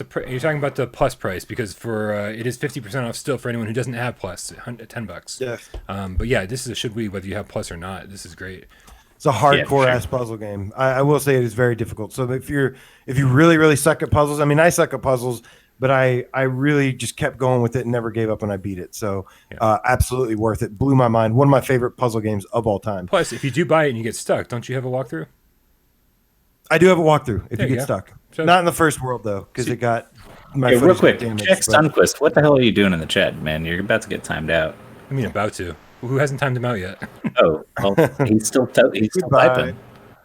the plus price, because for it is 50% off still for anyone who doesn't have plus, $10. Yes. But yeah, this is a should we, whether you have plus or not. This is great. It's a hardcore sure. ass puzzle game. I will say it is very difficult. So if you really suck at puzzles, I mean, I suck at puzzles, but I really just kept going with it and never gave up when I beat it. So absolutely worth it. Blew my mind. One of my favorite puzzle games of all time. Plus, if you do buy it and you get stuck, don't you have a walkthrough? I do have a walkthrough if There you you get go. stuck. So- Not in the first world though, because it got my Hey, real footage quick, got damaged, check but- Sunquist. What the hell are you doing in the chat, man? You're about to get timed out. I mean, about to. Who hasn't timed him out yet? Oh, well, he's still Goodbye. typing.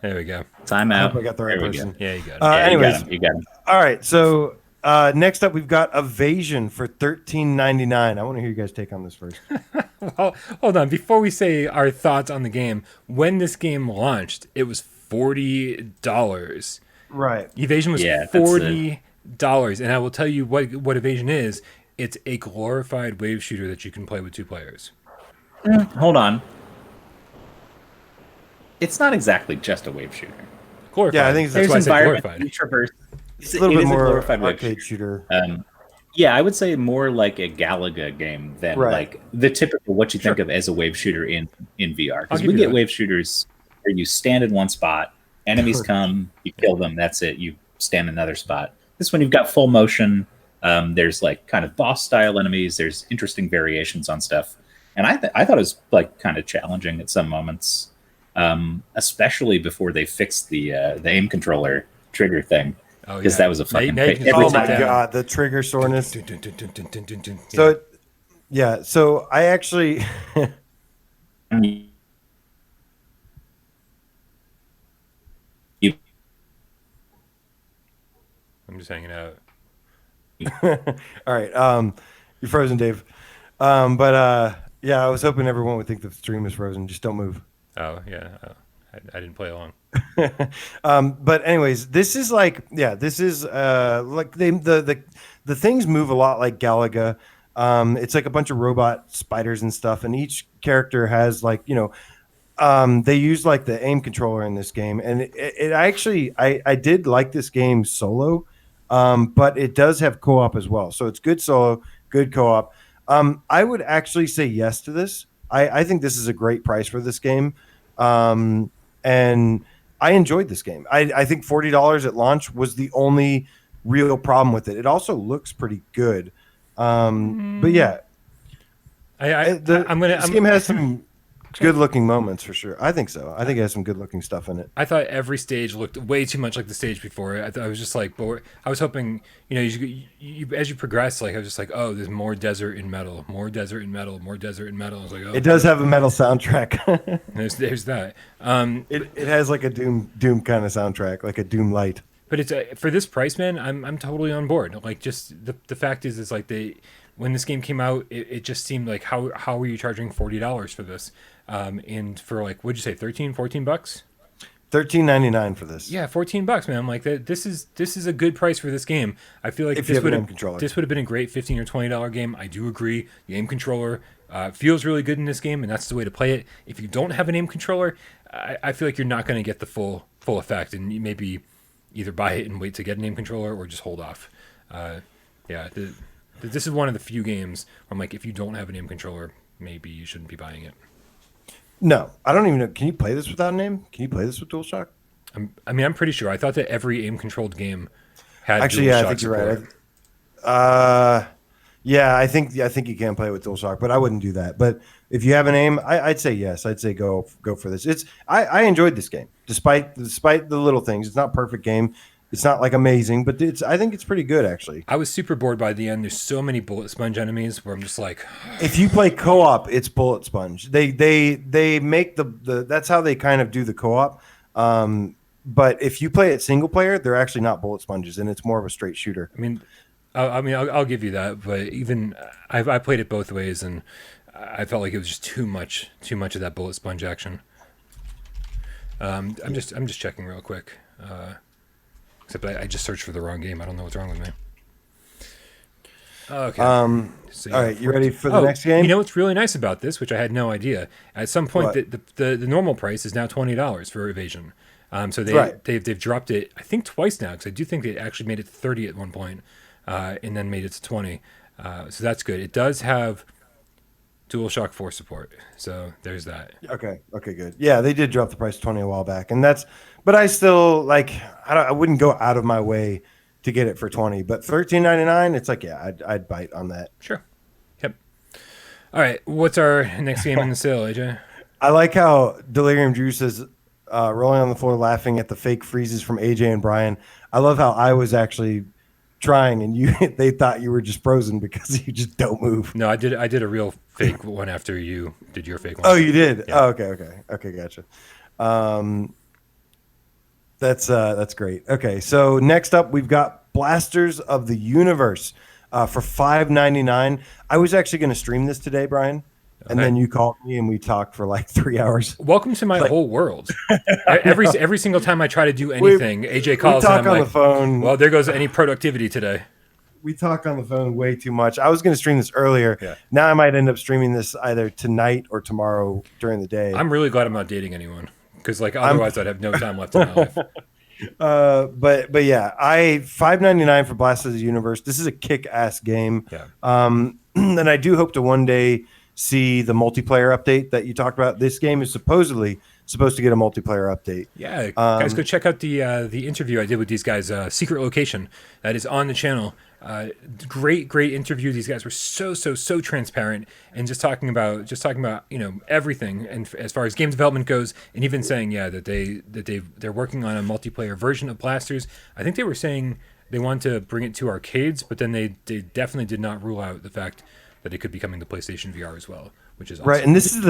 There we go. Time I out. hope I got the right There we person. go. Yeah, you got it. Yeah, Anyways, you got him. all right. So next up, we've got Evasion for $13.99. I want to hear you guys take on this first. Well, hold on. Before we say our thoughts on the game, when this game launched, it was $40. Right. Evasion was Yeah, that's $40, and I will tell you what Evasion is. It's a glorified wave shooter that you can play with 2 players. Hold on. It's not exactly just a wave shooter. Glorified. Yeah, I think that's it's- why I There's said environment glorified. you traverse. It's a little bit is more glorified wave arcade shooter. shooter. Yeah, I would say more like a Galaga game than Right. like the typical what you think of as a wave shooter in VR. I'll Because give we you get that. wave shooters where you stand in one spot, enemies come, you kill them, that's it. You stand in another spot. This one you've got full motion. There's like kind of boss style enemies. There's interesting variations on stuff, and I thought it was like kind of challenging at some moments, especially before they fixed the aim controller trigger thing. Oh, Because that was a fucking Now you pain. can Every Oh slow my it down. god, the trigger soreness. Dun, dun, dun, dun, dun, dun, dun, dun. So, yeah. So I actually, You I'm just hanging out. all right. You're frozen, Dave. Yeah, I was hoping everyone would think the stream is frozen. Just don't move. Oh yeah, I didn't play along. But anyways, this is like, this is like the things move a lot like Galaga. It's like a bunch of robot spiders and stuff, and each character has like, they use like the aim controller in this game, and it actually I did like this game solo, but it does have co-op as well. So it's good solo, good co-op. I would actually say yes to this. I think this is a great price for this game. And I enjoyed this game. I think $40 at launch was the only real problem with it. It also looks pretty good. But yeah, this game has some good-looking moments for sure. I think so. I think it has some good-looking stuff in it. I thought every stage looked way too much like the stage before. I was just like, but I was hoping, you as you progress, like I was just like, oh, there's more desert and metal, more desert and metal, more desert and metal. I was like, oh, It does have a metal soundtrack. there's that. It has like a Doom kind of soundtrack, like a Doom light. But it's for this price, man. I'm totally on board. Like, just the fact is like when this game came out, it just seemed like how are you charging $40 for this? And for like, what'd you say, $13, $14? $13.99 for this. Yeah, $14, man. I'm like, this is a good price for this game. I feel like If you this have an would aim controller. have been a great $15 or $20 game. I do agree. The aim controller feels really good in this game, and that's the way to play it. If you don't have an aim controller, I feel like you're not going to get the full effect, and you maybe either buy it and wait to get an aim controller, or just hold off. This is one of the few games where I'm like, if you don't have an aim controller, maybe you shouldn't be buying it. No, I don't even know. Can you play this without an aim? Can you play this with DualShock? I'm pretty sure. I thought that every aim-controlled game had Actually, yeah, I DualShock think you're support. right. Yeah, I think you can play it with DualShock, but I wouldn't do that. But if you have an aim, I'd say yes. I'd say go for this. I enjoyed this game despite the little things. It's not a perfect game. It's not like amazing, but I think it's pretty good actually. I was super bored by the end. There's so many bullet sponge enemies where I'm just like, If you play co-op, it's bullet sponge. They make the that's how they kind of do the co-op. But if you play it single player, they're actually not bullet sponges, and it's more of a straight shooter. I'll give you that. But even I played it both ways, and I felt like it was just too much of that bullet sponge action. I'm just checking real quick. Except I just searched for the wrong game. I don't know what's wrong with me. Okay. So, All right, you ready for the next game? You know what's really nice about this, which I had no idea. At some point, What? the normal price is now $20 for Evasion. So Right. they've dropped it, I think, twice now, because I do think they actually made it to 30 at one point, and then made it to 20. So that's good. It does have DualShock 4 support, so there's that. Okay, good. Yeah, they did drop the price to 20 a while back, but I still I wouldn't go out of my way to get it for 20, but $13.99, it's like, yeah, I'd bite on that. Sure. Yep. All right. What's our next game in the sale, AJ? I like how Delirium Juice is rolling on the floor laughing at the fake freezes from AJ and Bryan. I love how I was actually trying and they thought you were just frozen because you just don't move. No, I did a real fake one after you did your fake one. Oh, you did? Yeah. Oh, okay, gotcha. That's great. Okay, so next up we've got Blasters of the Universe for $5.99. I was actually going to stream this today, Bryan, and then you called me and we talked for like 3 hours. Welcome to my whole world. Every single time I try to do anything, AJ calls we talk and I'm on like, the phone. well, there goes any productivity today. We talk on the phone way too much. I was going to stream this earlier. Yeah. Now I might end up streaming this either tonight or tomorrow during the day. I'm really glad I'm not dating anyone, because otherwise I'd have no time left in my life. But yeah, $5.99 for Blasters of the Universe. This is a kick-ass game. Yeah. And I do hope to one day see the multiplayer update that you talked about. This game is supposedly supposed to get a multiplayer update. Yeah, guys, go check out the interview I did with these guys. Secret Location, that is on the channel. Great interview. These guys were so transparent and just talking about everything, and as far as game development goes, and even saying that they're working on a multiplayer version of Blasters. I think they were saying they wanted to bring it to arcades, but then they definitely did not rule out the fact that it could be coming to PlayStation VR as well, which is awesome. Right. And this is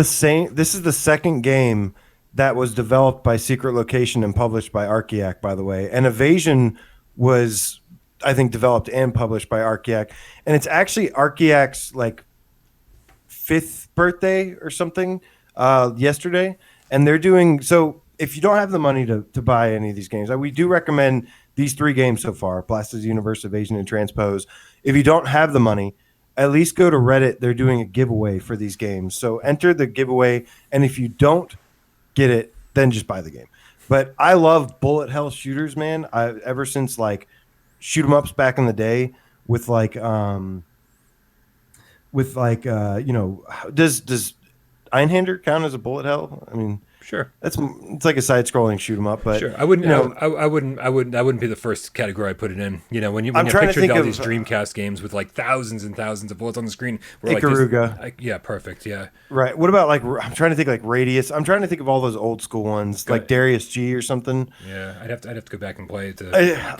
the second game that was developed by Secret Location and published by Archiac, by the way. And Evasion was, I think, developed and published by Archiac. And it's actually Archiac's 5th birthday or something yesterday. And they're doing, so if you don't have the money to buy any of these games, we do recommend these 3 games so far: Blasters Universe, Evasion, and Transpose. If you don't have the money, at least go to Reddit. They're doing a giveaway for these games. So enter the giveaway. And if you don't get it, then just buy the game. But I love bullet hell shooters, man. Ever since shoot 'em ups back in the day with does Einhander count as a bullet hell? I mean, Sure. it's like a side-scrolling shoot 'em up, but Sure. I wouldn't. I wouldn't be the first category I put it in. When you I'm trying to pictured think all of, these Dreamcast games with thousands and thousands of bullets on the screen, where Ikaruga. yeah, perfect. Yeah. Right. What about I'm trying to think Radius. I'm trying to think of all those old school ones, like Darius G or something. Yeah, I'd have to go back and play it.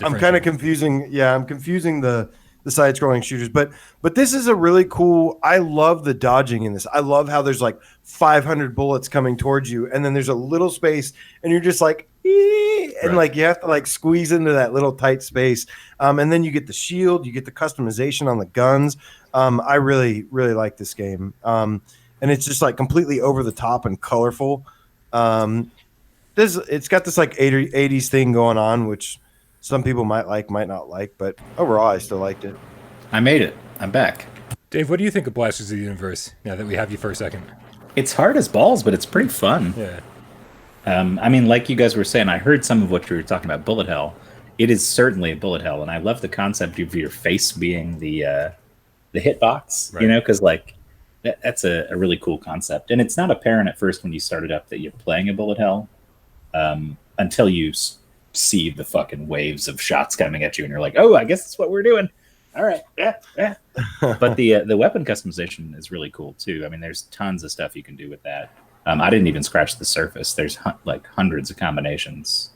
I'm kind of confusing. Yeah, I'm confusing the side-scrolling shooters, but this is a really cool. I love the dodging in this. I love how there's 500 bullets coming towards you, and then there's a little space, and you're just and Right. you have to squeeze into that little tight space, and then you get the shield, you get the customization on the guns. I really like this game, and it's just completely over the top and colorful. it's got this like 80s thing going on, which some people might like, might not like, but overall, I still liked it. I made it. I'm back. Dave, what do you think of Blasters of the Universe? Now that we have you for a second. It's hard as balls, but it's pretty fun. Yeah. I mean, like you guys were saying, I heard some of what you were talking about. Bullet hell. It is certainly a bullet hell, and I love the concept of your face being the hitbox. Right. You know, because like that's a really cool concept, and it's not apparent at first when you start it up that you're playing a bullet hell until you see the fucking waves of shots coming at you, and you're like, oh, I guess that's what we're doing. All right, yeah. But the weapon customization is really cool too. I mean, there's tons of stuff you can do with that. I didn't even scratch the surface. There's like hundreds of combinations.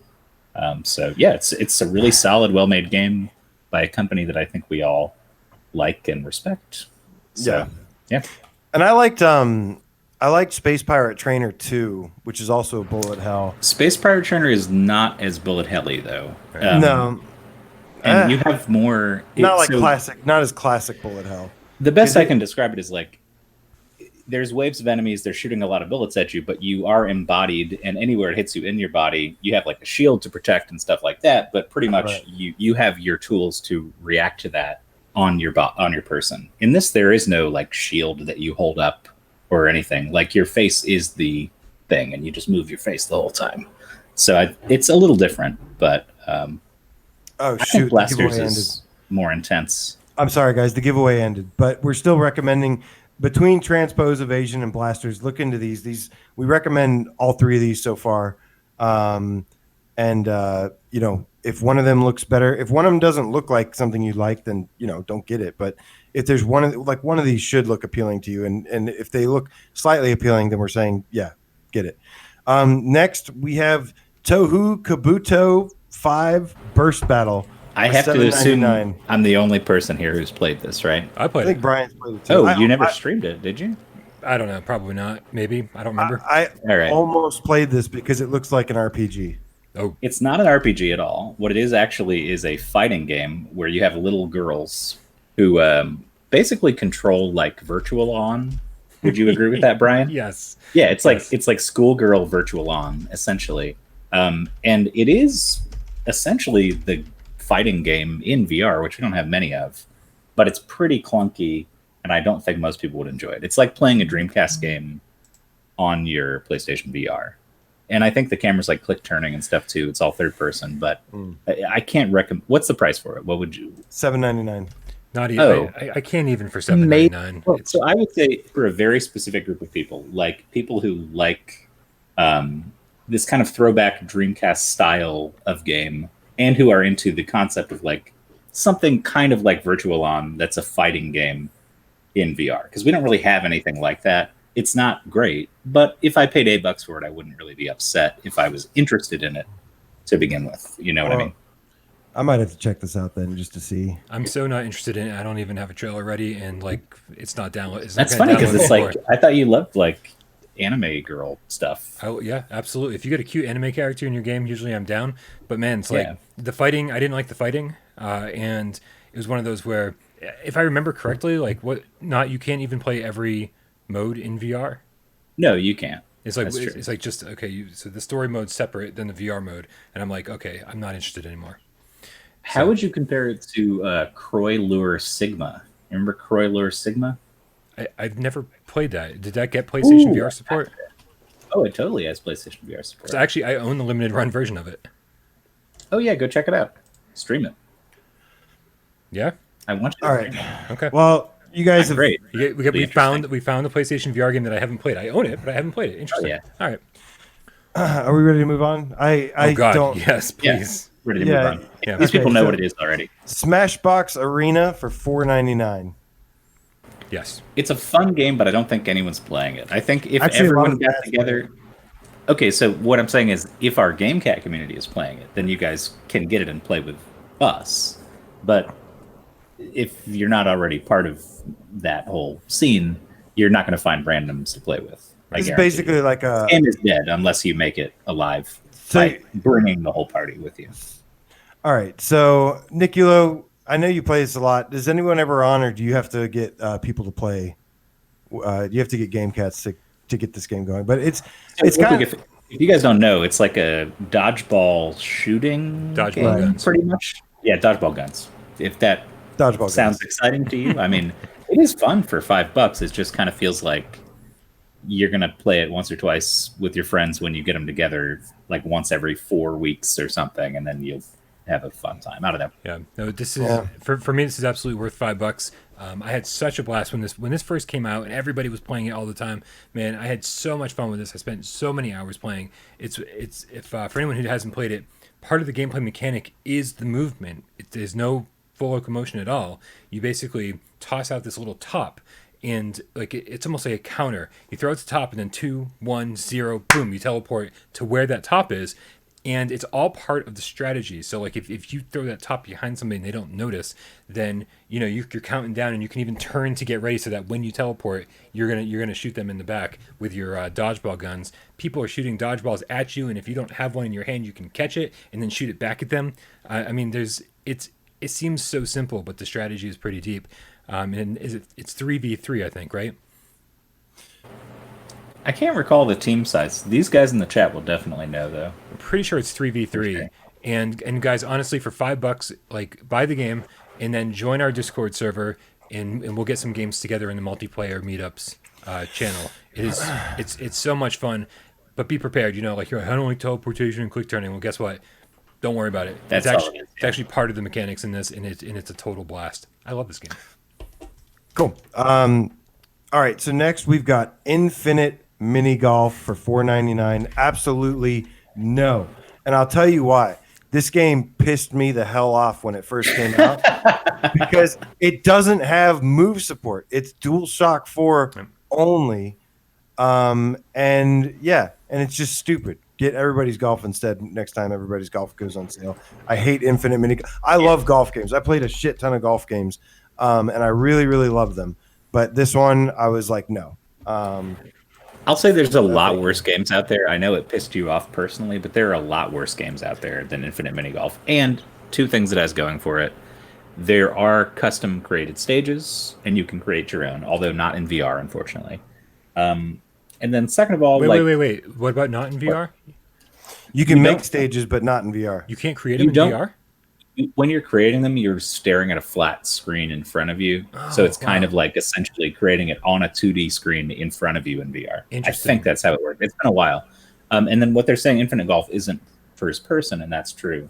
So yeah, it's a really solid, well-made game by a company that I think we all like and respect. So, yeah. And I liked Space Pirate Trainer 2, which is also a bullet hell. Space Pirate Trainer is not as bullet helly though. No. And you have more. Not as classic bullet hell. The best I can describe it is like there's waves of enemies. They're shooting a lot of bullets at you, but you are embodied, and anywhere it hits you in your body, you have like a shield to protect and stuff like that. But pretty much you have your tools to react to that on your person. In this, there is no like shield that you hold up or anything. Like your face is the thing, and you just move your face the whole time. So it's a little different, but I think Blasters is more intense. I'm sorry, guys. The giveaway ended, but we're still recommending between Transpose, Evasion, and Blasters. Look into these. We recommend all three of these so far. If one of them looks better, if one of them doesn't look like something you like, then don't get it. But if there's one of these should look appealing to you, and if they look slightly appealing, then we're saying get it. Next we have Tohu Kabuto 5 Burst Battle. I have to assume I'm the only person here who's played this, right? I played I think it. Brian's played it too. Oh, you never streamed it, did you? I don't know. Probably not. Maybe. I don't remember. I All right. almost played this because it looks like an RPG. Oh, It's not an RPG at all. What it is actually is a fighting game where you have little girls who basically control like virtual on. Would you agree with that, Brian? yes. Yeah, it's like schoolgirl virtual on essentially, and it is essentially the fighting game in VR, which we don't have many of, but it's pretty clunky, and I don't think most people would enjoy it. It's like playing a Dreamcast game on your PlayStation VR, and I think the camera's like click turning and stuff too. It's all third person, but I can't recommend. What's the price for it? What would you? $7.99. Not even. Oh. I can't even for $7.99. Well, so I would say for a very specific group of people, like people who like this kind of throwback Dreamcast style of game, and who are into the concept of like something kind of like Virtual On that's a fighting game in VR, because we don't really have anything like that. It's not great, but if I paid $8 for it, I wouldn't really be upset if I was interested in it to begin with. You know what I mean? I might have to check this out then just to see. I'm so not interested in it. I don't even have a trailer ready, and like it's not download. That's funny because it's like I thought you loved like anime girl stuff. Oh yeah, absolutely. If you get a cute anime character in your game, usually I'm down. But man, it's like the fighting. I didn't like the fighting, and it was one of those where, if I remember correctly, you can't even play every mode in VR. No, you can't. It's like it's like just okay. So the story mode's separate than the VR mode, and I'm like, okay, I'm not interested anymore. How would you compare it to Croy Lure Sigma? Remember Croy Lure Sigma? I've never played that. Did that get PlayStation VR support? Oh, it totally has PlayStation VR support. So actually, I own the limited run version of it. Oh yeah, go check it out. Stream it. Yeah. I want you. All right. Okay. Well, you guys have great. We found the PlayStation VR game that I haven't played. I own it, but I haven't played it. Interesting. Oh, yeah. All right. Are we ready to move on? I God, don't. yes, please. Ready to move on. Yeah. These people know so what it is already. Smashbox Arena for $4.99. Yes. It's a fun game, but I don't think anyone's playing it. I think if Actually, everyone got together. Okay, so what I'm saying is, if our GameCat community is playing it, then you guys can get it and play with us. But if you're not already part of that whole scene, you're not going to find randoms to play with. It's basically like a game is dead unless you make it alive by bringing the whole party with you. All right. So, Niculo, I know you play this a lot. Does anyone ever on, or do you have to get people to play? You have to get GameCats to get this game going. But it's kind of... If you guys don't know, it's like a dodgeball shooting Dodgeball game, guns. pretty much. Yeah, dodgeball guns. If that Dodgeball sounds guns. exciting to you, I mean, it is fun for $5. It just kind of feels like you're gonna play it once or twice with your friends when you get them together, like once every 4 weeks or something, and then you'll have a fun time. I don't know. Yeah, no, this is for me. This is absolutely worth $5. I had such a blast when this first came out, and everybody was playing it all the time. Man, I had so much fun with this. I spent so many hours playing. It's if for anyone who hasn't played it, part of the gameplay mechanic is the movement. There's no full locomotion at all. You basically toss out this little top, and like it's almost like a counter. You throw it to the top, and then 2, 1, 0, boom, you teleport to where that top is. And it's all part of the strategy. So like if you throw that top behind somebody and they don't notice, then you're counting down, and you can even turn to get ready so that when you teleport, you're gonna shoot them in the back with your dodgeball guns. People are shooting dodgeballs at you, and if you don't have one in your hand, you can catch it and then shoot it back at them. I mean, it seems so simple, but the strategy is pretty deep. And it's 3v3, I think, right? I can't recall the team size. These guys in the chat will definitely know, though. I'm pretty sure it's 3v3. Okay. And guys, honestly, for $5, like, buy the game and then join our Discord server, and we'll get some games together in the multiplayer meetups channel. It's so much fun, but be prepared. Like, I don't like teleportation and quick turning. Well, guess what? Don't worry about it. That's it's all it is, it's actually part of the mechanics in this, and it's a total blast. I love this game. Cool. All right. So next we've got Infinite Mini Golf for $4.99. Absolutely no. And I'll tell you why. This game pissed me the hell off when it first came out because it doesn't have move support. It's DualShock 4 only. And it's just stupid. Get Everybody's Golf instead next time Everybody's Golf goes on sale. I hate Infinite Mini. I love golf games. I played a shit ton of golf games, and I really, really love them. But this one, I was like, no. I'll say there's a lot worse games out there. I know it pissed you off personally, but there are a lot worse games out there than Infinite Mini Golf. And two things it has going for it. There are custom created stages, and you can create your own, although not in VR, unfortunately. And then second of all, wait. What about not in VR? You can make stages, but not in VR. You can't create them in VR? When you're creating them, you're staring at a flat screen in front of you. So it's kind of like essentially creating it on a 2D screen in front of you in VR. I think that's how it works. It's been a while. And then what they're saying, Infinite Golf isn't first person, and that's true.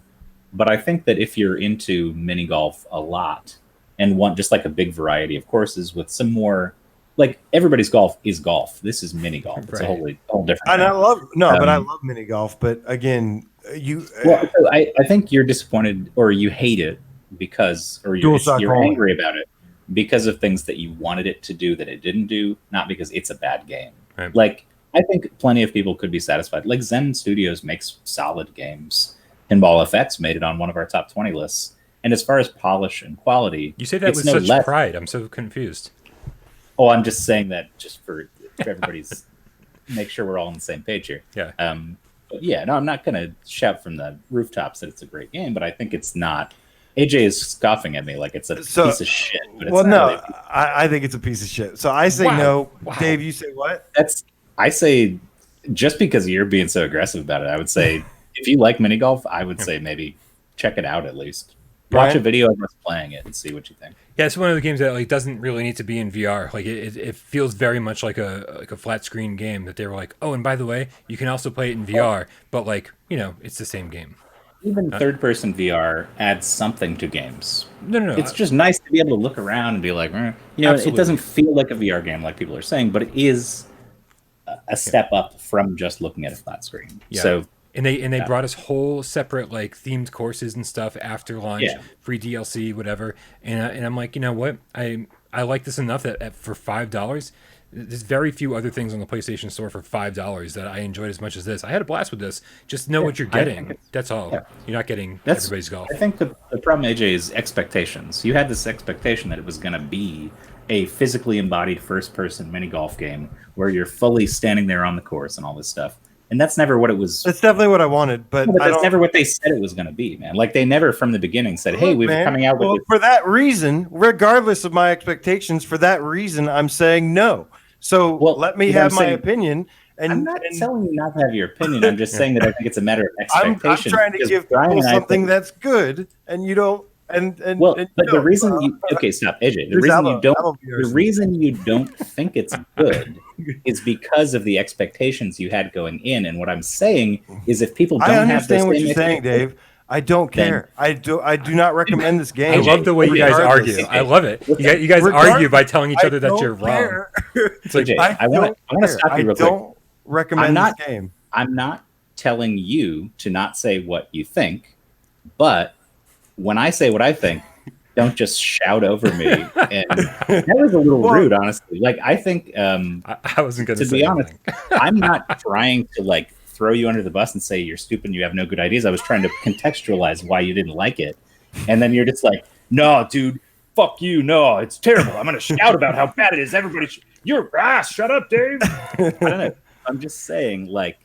But I think that if you're into mini golf a lot and want just like a big variety of courses with some more, like Everybody's Golf is golf. This is mini golf. It's a whole different thing. And I love mini golf. But again, I think you're disappointed or you hate it because, or you're angry about it because of things that you wanted it to do that it didn't do, not because it's a bad game. Right. Like, I think plenty of people could be satisfied. Like Zen Studios makes solid games. Pinball FX made it on one of our top 20 lists. And as far as polish and quality, you say that with such pride. I'm so confused. Oh, I'm just saying that just for everybody's make sure we're all on the same page here. Yeah. But yeah, no, I'm not going to shout from the rooftops that it's a great game, but I think it's not. AJ is scoffing at me like it's a piece of shit. But it's I think it's a piece of shit. So I say no. Wow. Dave, you say what? I say just because you're being so aggressive about it, I would say if you like mini golf, I would say maybe check it out at least. Watch a video of us playing it and see what you think. Yeah, it's one of the games that like doesn't really need to be in VR. Like it feels very much like a flat screen game that they were like, oh, and by the way, you can also play it in VR, but like it's the same game. Even third person VR adds something to games. No. It's just nice to be able to look around and be like, it doesn't feel like a VR game like people are saying, but it is a step up from just looking at a flat screen. Yeah. So. And they brought us whole separate like themed courses and stuff after launch, free DLC, whatever. And I'm like, you know what? I like this enough that for $5, there's very few other things on the PlayStation Store for $5 that I enjoyed as much as this. I had a blast with this. Just know what you're getting. That's all. Yeah. You're not getting Everybody's Golf. I think the problem, AJ, is expectations. You had this expectation that it was going to be a physically embodied first-person mini golf game where you're fully standing there on the course and all this stuff. And that's never what it was. That's definitely what I wanted, but that's never what they said it was going to be, man. Like they never from the beginning said, "Hey, we're coming out with." Well, for that reason, regardless of my expectations, for that reason, I'm saying no. So Well, let me you know what have I'm my saying? opinion. And I'm not and telling you not to have your opinion. I'm just saying that I think it's a matter of I'm expectation. trying to because give Bryan people and I something think- that's good, and you don't. And Well, and but you the don't. reason you okay, stop, AJ. The Here's reason Alba- you don't Alba the Pearson. reason you don't think it's good is because of the expectations you had going in. And what I'm saying is, if people don't I have the understand what same you're saying, expectations- Dave. I don't Then- care. I do not recommend this game. I love the way you guys regardless. argue. I love it. You guys Regardless, argue by telling each other that don't you're wrong. care. It's like, AJ, I I want to stop you real quick. don't recommend I'm this game. I'm not telling you to not say what you think, but when I say what I think, don't just shout over me. And that was a little rude, honestly. Like, I think, I wasn't going to say be honest, anything. I'm not trying to like throw you under the bus and say you're stupid and you have no good ideas. I was trying to contextualize why you didn't like it. And then you're just like, no, dude, fuck you. No, it's terrible. I'm going to shout about how bad it is. Everybody, shut up, Dave. I don't know. I'm just saying, like,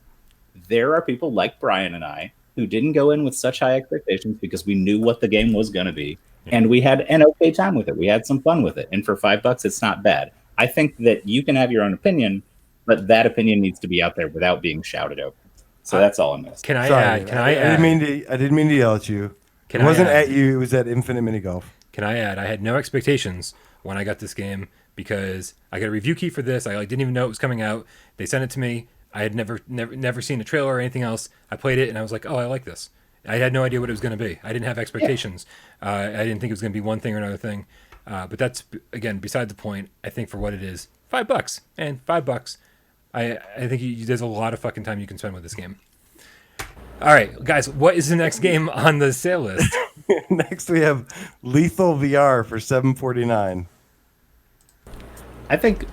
there are people like Bryan and I who didn't go in with such high expectations because we knew what the game was going to be. And we had an okay time with it. We had some fun with it. And for $5, it's not bad. I think that you can have your own opinion, but that opinion needs to be out there without being shouted over. So that's all I'm going to say. Can I Sorry, add? Can I I add? didn't mean to yell at you. Can It wasn't I add? at you. It was at Infinite Mini Golf. Can I add? I had no expectations when I got this game because I got a review key for this. I didn't even know it was coming out. They sent it to me. I had never seen a trailer or anything else. I played it and I was like, oh, I like this. I had no idea what it was going to be. I didn't have expectations. I didn't think it was going to be one thing or another thing. But that's, again, beside the point. I think for what it is, $5. And $5. I think there's a lot of fucking time you can spend with this game. All right, guys, what is the next game on the sale list? Next, we have Lethal VR for $7.49. I think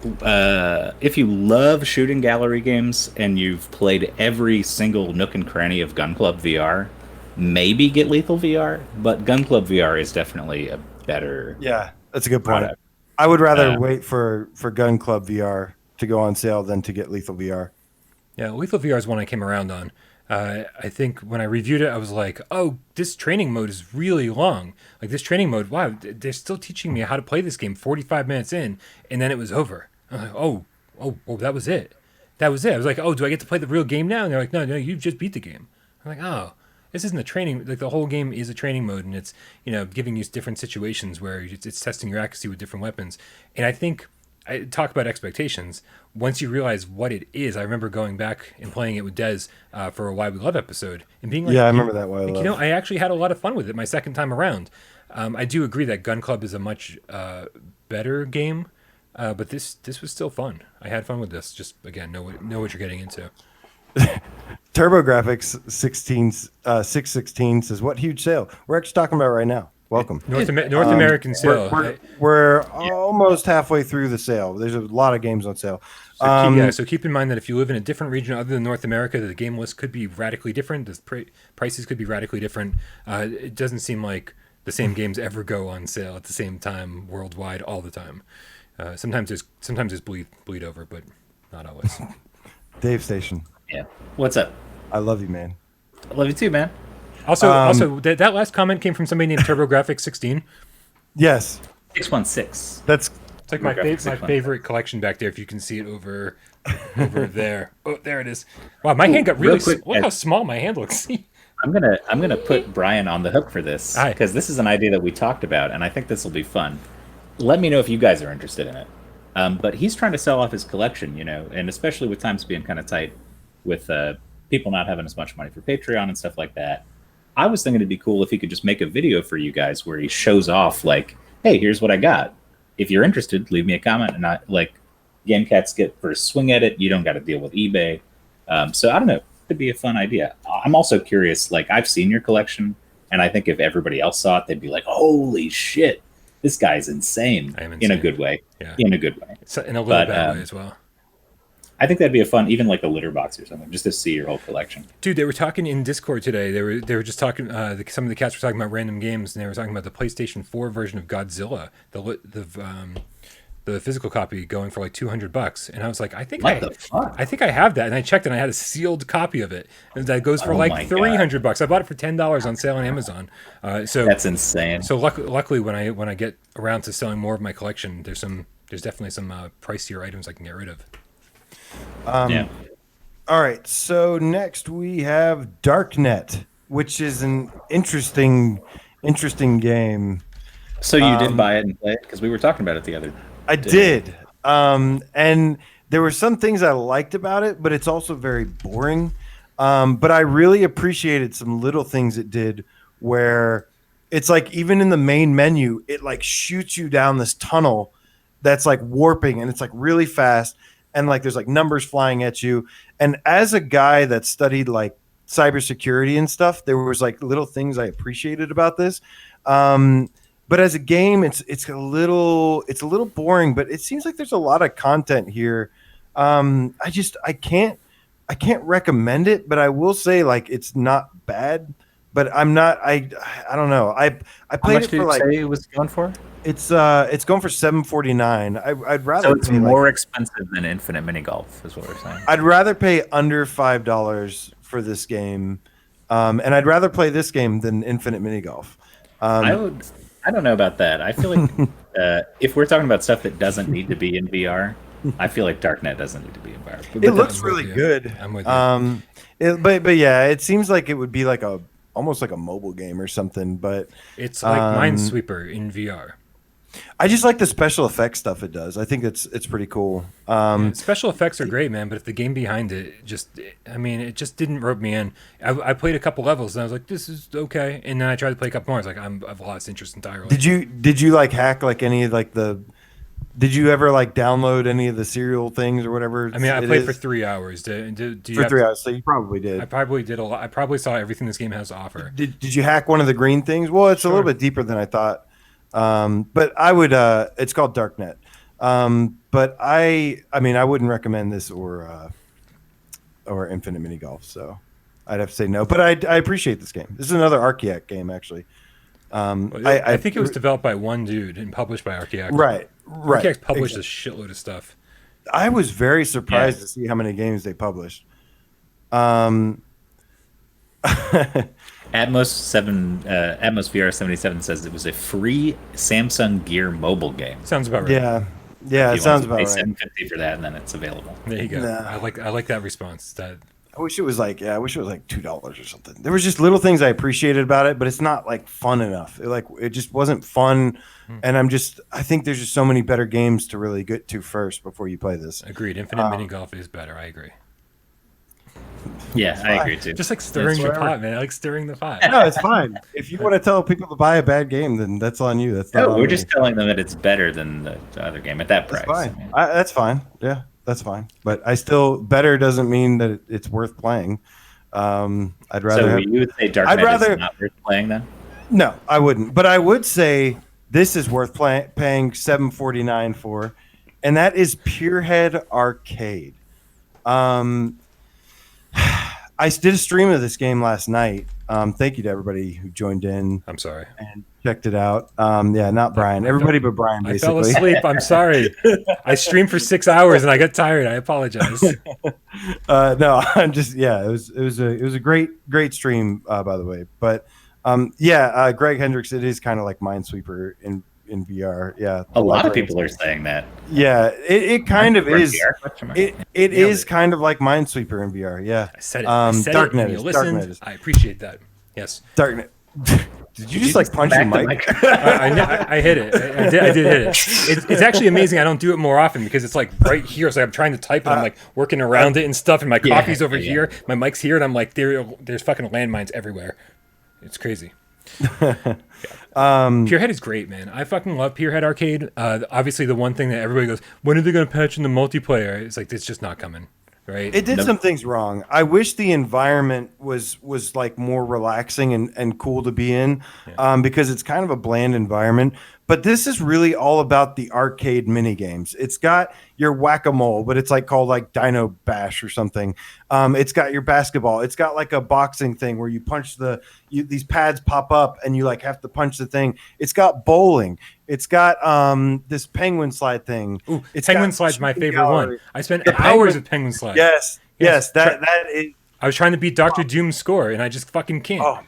if you love shooting gallery games and you've played every single nook and cranny of Gun Club VR, maybe get Lethal VR, but Gun Club VR is definitely a better Yeah, that's a good point. product. I would rather wait for Gun Club VR to go on sale than to get Lethal VR. Yeah, Lethal VR is one I came around on. I think when I reviewed it, I was like, oh, this training mode is really long. Like, this training mode, wow, they're still teaching me how to play this game 45 minutes in, and then it was over. I was like, oh, that was it. That was it. I was like, oh, do I get to play the real game now? And they're like, no, you've just beat the game. I'm like, oh, this isn't a training. Like, the whole game is a training mode, and it's, giving you different situations where it's testing your accuracy with different weapons. And I think, I talk about expectations. Once you realize what it is, I remember going back and playing it with Dez for a Why We Love episode and being like, Yeah, I remember that Why We Love. I actually had a lot of fun with it my second time around. I do agree that Gun Club is a much better game, but this was still fun. I had fun with this. Just again, know what you're getting into. TurboGrafx 616 says, "What huge sale? We're actually talking about it right now. Welcome. North American sale. We're almost halfway through the sale. There's a lot of games on sale. So keep in mind that if you live in a different region other than North America, the game list could be radically different. The prices could be radically different. It doesn't seem like the same games ever go on sale at the same time worldwide all the time. Sometimes there's bleed over, but not always. Dave Station. Yeah. What's up? I love you, man. I love you too, man. Also, that last comment came from somebody named TurboGrafx 16. Yes, 616. that's It's like my favorite collection back there. If you can see it over there. Oh, there it is. Wow, my hand got really. real quick, Look how small my hand looks. I'm gonna put Bryan on the hook for this Aye. because this is an idea that we talked about, and I think this will be fun. Let me know if you guys are interested in it. But he's trying to sell off his collection, and especially with times being kind of tight, with people not having as much money for Patreon and stuff like that. I was thinking it'd be cool if he could just make a video for you guys where he shows off, like, hey, here's what I got. If you're interested, leave me a comment, and GameCats get first swing at it. You don't got to deal with eBay. So I don't know. Could be a fun idea. I'm also curious. Like, I've seen your collection, and I think if everybody else saw it, they'd be like, "Holy shit, this guy's insane!" I am In a insane. good way. Yeah. In a good way. So in a little But, bad way as well. I think that'd be a fun, even like a litter box or something, just to see your whole collection. Dude, they were talking in Discord today. They were just talking. Some of the cats were talking about random games, and they were talking about the PlayStation 4 version of Godzilla, the physical copy going for like $200. And I was like, I think What the fuck? I think I have that. And I checked, and I had a sealed copy of it, and that goes for Oh like my $300. I bought it for $10 on sale on Amazon. So That's insane. luckily, when I get around to selling more of my collection, there's some There's definitely some pricier items I can get rid of. Yeah. All right, so next we have Darknet, which is an interesting game. So you did buy it and play it because we were talking about it the other. I did, and there were some things I liked about it, but it's also very boring. But I really appreciated some little things it did, where it's like even in the main menu, it like shoots you down this tunnel that's like warping, and it's like really fast, and like there's like numbers flying at you. And as a guy that studied like cybersecurity and stuff, there was like little things I appreciated about this. But as a game, it's a little boring. But it seems like there's a lot of content here. I can't recommend it, but I will say like it's not bad. But I'm not. I don't know. I played it for like. Say it was going for? It's going for $7.49. I'd rather. So it's pay more like, expensive than Infinite Mini Golf, is what we're saying. I'd rather pay under $5 for this game, and I'd rather play this game than Infinite Mini Golf. I don't know about that. I feel like if we're talking about stuff that doesn't need to be in VR, I feel like Darknet doesn't need to be in VR. It looks really good. I'm with you. But yeah, it seems like it would be like almost like a mobile game or something. But It's like Minesweeper in VR. I just like the special effects stuff it does. I think it's pretty cool. Special effects are great, man, but if the game behind it it just didn't rope me in. I played a couple levels and I was like, this is okay, and then I tried to play a couple more. I was like, I've lost interest entirely. Did you like hack like any of like the? Did you ever like download any of the serial things or whatever? I mean, I played for 3 hours. Do you for 3 hours, so you probably did. I probably did a lot. I probably saw everything this game has to offer. Did you hack one of the green things? Well, it's a little bit deeper than I thought. But I would. It's called Darknet. But I mean, I wouldn't recommend this or Infinite Mini Golf. So I'd have to say no. But I appreciate this game. This is another Archaeac game, actually. I think it was developed by one dude and published by Archaeac. Right. Archaeac published a shitload of stuff. I was very surprised to see how many games they published. Atmos VR 77 says it was a free Samsung Gear mobile game. Sounds about right. Yeah, it sounds about right. $750 for that, and then it's available. There you go. Nah. I like that response. That I wish it was like $2 or something. There was just little things I appreciated about it, but it's not like fun enough. It just wasn't fun, and I think there's just so many better games to really get to first before you play this. Agreed. Infinite Mini Golf is better. I agree. Yeah, I agree too. Just like stirring the pot, man. I like stirring the pot. No, it's fine. If you want to tell people to buy a bad game, then that's on you. That's not on we're me. just telling them that it's better than the other game at that price. That's fine. That's fine. Yeah, that's fine. But better doesn't mean that it's worth playing. I'd rather. So you would say Darknet is not worth playing then? No, I wouldn't. But I would say this is worth paying $7.49 for, and that is Purehead Arcade. I did a stream of this game last night. Thank you to everybody who joined in. I'm sorry. And checked it out. Not Bryan. Everybody but Bryan, basically. I fell asleep. I'm sorry. I streamed for 6 hours and I got tired. I apologize. No, I'm just it was a great stream, by the way. But Greg Hendricks, it is kind of like Minesweeper in VR. Yeah, a lot of people are saying that. Yeah, it kind of is. It is it. Kind of like Minesweeper in VR. Yeah, I said it. Darknet You is. listened. Darknet is. I appreciate that. Yes. Darknet. Did you just like punch your mic? I hit it. I did hit it. It's actually amazing. I don't do it more often because it's like right here. So I'm trying to type and I'm like working around it and stuff. And my coffee's over here. My mic's here, and I'm like, there's fucking landmines everywhere. It's crazy. Purehead is great, man. I fucking love Purehead Arcade. Obviously, the one thing that everybody goes, when are they going to patch in the multiplayer? It's like, it's just not coming. Right? It did some things wrong. I wish the environment was like more relaxing and cool to be in, because it's kind of a bland environment. But this is really all about the arcade mini games. It's got your whack-a-mole, but it's like called like Dino Bash or something. It's got your basketball. It's got like a boxing thing where you punch these pads pop up and you like have to punch the thing. It's got bowling. It's got this penguin slide thing. Ooh, penguin slide's my favorite one. I spent hours with penguin slide. Yes, that is. I was trying to beat Dr. Doom's score and I just fucking can't. Oh.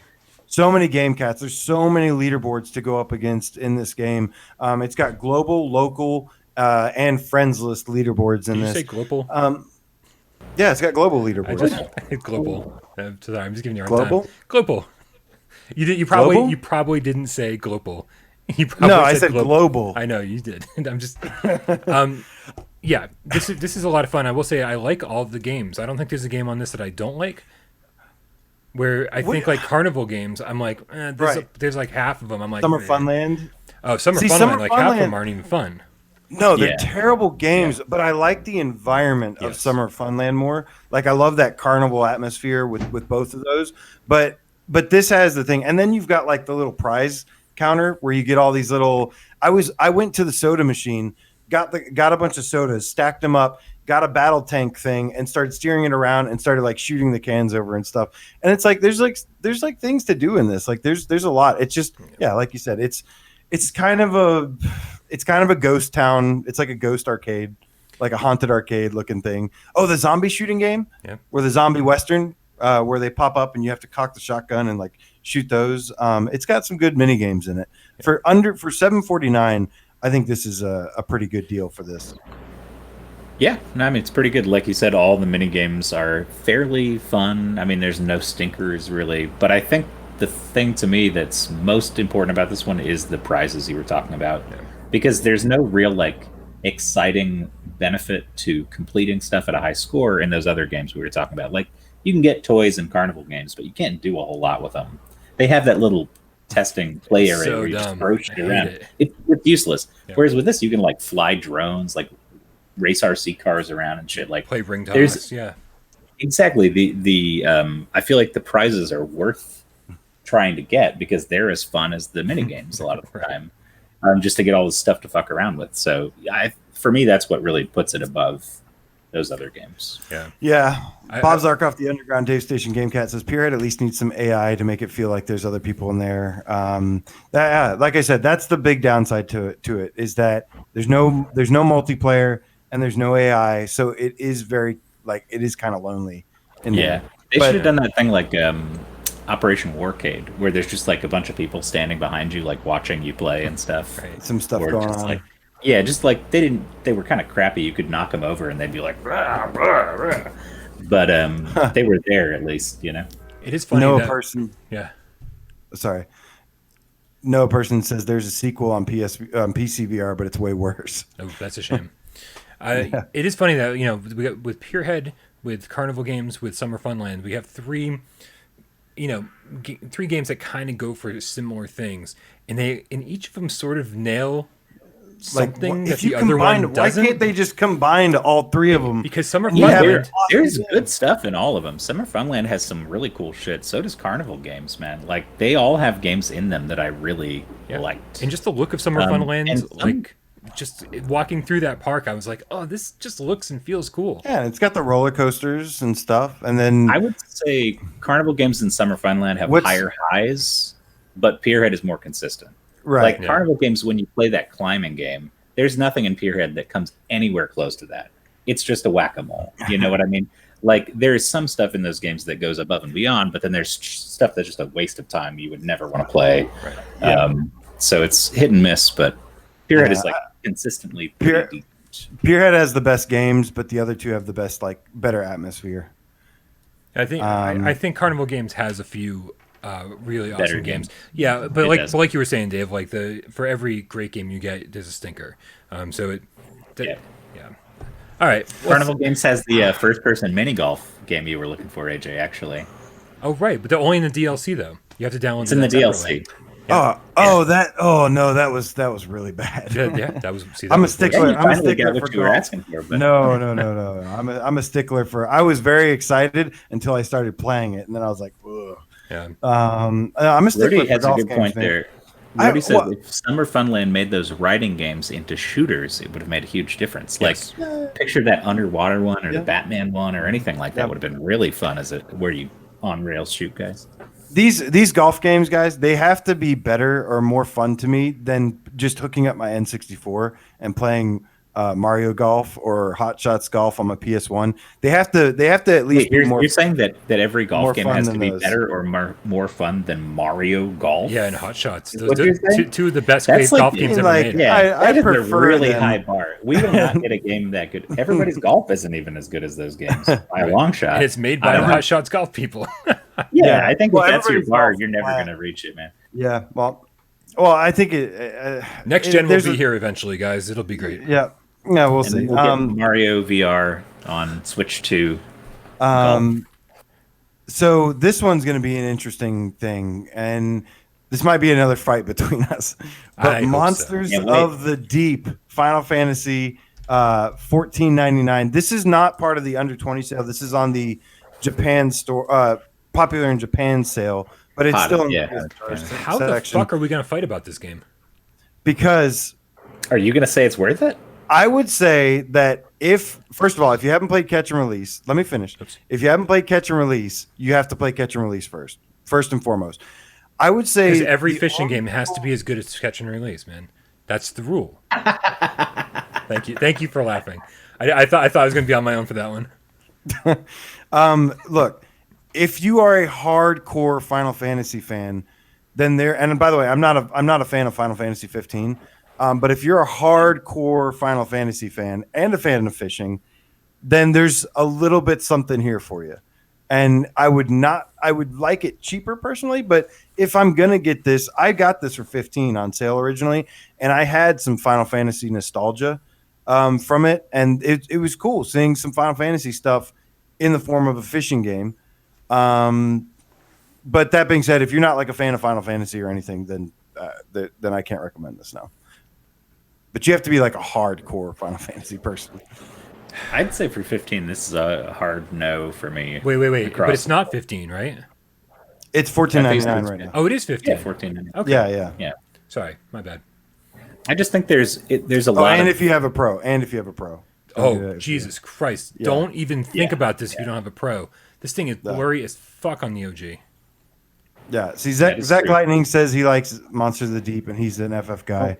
So many game cats. There's so many leaderboards to go up against in this game. It's got global, local, and friends list leaderboards in Did you this. say global? Yeah, it's got global I leaderboards. just global. Sorry, I'm just giving you a hard Global? time. Global. Global? You probably didn't say global. You probably No, I said global. I know you did. I'm just yeah, this is a lot of fun. I will say I like all of the games. I don't think there's a game on this that I don't like. Where I think like carnival games, I'm like, there's like half of them. I'm like Summer Funland. Oh, Summer See, Funland, Summer like half of them Funland- aren't even fun. No, they're Yeah. terrible games, but I like the environment of Yes. Summer Funland more. Like I love that carnival atmosphere with both of those. But this has the thing, and then you've got like the little prize counter where you get all these little. I went to the soda machine, got a bunch of sodas, stacked them up, got a battle tank thing, and started steering it around and started like shooting the cans over and stuff. And it's like there's like things to do in this. Like there's a lot. It's just like you said, it's kind of a ghost town. It's like a ghost arcade, like a haunted arcade looking thing. Oh, the zombie shooting game, where the zombie western, where they pop up and you have to cock the shotgun and like shoot those. It's got some good mini games in it. For $7.49, I think this is a pretty good deal for this. Yeah, no, I mean it's pretty good. Like you said, all the mini games are fairly fun. I mean, there's no stinkers really, but I think the thing to me that's most important about this one is the prizes you were talking about, because there's no real like exciting benefit to completing stuff at a high score in those other games we were talking about. Like you can get toys in carnival games, but you can't do a whole lot with them. They have that little testing play area So where you just dumb. throw shit I hate around. it. It's useless. Yeah. Whereas with this, you can like fly drones, like race RC cars around and shit. Like Play ring there's- toss, yeah. exactly the I feel like the prizes are worth trying to get because they're as fun as the mini games a lot of the Right. time, just to get all this stuff to fuck around with. So for me, that's what really puts it above those other games. Yeah. I- Bob Zarkoff, the Underground Dave Station Game Cat, says Pierhead at least needs some AI to make it feel like there's other people in there. Like I said, that's the big downside to it is that there's no multiplayer and there's no AI, so it is very it is kind of lonely. Yeah, they But- should have done that thing like Operation Warcade, where there's just like a bunch of people standing behind you, like watching you play and stuff. Right. Some stuff Or going just on. like just like they were kind of crappy. You could knock them over and they'd be like, "Rah, rah, rah." But they were there at least, you know. It is funny No that, person. yeah. Sorry. No person says there's a sequel on PCVR, but it's way worse. Oh, that's a shame. It is funny that we got with Pierhead, with Carnival Games, with Summer Funland, we have three games that kind of go for similar things, and each of them sort of nail something that the other one doesn't. Why can't they just combine all three of them? Because Summer Yeah, Funland, There's good stuff in all of them. Summer Funland has some really cool shit. So does Carnival Games, man. Like they all have games in them that I really liked. and just the look of Summer Funland, and some- just walking through that park, I was like, oh, this just looks and feels cool. Yeah, it's got the roller coasters and stuff, and then I would say Carnival Games and Summer Funland have higher highs, but Pierhead is more consistent. right. Like Carnival Games, when you play that climbing game, there's nothing in Pierhead that comes anywhere close to that. It's just a whack-a-mole. You know what I mean? Like there is some stuff in those games that goes above and beyond, but then there's stuff that's just a waste of time you would never want to play. Right. So it's hit and miss, but Pierhead is like consistently pretty decent. Pierhead has the best games, but the other two have the best, better atmosphere. I think I think Carnival Games has a few really awesome Better games. games. Yeah, but It does. like you were saying, Dave, like for every great game you get, there's a stinker. Yeah. All right. Carnival Games has the first-person mini golf game you were looking for, AJ. Actually, Oh right, but they're only in the DLC though. You have to download. it's in the that DLC. separately. That was really bad. Yeah, that was. See, that I'm a was the stickler. You I'm a finally stickler got for what you were golf. asking for, but No. I'm a stickler for. I was very excited until I started playing it, and then I was like, ugh. Yeah. I'm a stickler Rudy for has a golf good games, point man. there. I- Rudy said what- if Summer Funland made those riding games into shooters, it would have made a huge difference. Yes. Like, picture that underwater one or Yeah. the Batman one or anything like that Yeah. would have been really fun as where you on rails shoot guys. These golf games, guys, they have to be better or more fun to me than just hooking up my N64 and playing Mario Golf or Hot Shots Golf on my PS1. They have to at least Wait, be more. you're saying that every more golf game fun has to than be those. better or more fun than Mario Golf? Yeah, and Hot Shots. Is Those what are you're saying? two of the best That's like- golf games ever like, made. Yeah, I that is a prefer really them. high bar. We will not get a game that good. Everybody's golf isn't even as good as those games by a long shot. And it's made by the Hot Shots golf people. Yeah, I think Well, if that's your everybody's bar, golf you're never flat. going to reach it, man. Yeah, well, I think it. Next gen will there's be a- here eventually, guys. It'll be great. Yeah, we'll And see. then we'll get Mario VR on Switch 2. So this one's going to be an interesting thing, and this might be another fight between us. I But hope so. Monsters Can't wait. of the Deep, Final Fantasy, $14.99. This is not part of the under 20 sale. This is on the Japan store, popular in Japan sale, but it's Hot, still in yeah. the PS How the section fuck are we going to fight about this game? because Are you going to say it's worth it? I would say that first of all, if you haven't played Catch and Release, let me finish. Oops. If you haven't played Catch and Release, you have to play Catch and Release first and foremost. I would say Because every the fishing only- game has to be as good as Catch and Release, man. That's the rule. Thank you for laughing. I thought I was going to be on my own for that one. Look, if you are a hardcore Final Fantasy fan, then and by the way, I'm not a fan of Final Fantasy 15. But if you're a hardcore Final Fantasy fan and a fan of fishing, then there's a little bit something here for you. And I would like it cheaper personally, but if I'm going to get this, I got this for 15 on sale originally, and I had some Final Fantasy nostalgia from it, and it was cool seeing some Final Fantasy stuff in the form of a fishing game. But that being said, if you're not like a fan of Final Fantasy or anything, then I can't recommend this now. But you have to be like a hardcore Final Fantasy person. I'd say for 15, this is a hard no for me. Wait. Across But it's the not 15, right? It's $14.99 right now. Oh, it is 15. Yeah, 14. Okay. Yeah. Yeah. Sorry, my bad. I just think there's a Oh, lot and of if you have a pro, Don't do Oh, that if Jesus Christ. Yeah. Don't even think about this if you don't have a pro. This thing is blurry as fuck on the OG. Yeah. See, That is Zach true. Lightning says he likes Monsters of the Deep, and he's an FF guy.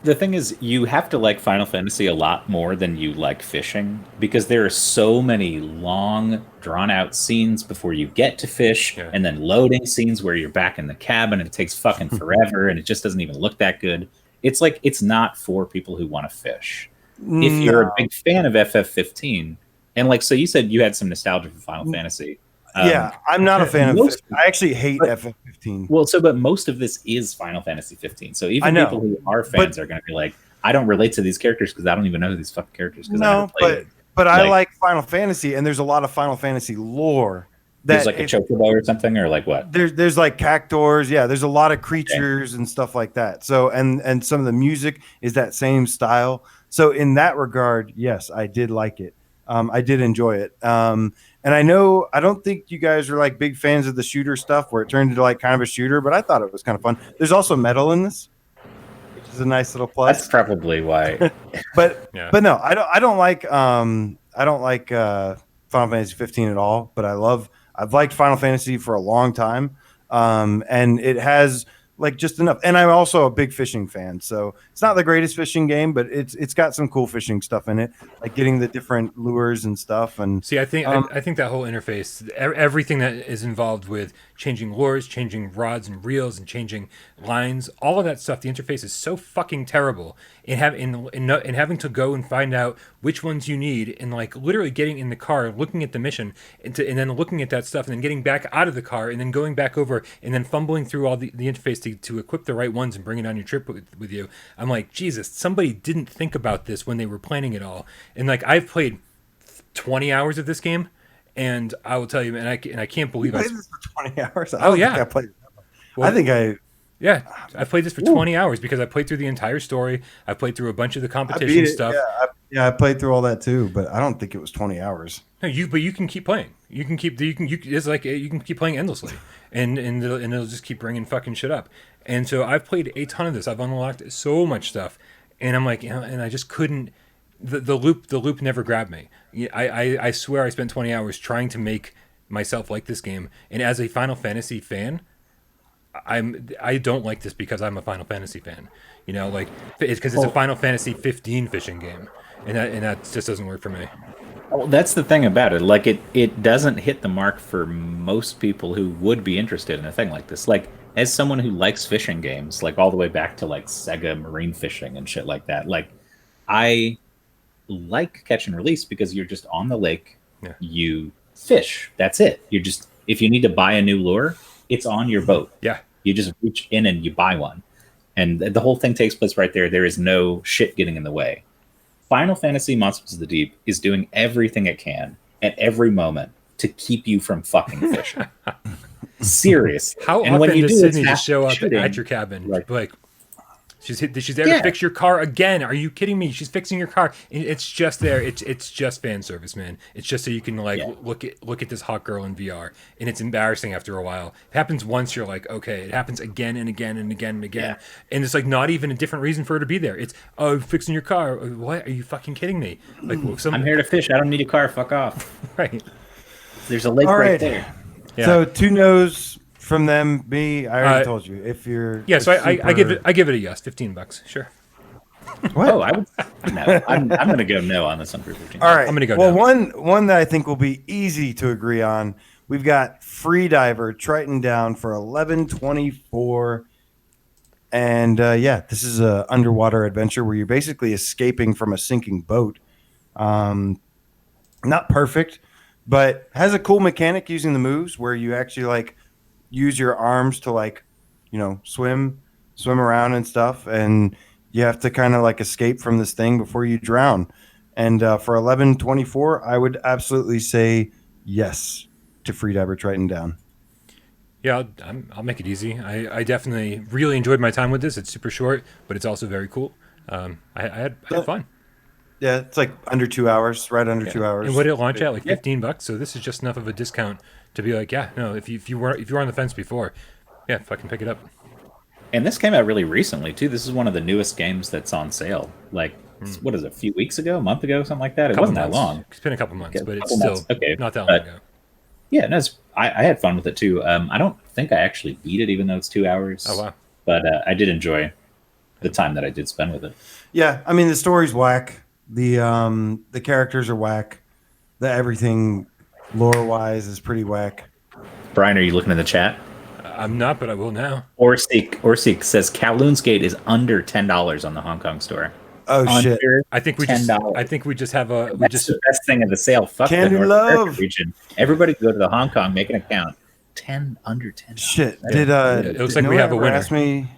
The thing is, you have to like Final Fantasy a lot more than you like fishing because there are so many long, drawn-out scenes before you get to fish, Yeah. and then loading scenes where you're back in the cabin and it takes fucking forever, and it just doesn't even look that good. It's like it's not for people who want to fish. If you're a big fan of FF15, and like so, you said you had some nostalgia for Final Fantasy. Yeah, I'm not a fan of most- 15. I actually hate but- FF15. Well, but most of this is Final Fantasy 15. So I even know, people who are fans are going to be like, I don't relate to these characters because I don't even know these fucking characters because I No, never played it. but I Like- like Final Fantasy, and there's a lot of Final Fantasy lore. There's like a if- chocobo or something, or like what? there's like cactuars, yeah, there's a lot of creatures and stuff like that. So and some of the music is that same style. So in that regard, yes, I did like it. I did enjoy it. And I don't think you guys are like big fans of the shooter stuff where it turned into like kind of a shooter, but I thought it was kind of fun. There's also metal in this, which is a nice little plus. That's probably why. But Yeah. but no, I don't like Final Fantasy 15 at all. But I've liked Final Fantasy for a long time, and it has like just enough. And I'm also a big fishing fan, so it's not the greatest fishing game, but it's got some cool fishing stuff in it, like getting the different lures and stuff. And See, I think I think that whole interface, everything that is involved with changing lures, changing rods and reels, and changing lines, all of that stuff, the interface is so fucking terrible. And having to go and find out which ones you need, and like literally getting in the car, looking at the mission, and then looking at that stuff, and then getting back out of the car, and then going back over, and then fumbling through all the interface to equip the right ones and bring it on your trip with you. I'm like, Jesus, somebody didn't think about this when they were planning it all. And like, I've played 20 hours of this game, and I will tell you, and I can't believe I I. played this for 20 hours. Oh, yeah. I played. Well, I think I Yeah, I played this for 20 hours because I played through the entire story. I played through a bunch of the beat competition it. stuff. Yeah, I played through all that too, but I don't think it was 20 hours. No, but you can keep playing. You can keep it's like you can keep playing endlessly, and it'll just keep bringing fucking shit up. And so I've played a ton of this. I've unlocked so much stuff, and I'm like, and I just couldn't. The loop never grabbed me. I swear I spent 20 hours trying to make myself like this game, and as a Final Fantasy fan, I don't like this because I'm a Final Fantasy fan. Like it's because it's a Final Fantasy 15 fishing game. and that just doesn't work for me. Well, that's the thing about it. Like it doesn't hit the mark for most people who would be interested in a thing like this. Like as someone who likes fishing games, like all the way back to like Sega Marine Fishing and shit like that. Like I like catch and release because you're just on the lake, you fish. That's it. You're just if you need to buy a new lure, it's on your boat. Yeah. You just reach in and you buy one. And the whole thing takes place right there. There is no shit getting in the way. Final Fantasy Monsters of the Deep is doing everything it can at every moment to keep you from fucking fishing. Seriously. How and often when you does do, Sydney it's just show up shooting. at your cabin? Like- Like, she's there to fix your car again. Are you kidding me? She's fixing your car. It's just there. It's just fan service, man. It's just so you can look at this hot girl in VR, and it's embarrassing after a while. It happens once, you're like, okay. It happens again and again and again and again, and it's like not even a different reason for her to be there. It's fixing your car. What? Are you fucking kidding me? Like I'm here to fish. I don't need a car. Fuck off. Right. There's a lake All right right. there. Yeah. So 2 no's from them. Me, I already told you. If you're Yeah. So I give it a yes. $15. Sure. What? Oh, I would. No, I'm going to go no on this one for 15. All right. I'm gonna go Well, no. one that I think will be easy to agree on. We've got Freediver Triton down for 11.24, and this is a underwater adventure where you're basically escaping from a sinking boat. Not perfect, but has a cool mechanic using the moves where you actually like use your arms to like, swim around and stuff, and you have to kind of like escape from this thing before you drown. And for 11.24, I would absolutely say yes to Freediver Triton down. Yeah, I'll make it easy. I definitely really enjoyed my time with this. It's super short, but it's also very cool. I had fun. Yeah, it's like under 2 hours, right under 2 hours. And what did it launch at? Like $15. So this is just enough of a discount to be like, if you were on the fence before, fucking pick it up. And this came out really recently too. This is one of the newest games that's on sale. Like, what is it? A few weeks ago, a month ago, something like that. It wasn't that long. It's been a couple months, but it's Couple still months. Okay. not that long ago. Yeah, no, I had fun with it too. I don't think I actually beat it, even though it's 2 hours. Oh wow! But I did enjoy the time that I did spend with it. Yeah, I mean the story's whack. The characters are whack. The everything lore wise is pretty whack. Brian, are you looking in the chat? I'm not, but I will now. Orseek says Kowloon's Gate is under $10 on the Hong Kong store. Oh shit! Under I think we $10. just have a That's the best thing of the sale. Fuck Candy the North love. American region. Everybody go to the Hong Kong, make an account. Under $10. Shit! It looks like we have a winner. Ask me.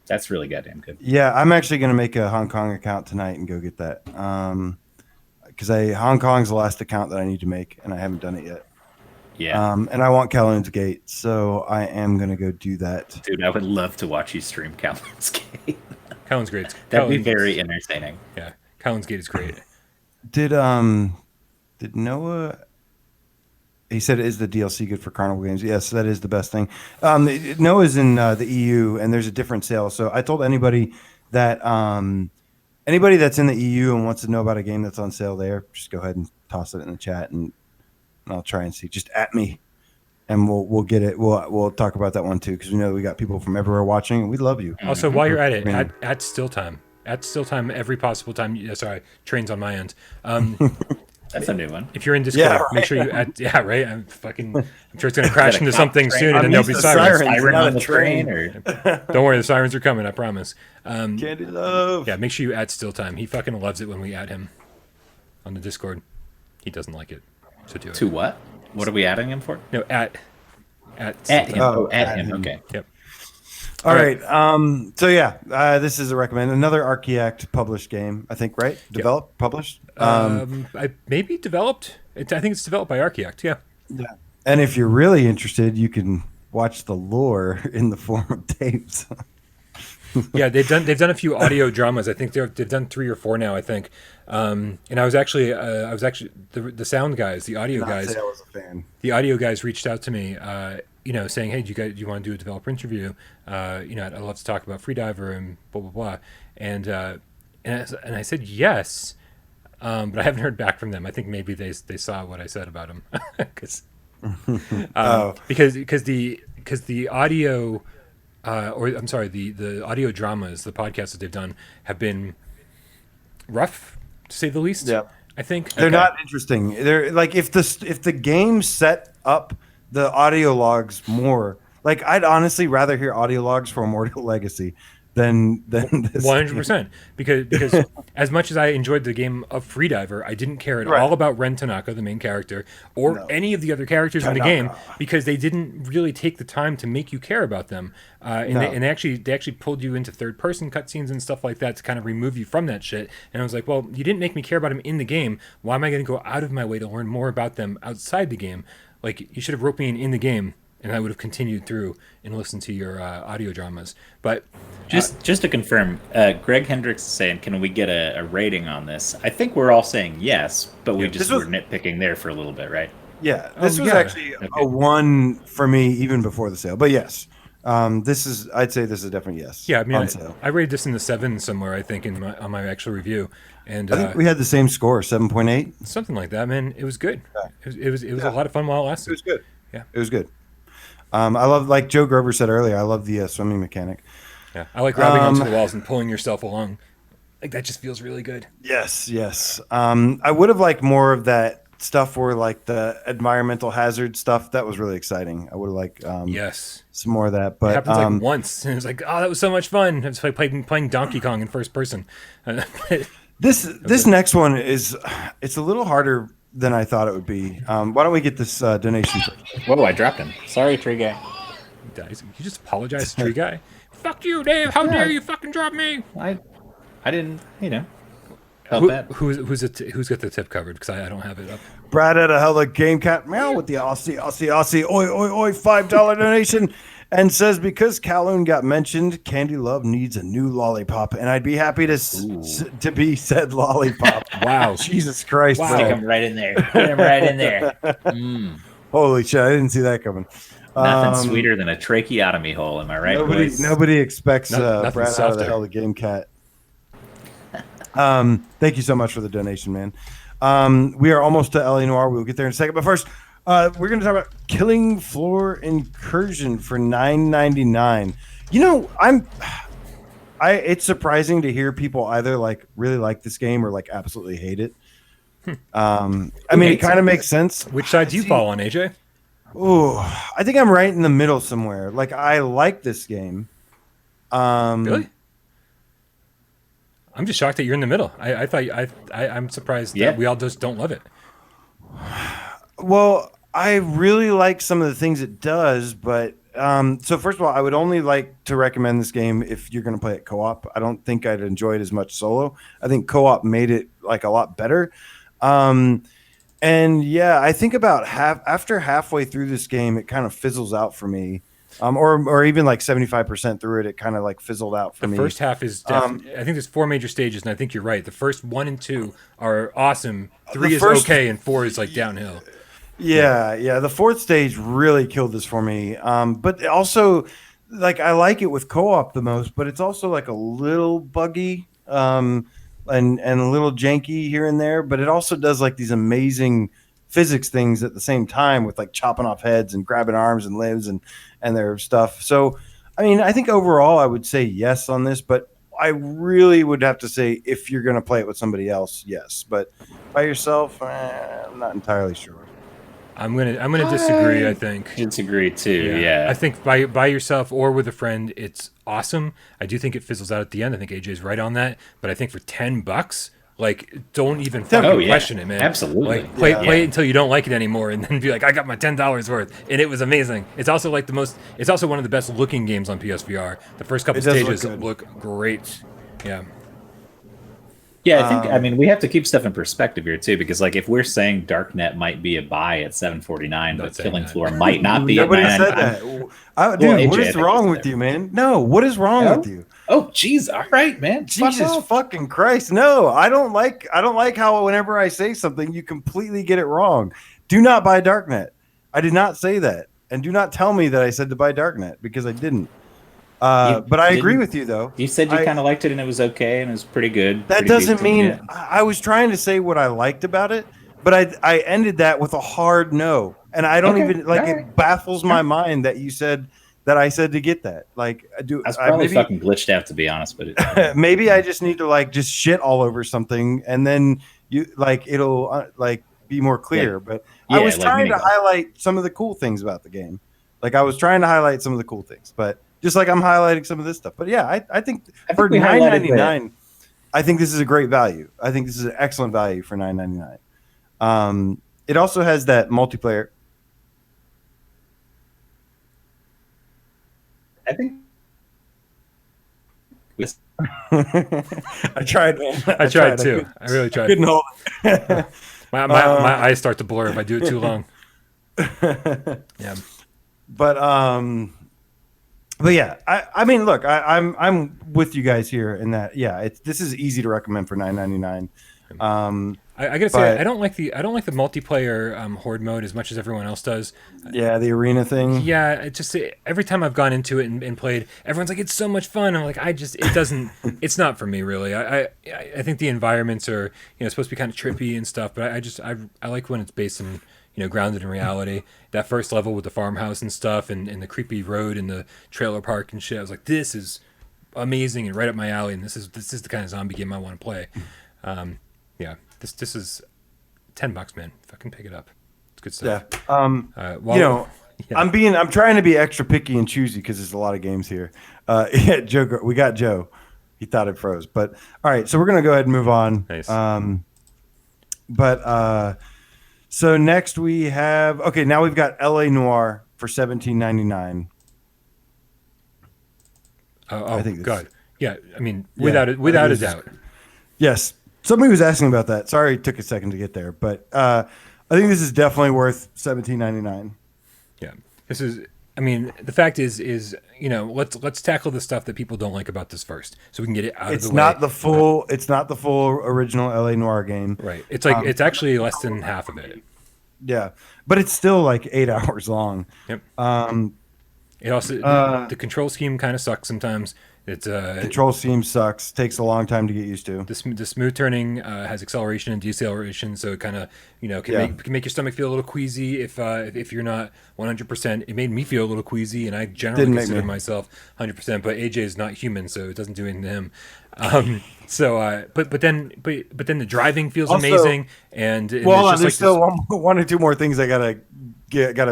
That's really goddamn good. Yeah, I'm actually gonna make a Hong Kong account tonight and go get that. Because Hong Kong's the last account that I need to make, and I haven't done it yet. Yeah. And I want Kowloon's Gate, so I am gonna go do that. Dude, I would love to watch you stream Kowloon's Gate. Kowloon's great. That'd be very entertaining. Yeah, Kowloon's Gate is great. Did Noah? He said, "Is the DLC good for Carnival Games?" Yes, that is the best thing. Noah's in the EU, and there's a different sale. So I told anybody that's in the EU and wants to know about a game that's on sale there, just go ahead and toss it in the chat, and I'll try and see. Just at me, and we'll get it. We'll talk about that one too, because we know we got people from everywhere watching, and we love you. Also, while you're at it, at still time, every possible time. Sorry, trains on my end. That's a new one. If you're in Discord, Yeah, right. make sure you add. Yeah, right. I'm sure it's gonna crash into something soon, and then there'll be used to sirens. sirens. Siren not on a the train, train. or Don't worry, the sirens are coming. I promise. Candy love. Yeah, make sure you add still time. He fucking loves it when we add him on the Discord. He doesn't like it, so do it. to what? What are we adding him for? No, at At still him. time. Oh, At at him. him. Okay. Yep. All right. So yeah, this is a recommend. Another Archaeact published game, I think, right? Developed, published. I maybe developed. I think it's developed by Archaeact. Yeah. Yeah. And if you're really interested, you can watch the lore in the form of tapes. Yeah, they've done a few audio dramas. I think they've done 3 or 4 now. I think, and I was actually the sound guys, the audio Not guys. say I was a fan. The audio guys reached out to me, saying, "Hey, do you want to do a developer interview? I'd love to talk about Freediver and blah blah blah." And I said yes, but I haven't heard back from them. I think maybe they saw what I said about them, because the audio. The audio dramas, the podcasts that they've done have been rough to say the least. Yeah. I think They're not interesting. They're like if the game set up the audio logs more. Like I'd honestly rather hear audio logs for Immortal Legacy than this. 100%. Because as much as I enjoyed the game of Freediver, I didn't care at Right. all about Ren Tanaka, the main character, or any of the other characters in the game, because they didn't really take the time to make you care about them. They actually pulled you into third-person cutscenes and stuff like that to kind of remove you from that shit. And I was like, well, you didn't make me care about them in the game. Why am I going to go out of my way to learn more about them outside the game? Like, you should have roped me in the game, and I would have continued through and listened to your audio dramas. But just to confirm, Greg Hendricks is saying, can we get a rating on this? I think we're all saying yes, but we just were nitpicking there for a little bit, right? Yeah, this was actually a 1 for me even before the sale. But yes, I'd say this is definitely yes. Yeah, I mean, on sale. I rated this in the 7 somewhere, I think, on my actual review. And I think we had the same score, 7.8. Something like that, man. It was good. It was a lot of fun while it lasted. It was good. Yeah, it was good. I love, like Joe Grover said earlier, I love the swimming mechanic. Yeah, I like grabbing onto the walls and pulling yourself along. Like that just feels really good. Yes. I would have liked more of that stuff where like the environmental hazard stuff. That was really exciting. I would have liked some more of that. But it happens like once, and it was like, oh, that was so much fun. It's like playing Donkey Kong in first person. This next one it's a little harder than I thought it would be. Why don't we get this donation first? Whoa, I dropped him. Sorry, Tree Guy. You just apologize to Tree Guy? Fuck you, Dave. How dare you fucking drop me? I didn't, felt bad. Who's got the tip covered? Because I don't have it up. Brad at a hella game cat meow with the Aussie oi $5 donation and says, because Calhoun got mentioned, Candy Love needs a new lollipop, and I'd be happy to be said lollipop. Wow. Jesus Christ. Wow. Stick him right in there. Put him right in there. Holy shit, I didn't see that coming. Nothing sweeter than a tracheotomy hole, am I right, boys? Nobody expects Brad out of the hella game cat. Thank you so much for the donation, man. We are almost to LA Noire. We'll get there in a second. But first, we're going to talk about Killing Floor Incursion for $9.99. It's surprising to hear people either like really like this game or like absolutely hate it. I mean, it kind of makes sense. Which side do you fall on, AJ? Oh, I think I'm right in the middle somewhere. Like, I like this game. Really? I'm just shocked that you're in the middle. I'm surprised that we all just don't love it. Well, I really like some of the things it does, but so first of all, I would only like to recommend this game if you're going to play it co-op. I don't think I'd enjoy it as much solo. I think co-op made it like a lot better. And yeah, I think about after halfway through this game, it kind of fizzles out for me. Or even like 75% through it kind of like fizzled out for me. The first half is definitely, I think there's 4 major stages, and I think you're right. The first 1 and 2 are awesome. 3 is okay, and 4 is like downhill. Yeah. The 4th stage really killed this for me. But also, like, I like it with co-op the most, but it's also like a little buggy and a little janky here and there. But it also does like these amazing physics things at the same time with like chopping off heads and grabbing arms and limbs and their stuff. So, I mean, I think overall I would say yes on this, but I really would have to say if you're going to play it with somebody else, yes. But by yourself, I'm not entirely sure. I'm gonna disagree. I think disagree too. Yeah. I think by yourself or with a friend, it's awesome. I do think it fizzles out at the end. I think AJ's right on that. But I think for $10, like, don't even fucking question it, man. Absolutely. Like, play it until you don't like it anymore, and then be like, I got my $10 worth, and it was amazing. It's also like it's also one of the best looking games on PSVR. The first couple stages look great. Yeah. Yeah, I think we have to keep stuff in perspective here too, because like if we're saying Darknet might be a buy at $7.49, but Killing Floor might not be. Nobody said that. Dude, what is wrong with you, man? No, what is wrong with you? Oh, jeez. All right, man. Jesus fucking Christ. No, I don't like how whenever I say something, you completely get it wrong. Do not buy Darknet. I did not say that. And do not tell me that I said to buy Darknet, because I didn't. But I agree with you, though. You said you kind of liked it and it was okay and it was pretty good. That doesn't mean I was trying to say what I liked about it, but I ended that with a hard no. And I don't even it baffles my mind that you said that I said to get that. Like, That's probably fucking glitched out, to be honest. But maybe I just need to like just shit all over something, and then it'll like be more clear. But I was trying to highlight some of the cool things about the game. Like I was trying to highlight some of the cool things, but just like I'm highlighting some of this stuff. But yeah, I think for $9.99, I think this is a great value. I think this is an excellent value for $9.99. It also has that multiplayer. I think. I tried. I tried too. I really tried. Couldn't hold it. my eyes start to blur if I do it too long. Yeah. But yeah, I mean, look, I'm with you guys here in that. Yeah, this is easy to recommend for $9.99. I gotta say, I don't like the multiplayer horde mode as much as everyone else does. Yeah, the arena thing. Yeah, it just every time I've gone into it and played, everyone's like, it's so much fun. I'm like, it doesn't. It's not for me really. I think the environments are supposed to be kind of trippy and stuff, but I like when it's based in grounded in reality. That first level with the farmhouse and stuff, and the creepy road and the trailer park and shit. I was like, this is amazing and right up my alley. And this is the kind of zombie game I want to play. Yeah, this is $10, man. Fucking pick it up. It's good stuff. Yeah. I'm trying to be extra picky and choosy because there's a lot of games here. Yeah, Joe, we got Joe. He thought it froze, but all right. So we're gonna go ahead and move on. Nice. So next we have now we've got LA Noire for $17.99. I think God. Yeah, I mean, without a doubt. Yes. Somebody was asking about that. Sorry it took a second to get there, but I think this is definitely worth $17.99. Yeah. This is I mean, the fact is let's tackle the stuff that people don't like about this first, so we can get it out of the way. It's not the full original LA Noire game. Right. It's like it's actually less than half of it. Yeah, but it's still like 8 hours long. Yep. It also the control scheme kind of sucks sometimes. Control scheme sucks. Takes a long time to get used to. The smooth turning has acceleration and deceleration, so it kind of can make your stomach feel a little queasy if you're not 100%. It made me feel a little queasy, and I generally consider myself 100%. But AJ is not human, so it doesn't do anything to him. But then the driving feels also amazing, and there's still one or two more things I gotta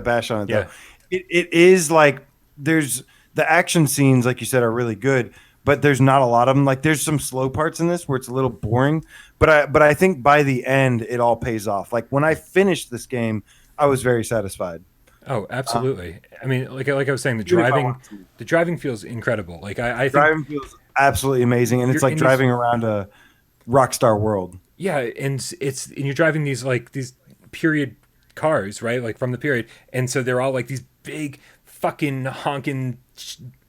bash on it though. Yeah. It is like there's. The action scenes, like you said, are really good, but there's not a lot of them. Like there's some slow parts in this where it's a little boring, but I think by the end it all pays off. Like when I finished this game, I was very satisfied. Oh, absolutely. I mean, like I was saying, the driving feels incredible. Like I think driving feels absolutely amazing, and it's like driving around a Rockstar world. Yeah, and you're driving these period cars, right? Like from the period, and so they're all like these big fucking honking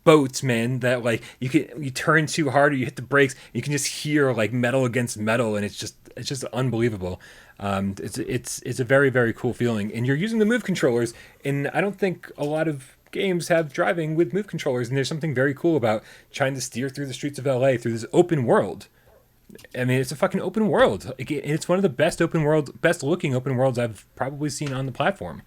boats, man, that like you turn too hard or you hit the brakes, you can just hear like metal against metal, and it's just unbelievable. It's a very, very cool feeling, and you're using the move controllers, and I don't think a lot of games have driving with move controllers, and there's something very cool about trying to steer through the streets of LA through this open world. I mean, it's a fucking open world. It's one of the best looking open worlds I've probably seen on the platform.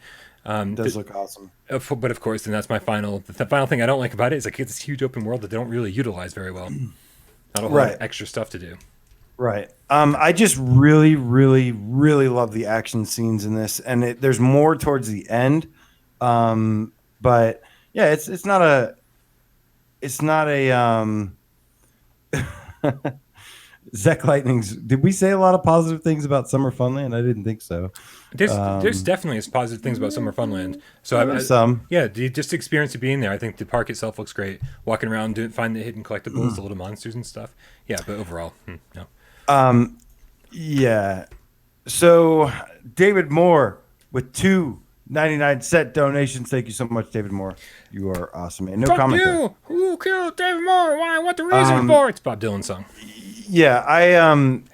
It does look awesome. But of course, and that's the final thing I don't like about it is like it's this huge open world that they don't really utilize very well. Not a whole lot of extra stuff to do. Right. I just really, really, really love the action scenes in this, and there's more towards the end. But yeah, it's not a Zek Lightning's. Did we say a lot of positive things about Summer Funland? I didn't think so. There's definitely positive things about Summer Funland. So just the experience of being there. I think the park itself looks great. Walking around, finding the hidden collectibles, the little monsters and stuff. Yeah, but overall, no. Yeah. So David Moore with $2.99 donations. Thank you so much, David Moore. You are awesome, man. No comment. Fuck you! Who killed David Moore? Why? What the reason for? It's Bob Dylan's song. Yeah,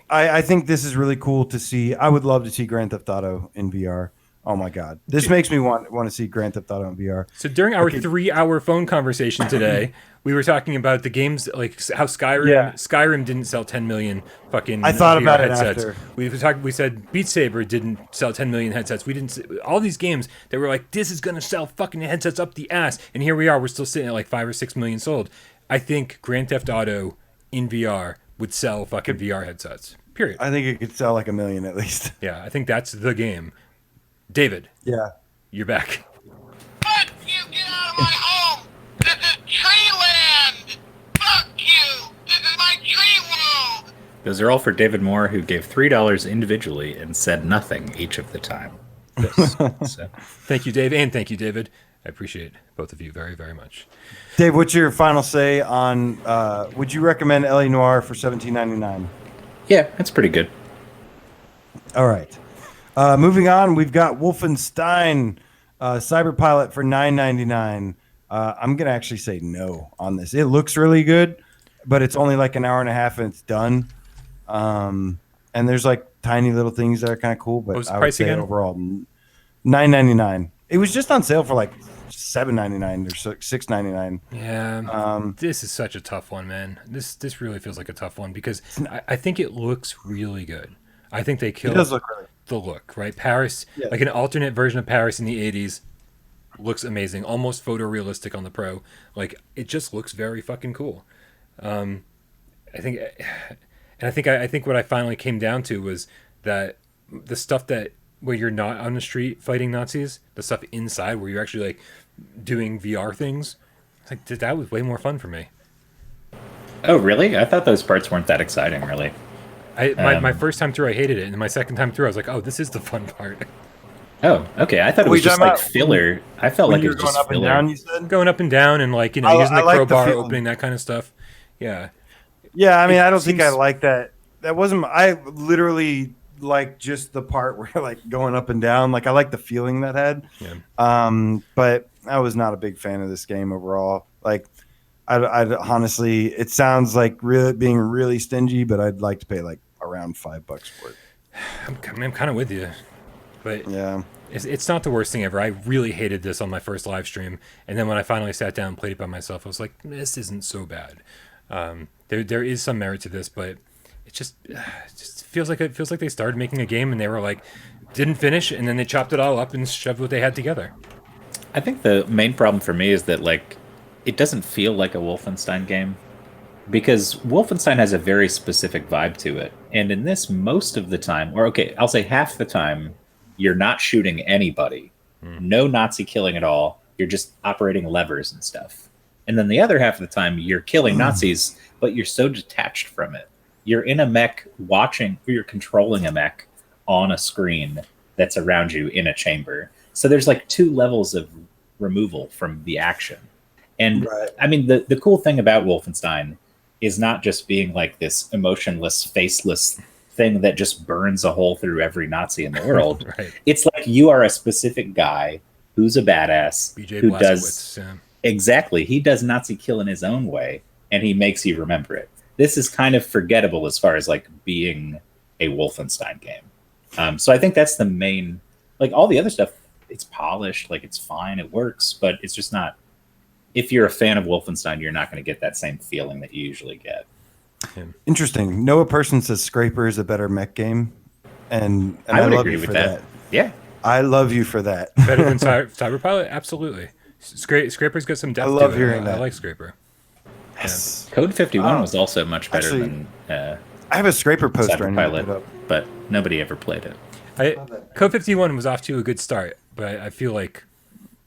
I think this is really cool to see. I would love to see Grand Theft Auto in VR. Oh my god, this makes me want to see Grand Theft Auto in VR. So during our 3-hour phone conversation today, we were talking about the games, like how Skyrim didn't sell 10 million fucking I thought VR about it headsets. after. We said Beat Saber didn't sell 10 million headsets. We didn't all these games that were like, this is gonna sell fucking headsets up the ass, and here we are, we're still sitting at like 5 or 6 million sold. I think Grand Theft Auto in VR would sell fucking VR headsets. Period. I think it could sell like 1 million at least. Yeah, I think that's the game. David, Yeah. you're back. Fuck you! Get out of my home! This is Treeland! Fuck you! This is my tree world! Those are all for David Moore, who gave $3 individually and said nothing each of the time. So. Thank you, Dave, and thank you, David. I appreciate both of you very, very much. Dave, what's your final say on? Would you recommend L.A. Noire for $17.99? Yeah, that's pretty good. All right. Moving on, we've got Wolfenstein Cyberpilot for $9.99. I'm gonna actually say no on this. It looks really good, but it's only like an hour and a half and it's done. And there's like tiny little things that are kind of cool, but What was the I would price say again? overall $9.99. It was just on sale for like $7.99 or $6.99. Yeah, this is such a tough one, man. This really feels like a tough one because I think it looks really good. I think they It killed does look really. the look, right? Paris, Yeah. like an alternate version of Paris in the 80s, looks amazing, almost photorealistic on the Pro. Like, it just looks very fucking cool. I think what I finally came down to was that the stuff that where you're not on the street fighting Nazis, the stuff inside where you're actually like doing VR things, like that was way more fun for me. Oh, really? I thought those parts weren't that exciting, really. My first time through, I hated it, and my second time through, I was like, "Oh, this is the fun part." Oh, okay. I thought it Were was you just talking like about filler. I felt When like you it were was going just up and filler. down, you said? Going up and down, and like I using the like the crowbar, feeling. opening that kind of stuff. Yeah, Yeah, I mean, It I don't think I seems- like that. That wasn't. I literally like just the part where like going up and down. Like I like the feeling that had. yeah. But I was not a big fan of this game overall. Like, I honestly, it sounds like really being really stingy, but I'd like to pay like around $5 for it. I'm kind of with you, but Yeah. it's not the worst thing ever. I really hated this on my first live stream, and then when I finally sat down and played it by myself, I was like, this isn't so bad. There is some merit to this, but it just feels like they started making a game and they were like, didn't finish, and then they chopped it all up and shoved what they had together. I think the main problem for me is that like it doesn't feel like a Wolfenstein game because Wolfenstein has a very specific vibe to it. And in this, most of the time, or okay, I'll say half the time, you're not shooting anybody. No Nazi killing at all. You're just operating levers and stuff. And then the other half of the time, you're killing Nazis, but you're so detached from it. You're in a mech watching, or you're controlling a mech on a screen that's around you in a chamber. So there's like two levels of removal from the action. And Right. I mean, the cool thing about Wolfenstein is not just being like this emotionless, faceless thing that just burns a hole through every Nazi in the world. Right. It's like you are a specific guy who's a badass BJ who Blazkowicz. does Yeah. exactly. He does Nazi kill in his own way, and he makes you remember it. This is kind of forgettable as far as like being a Wolfenstein game. So I think that's the main. Like all the other stuff, it's polished, like it's fine, it works, but it's just not. If you're a fan of Wolfenstein, you're not going to get that same feeling that you usually get. Interesting. Noah Person says Scraper is a better mech game, and I would love agree you with for that. Yeah. I love you for that. Better than Cyberpilot? Absolutely. Scraper's got some depth I love to it. hearing I that. like Scraper. Yes. Code 51 Oh. was also much better Actually, than I have a Scraper poster. I need to put Cyberpilot, up. but nobody ever played it. Code 51 was off to a good start, but I feel like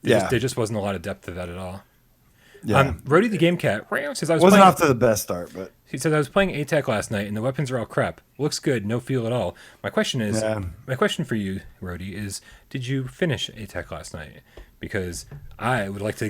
Yeah. there just wasn't a lot of depth to that at all. Yeah. Rody the Game Cat says Wasn't off to the best start, but He says I was playing ATAC last night and the weapons are all crap. Looks good, no feel at all. My question for you, Rody, is did you finish ATAC last night? Because I would like to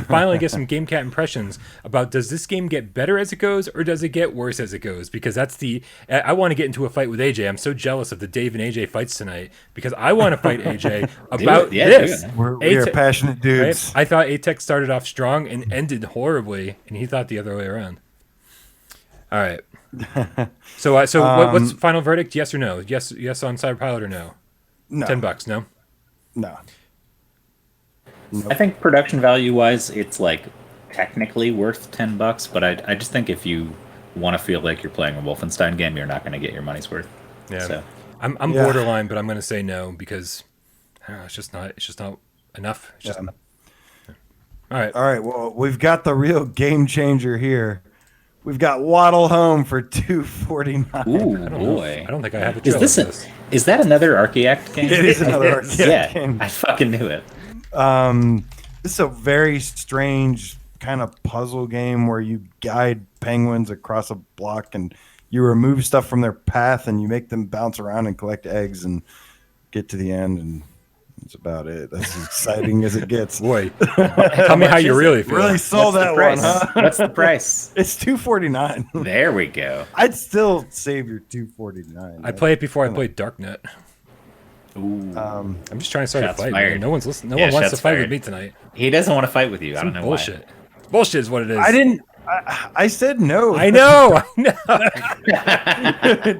finally get some Game Cat impressions about does this game get better as it goes or does it get worse as it goes? Because I want to get into a fight with AJ. I'm so jealous of the Dave and AJ fights tonight because I want to fight AJ about Yeah, this. do it. we are passionate dudes. Right? I thought ATEC started off strong and ended horribly, and he thought the other way around. All right. So what's final verdict? Yes or no? Yes on Cyberpilot or no? No. $10, no? No. I think production value wise, it's like technically worth $10, but I just think if you want to feel like you're playing a Wolfenstein game, you're not going to get your money's worth. Yeah. So. I'm borderline, but I'm going to say no because I don't know, it's just not enough. It's just, All right. Well, we've got the real game changer here. We've got Waddle Home for $2.49. Ooh, boy! I don't think I have a Is trailer this is that another Archaeact game? It is another Archaeact game. I fucking knew it. This is a very strange kind of puzzle game where you guide penguins across a block and you remove stuff from their path and you make them bounce around and collect eggs and get to the end, and that's about it. That's as exciting as it gets. Boy, tell me how you really feel. Really sold that one, huh? What's the price? It's $2.49. There we go. I'd still save your $2.49. I played it before I played Darknet. Ooh. I'm just trying to start Shots a fight. fired. Man. No one's listening. No Yeah, one wants to shots fight fired. with me tonight. He doesn't want to fight with you. I Some don't know bullshit. Bullshit is what it is. I didn't. I said no. I know.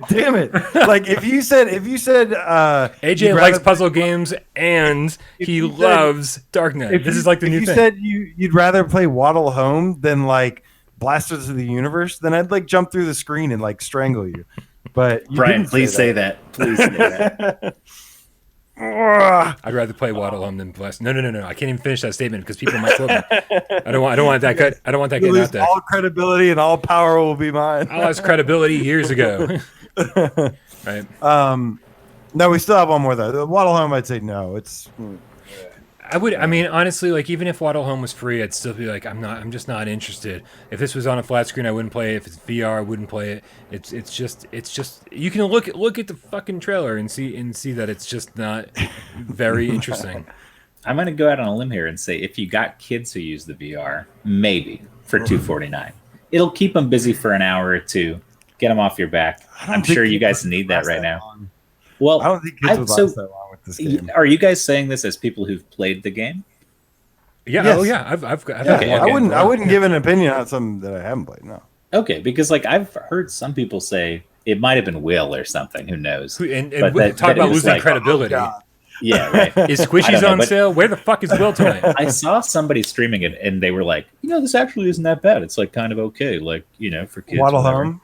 Damn it! Like if you said AJ you'd likes rather- puzzle games and If he you said- loves Darknet. if This you- is like the if new you thing. said you'd rather play Waddle Home than like Blasters of the Universe, then I'd like jump through the screen and like strangle you. But you Brian, didn't please say that. Please say that. I'd rather play Waddle Home than Blast. No. I can't even finish that statement because people might quote me. I don't want that cut. I don't want that You getting out lose there. all credibility and all power will be mine. I lost credibility years ago. Right. No, we still have one more though. The Waddle Home, I'd say no. It's I mean, honestly, like even if Waddle Home was free, I'd still be like, I'm just not interested. If this was on a flat screen, I wouldn't play it. If it's VR, I wouldn't play it. It's just you can look at the fucking trailer and see that it's just not very interesting. I'm going to go out on a limb here and say if you got kids who use the VR, maybe for $2.49. It'll keep them busy for an hour or two, get them off your back. I'm think sure you kids guys would need that last right now. long. Well, I don't think kids would last that long with this game. Are you guys saying this as people who've played the game? Yeah. Yes. Oh yeah. I've Okay, I okay. wouldn't give an opinion on something that I haven't played. No. Okay, because like I've heard some people say it might have been Will or something. Who knows? And But we that- talk that it about was losing like- credibility. God. Yeah, right. Is I Squishies don't know, on but- sale? Where the fuck is Will tonight? I saw somebody streaming it, and they were like, this actually isn't that bad. It's like kind of okay, like for kids. Waddle whatever." Home.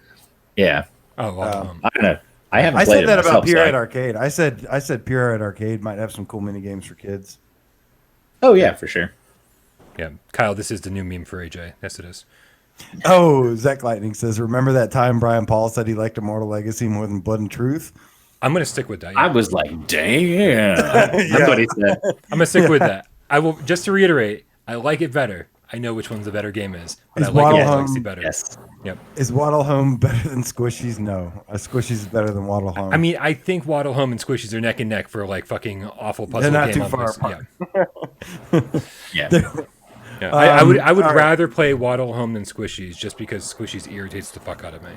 Yeah, Oh, I don't know. I haven't I played said it that myself, about Pure so Ed Arcade. I said Pure Ed Arcade might have some cool mini games for kids. Oh yeah, for sure. yeah. Kyle, this is the new meme for AJ. Yes, it is. Oh, Zach Lightning says, remember that time Brian Paul said he liked Immortal Legacy more than Blood and Truth? I'm gonna stick with that. I Yeah. was like, damn. That's what he said. I'm gonna stick with that. I will just to reiterate. I like it better. I know which one the better game is, but Is I like Waddle it Home- Legacy better. Yes. Yep. Is Waddle Home better than Squishies? No. Squishies is better than Waddle Home. I mean, I think Waddle Home and Squishies are neck and neck for like fucking awful puzzle They're not game too on far this. apart. Yeah. Yeah. I would all right. rather play Waddle Home than Squishies just because Squishies irritates the fuck out of me.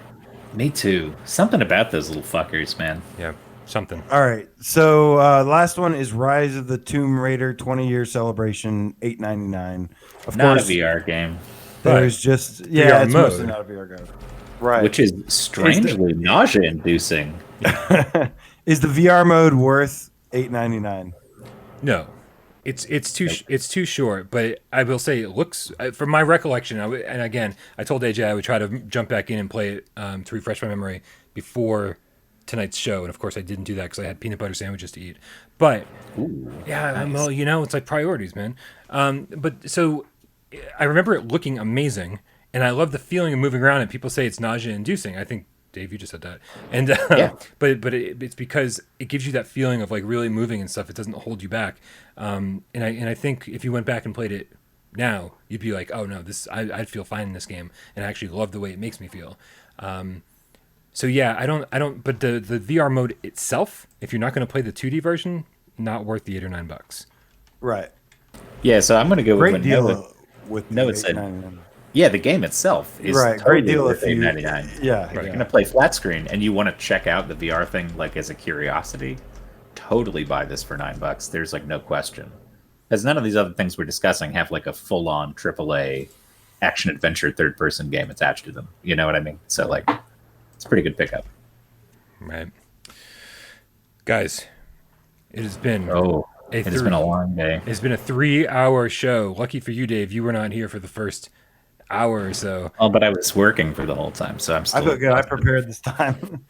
Me too. Something about those little fuckers, man. Yeah. Something. All right. So last one is Rise of the Tomb Raider 20-year celebration, $8.99. Of Not course, a VR game, there's just VR it's mode. mostly not a VR game. Right. which is strangely nausea-inducing. Is the VR mode worth $8.99? No, it's too short. But I will say it looks, from my recollection. And again, I told AJ I would try to jump back in and play it to refresh my memory before tonight's show, and of course I didn't do that because I had peanut butter sandwiches to eat. But yeah, well, it's like priorities, man. But so I remember it looking amazing, and I love the feeling of moving around. And people say it's nausea-inducing. I think Dave, you just said that, and but it's because it gives you that feeling of like really moving and stuff. It doesn't hold you back. And I think if you went back and played it now, you'd be like, oh no, I'd feel fine in this game, and I actually love the way it makes me feel. So yeah, I don't. But the VR mode itself, if you're not going to play the 2D version, not worth the $8 or $9. Right. Yeah, so I'm going to go Great with deal with No, the it said- $8.99. Yeah, the game itself is Right, totally great deal worth if you- $8.99. Yeah, If you're yeah. going to play flat screen and you want to check out the VR thing like as a curiosity, totally buy this for $9. There's like no question. Because none of these other things we're discussing have like a full-on AAA action-adventure third-person game attached to them. You know what I mean? So like, it's a pretty good pickup. Right, guys. It has been It's been a long day. It's been a 3-hour show. Lucky for you, Dave, you were not here for the first hour or so. Oh, but I was working for the whole time, so I'm still. I feel good. I prepared this time.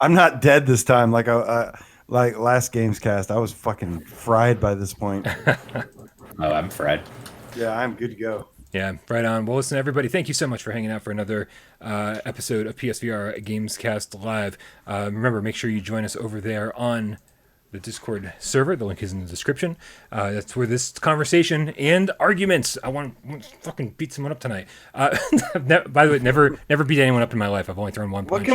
I'm not dead this time. Like last GAMESCAST, I was fucking fried by this point. Oh, I'm fried. Yeah, I'm good to go. Yeah, right on. Well, listen, everybody, thank you so much for hanging out for another episode of PSVR GamesCast Live. Remember, make sure you join us over there on the Discord server. The link is in the description. That's where this conversation and arguments. I want to fucking beat someone up tonight. By the way, never beat anyone up in my life. I've only thrown one punch.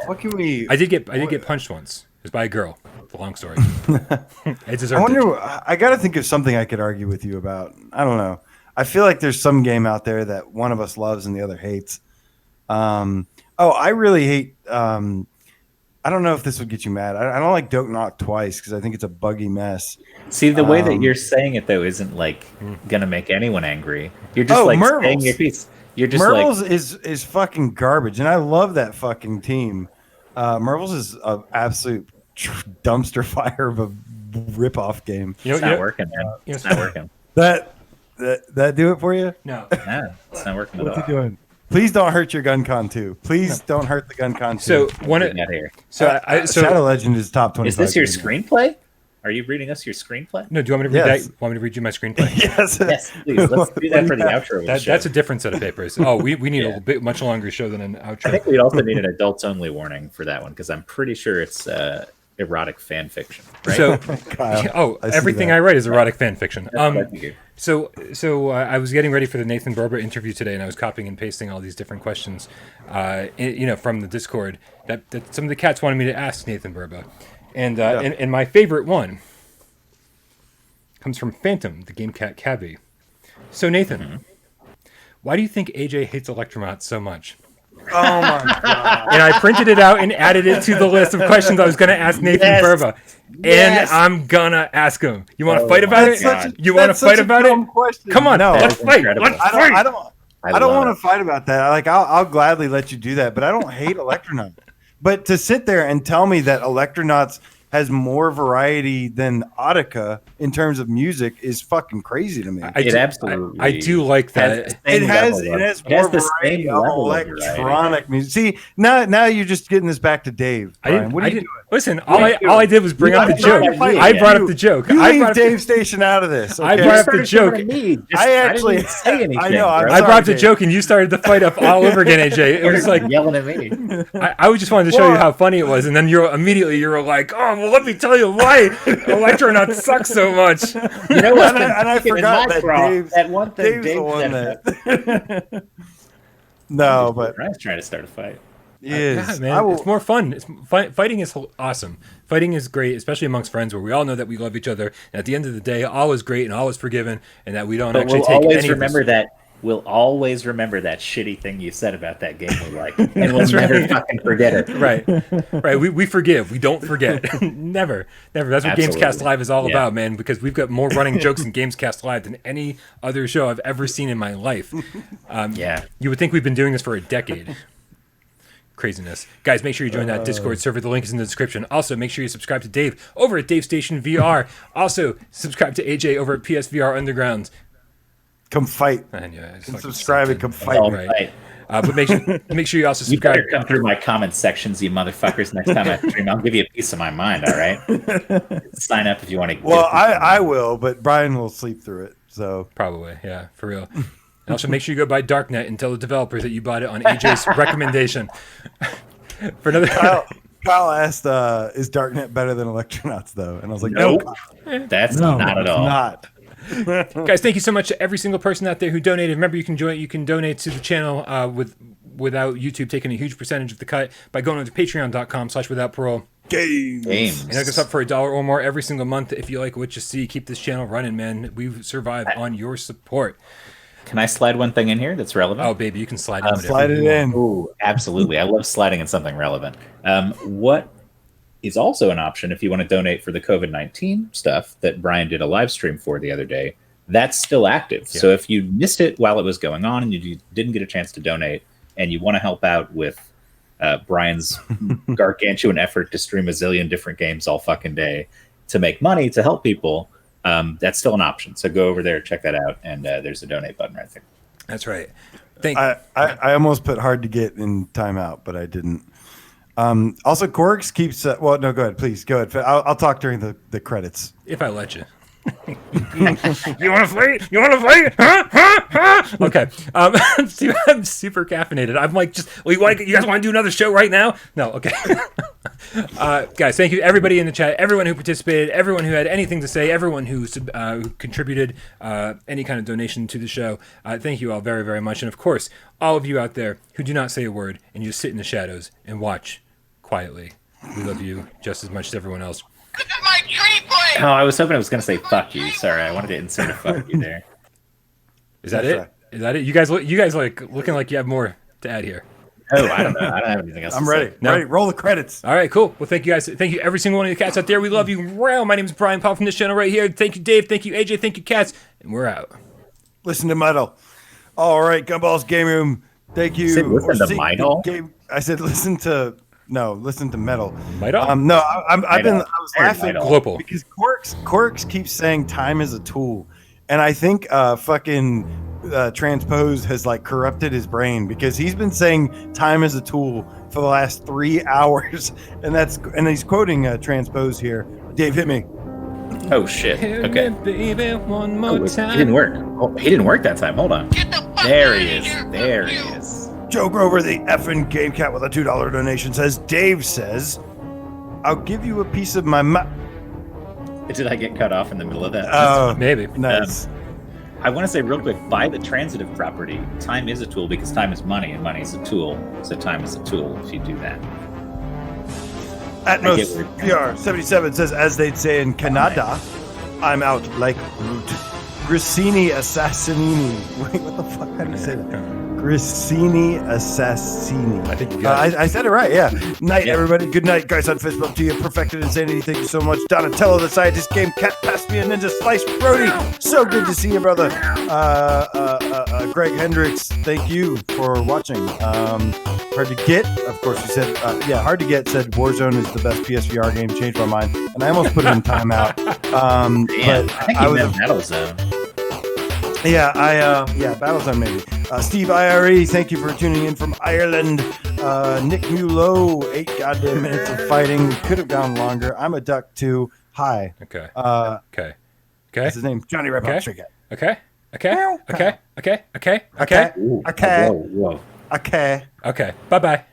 What can we? I did get punched once. It was by a girl. It's a long story. I got to think of something I could argue with you about. I don't know. I feel like there's some game out there that one of us loves and the other hates. I really hate. I don't know if this would get you mad. I don't like Don't Knock Twice because I think it's a buggy mess. See, the way that you're saying it though isn't like gonna make anyone angry. You're just like Mervils. saying your piece. You're just Mervils like is fucking garbage, and I love that fucking team. Mervils is an absolute dumpster fire of a rip-off game. it's not working, man. It's not working. That do it for you? No. No, it's not working at What's all. he doing? Please don't hurt your gun con too. Please don't hurt the gun con too. So one. Get out here. So Shadow Legend is top 25. Is this your game. screenplay? Are you reading us your screenplay? No, do you want me to read Yes. that? Want me to read you my screenplay? Yes. Yes, please. Let's do that for the outro. Of the show. That's a different set of papers. Oh, we need Yeah. a bit much longer show than an I outro. think we'd also need an adults only warning for that one because I'm pretty sure it's erotic fan fiction. Right? So, Kyle, I see everything that. I write is erotic fan fiction. That's what I figured. So I was getting ready for the Nathan Berber interview today, and I was copying and pasting all these different questions, from the Discord that some of the cats wanted me to ask Nathan Berber, and my favorite one comes from Phantom, the game cat Cabby. So Nathan, why do you think AJ hates Electronauts so much? Oh my god! And I printed it out and added it to the list of questions I was going to ask Nathan Berber. And I'm gonna ask him. You want to fight about it? You want to fight about it? Question. Come on, No, let's fight. incredible. Let's fight. I don't want to fight about that. Like I'll gladly let you do that, but I don't hate Electronauts. But to sit there and tell me that Electronauts has more variety than Audica in terms of music is fucking crazy to me. I do like that. It has more the variety same of level of electronic music. See, now you're just getting this back to Dave. Brian. What are you doing? Listen, all I did was bring up the joke. fight. I brought up the joke. You I leave brought up Dave Station out of this. I okay? brought up the joke. I actually didn't say anything. I know. I brought up the joke, and you started the fight up all over again, AJ. It was like yelling at me. I just wanted to show you how funny it was, and then you were like, "Oh, well, let me tell you why Electronauts suck so much." You know what? and I forgot that that one thing Dave's Dave the one said. that. No, but Brian's trying to start a fight. Yeah, man, it's more fun. Fighting is awesome. Fighting is great, especially amongst friends, where we all know that we love each other. And at the end of the day, all is great and all is forgiven, and that we don't actually we'll take always any remember of this. that. We'll always remember that shitty thing you said about that game we like, and we'll never fucking forget it. Right. We forgive. We don't forget. Never. That's what Absolutely. GamesCast Live is all about, man. Because we've got more running jokes in GamesCast Live than any other show I've ever seen in my life. You would think we've been doing this for a decade. Craziness. Guys, make sure you join that Discord server. The link is in the description. Also, make sure you subscribe to Dave over at Dave Station VR. Also, subscribe to AJ over at PSVR Underground. come fight. And Subscribe and come fight. All Right. right. But make sure you also You subscribe. better come through my comment sections, you motherfuckers. Next time I stream, I'll give you a piece of my mind. All right. Sign up if you want to. Well, I will, but Brian will sleep through it. So Probably, yeah, for real. And also, make sure you go buy Darknet and tell the developers that you bought it on AJ's recommendation. For another, Kyle asked, "Is Darknet better than Electronauts?" Though, and I was like, Nope. "No, That's not at all. not." guys, thank you so much to every single person out there who donated. Remember, you can donate to the channel without YouTube taking a huge percentage of the cut by going to patreon.com/withoutparole. Games. And hook us up for $1 or more every single month if you like what you see. Keep this channel running, man. We survive on your support. Can I slide one thing in here that's relevant? Oh, baby, you can slide in whatever Slide it you want. in. Ooh, absolutely. I love sliding in something relevant. What is also an option if you want to donate for the COVID-19 stuff that Brian did a live stream for the other day, that's still active. Yeah. So if you missed it while it was going on and you didn't get a chance to donate and you want to help out with Brian's gargantuan effort to stream a zillion different games all fucking day to make money to help people, That's still an option. So go over there, check that out, and there's a donate button right there. That's right. I almost put hard to get in timeout, but I didn't. Also, Corks keeps. Well, no, go ahead, please. Go ahead. I'll talk during the credits. If I let you. You want to play? You want to play? Huh? Okay. I'm super caffeinated. I'm like, you guys want to do another show right now? No. Okay. Guys, thank you everybody in the chat, everyone who participated, everyone who had anything to say, everyone who contributed any kind of donation to the show. Thank you all very, very much. And of course, all of you out there who do not say a word and you just sit in the shadows and watch quietly. We love you just as much as everyone else. This is my tree place! Oh, I was hoping I was going to say fuck you. Sorry, I wanted to insert a fuck you there. Is that That's it? right. Is that it? You guys like looking like you have more to add here. Oh, I don't know. I don't have anything else I'm to ready. say. No. Ready. Roll the credits. All right, cool. Well, thank you guys. Thank you every single one of the cats out there. We love you. Wow. My name is Bryan Paul from this channel right here. Thank you, Dave. Thank you, AJ. Thank you, cats. And we're out. Listen to metal. All right, Gumball's Game Room. Thank you. Said listen to See, metal? I said listen to metal. Metal? No, I was laughing Metal. Global. because Corks keeps saying time is a tool, and I think fucking Transpose has like corrupted his brain because he's been saying time is a tool for the last 3 hours, and he's quoting Transpose here. Dave, hit me. Oh, shit. Okay. Baby, one more Oh, time. he didn't work. Oh, he didn't work that time. Hold on. Get the fuck There out he of is. here, There fuck he you. is. Joe Grover, the effing game cat with a $2 donation says, Dave says, I'll give you a piece of my Did I get cut off in the middle of that? Maybe. Nice. I want to say real quick, buy the transitive property. Time is a tool because time is money and money is a tool. So time is a tool if you do that. Atmos VR 77 says, as they'd say in Canada, I'm out like Groot. Grissini Assassinini. Wait, what the fuck? How do you say that? Grissini Assassini. I think you got it. I said it right, yeah. Night, Yeah. everybody. Good night, guys. On fist bump to you. Perfected Insanity. Thank you so much. Donatello, the scientist, game cat, passed me a ninja slice. Brody, so good to see you, brother. Greg Hendricks, thank you for watching. Hard to get, of course, you said, hard to get, said Warzone is the best PSVR game. Changed my mind. And I almost put it in timeout. Damn, But I think I you was meant Battlezone. Battlezone maybe. Steve IRE, thank you for tuning in from Ireland. Nick Mulo, 8 goddamn minutes of fighting. Could have gone longer. I'm a duck too. Hi. Okay. Okay. Okay. That's his name. Johnny Red Hot Stray Cat. Okay. Okay. Okay. Okay. Okay. Okay. Ooh, Okay. Whoa, whoa. Okay. Okay. Bye-bye.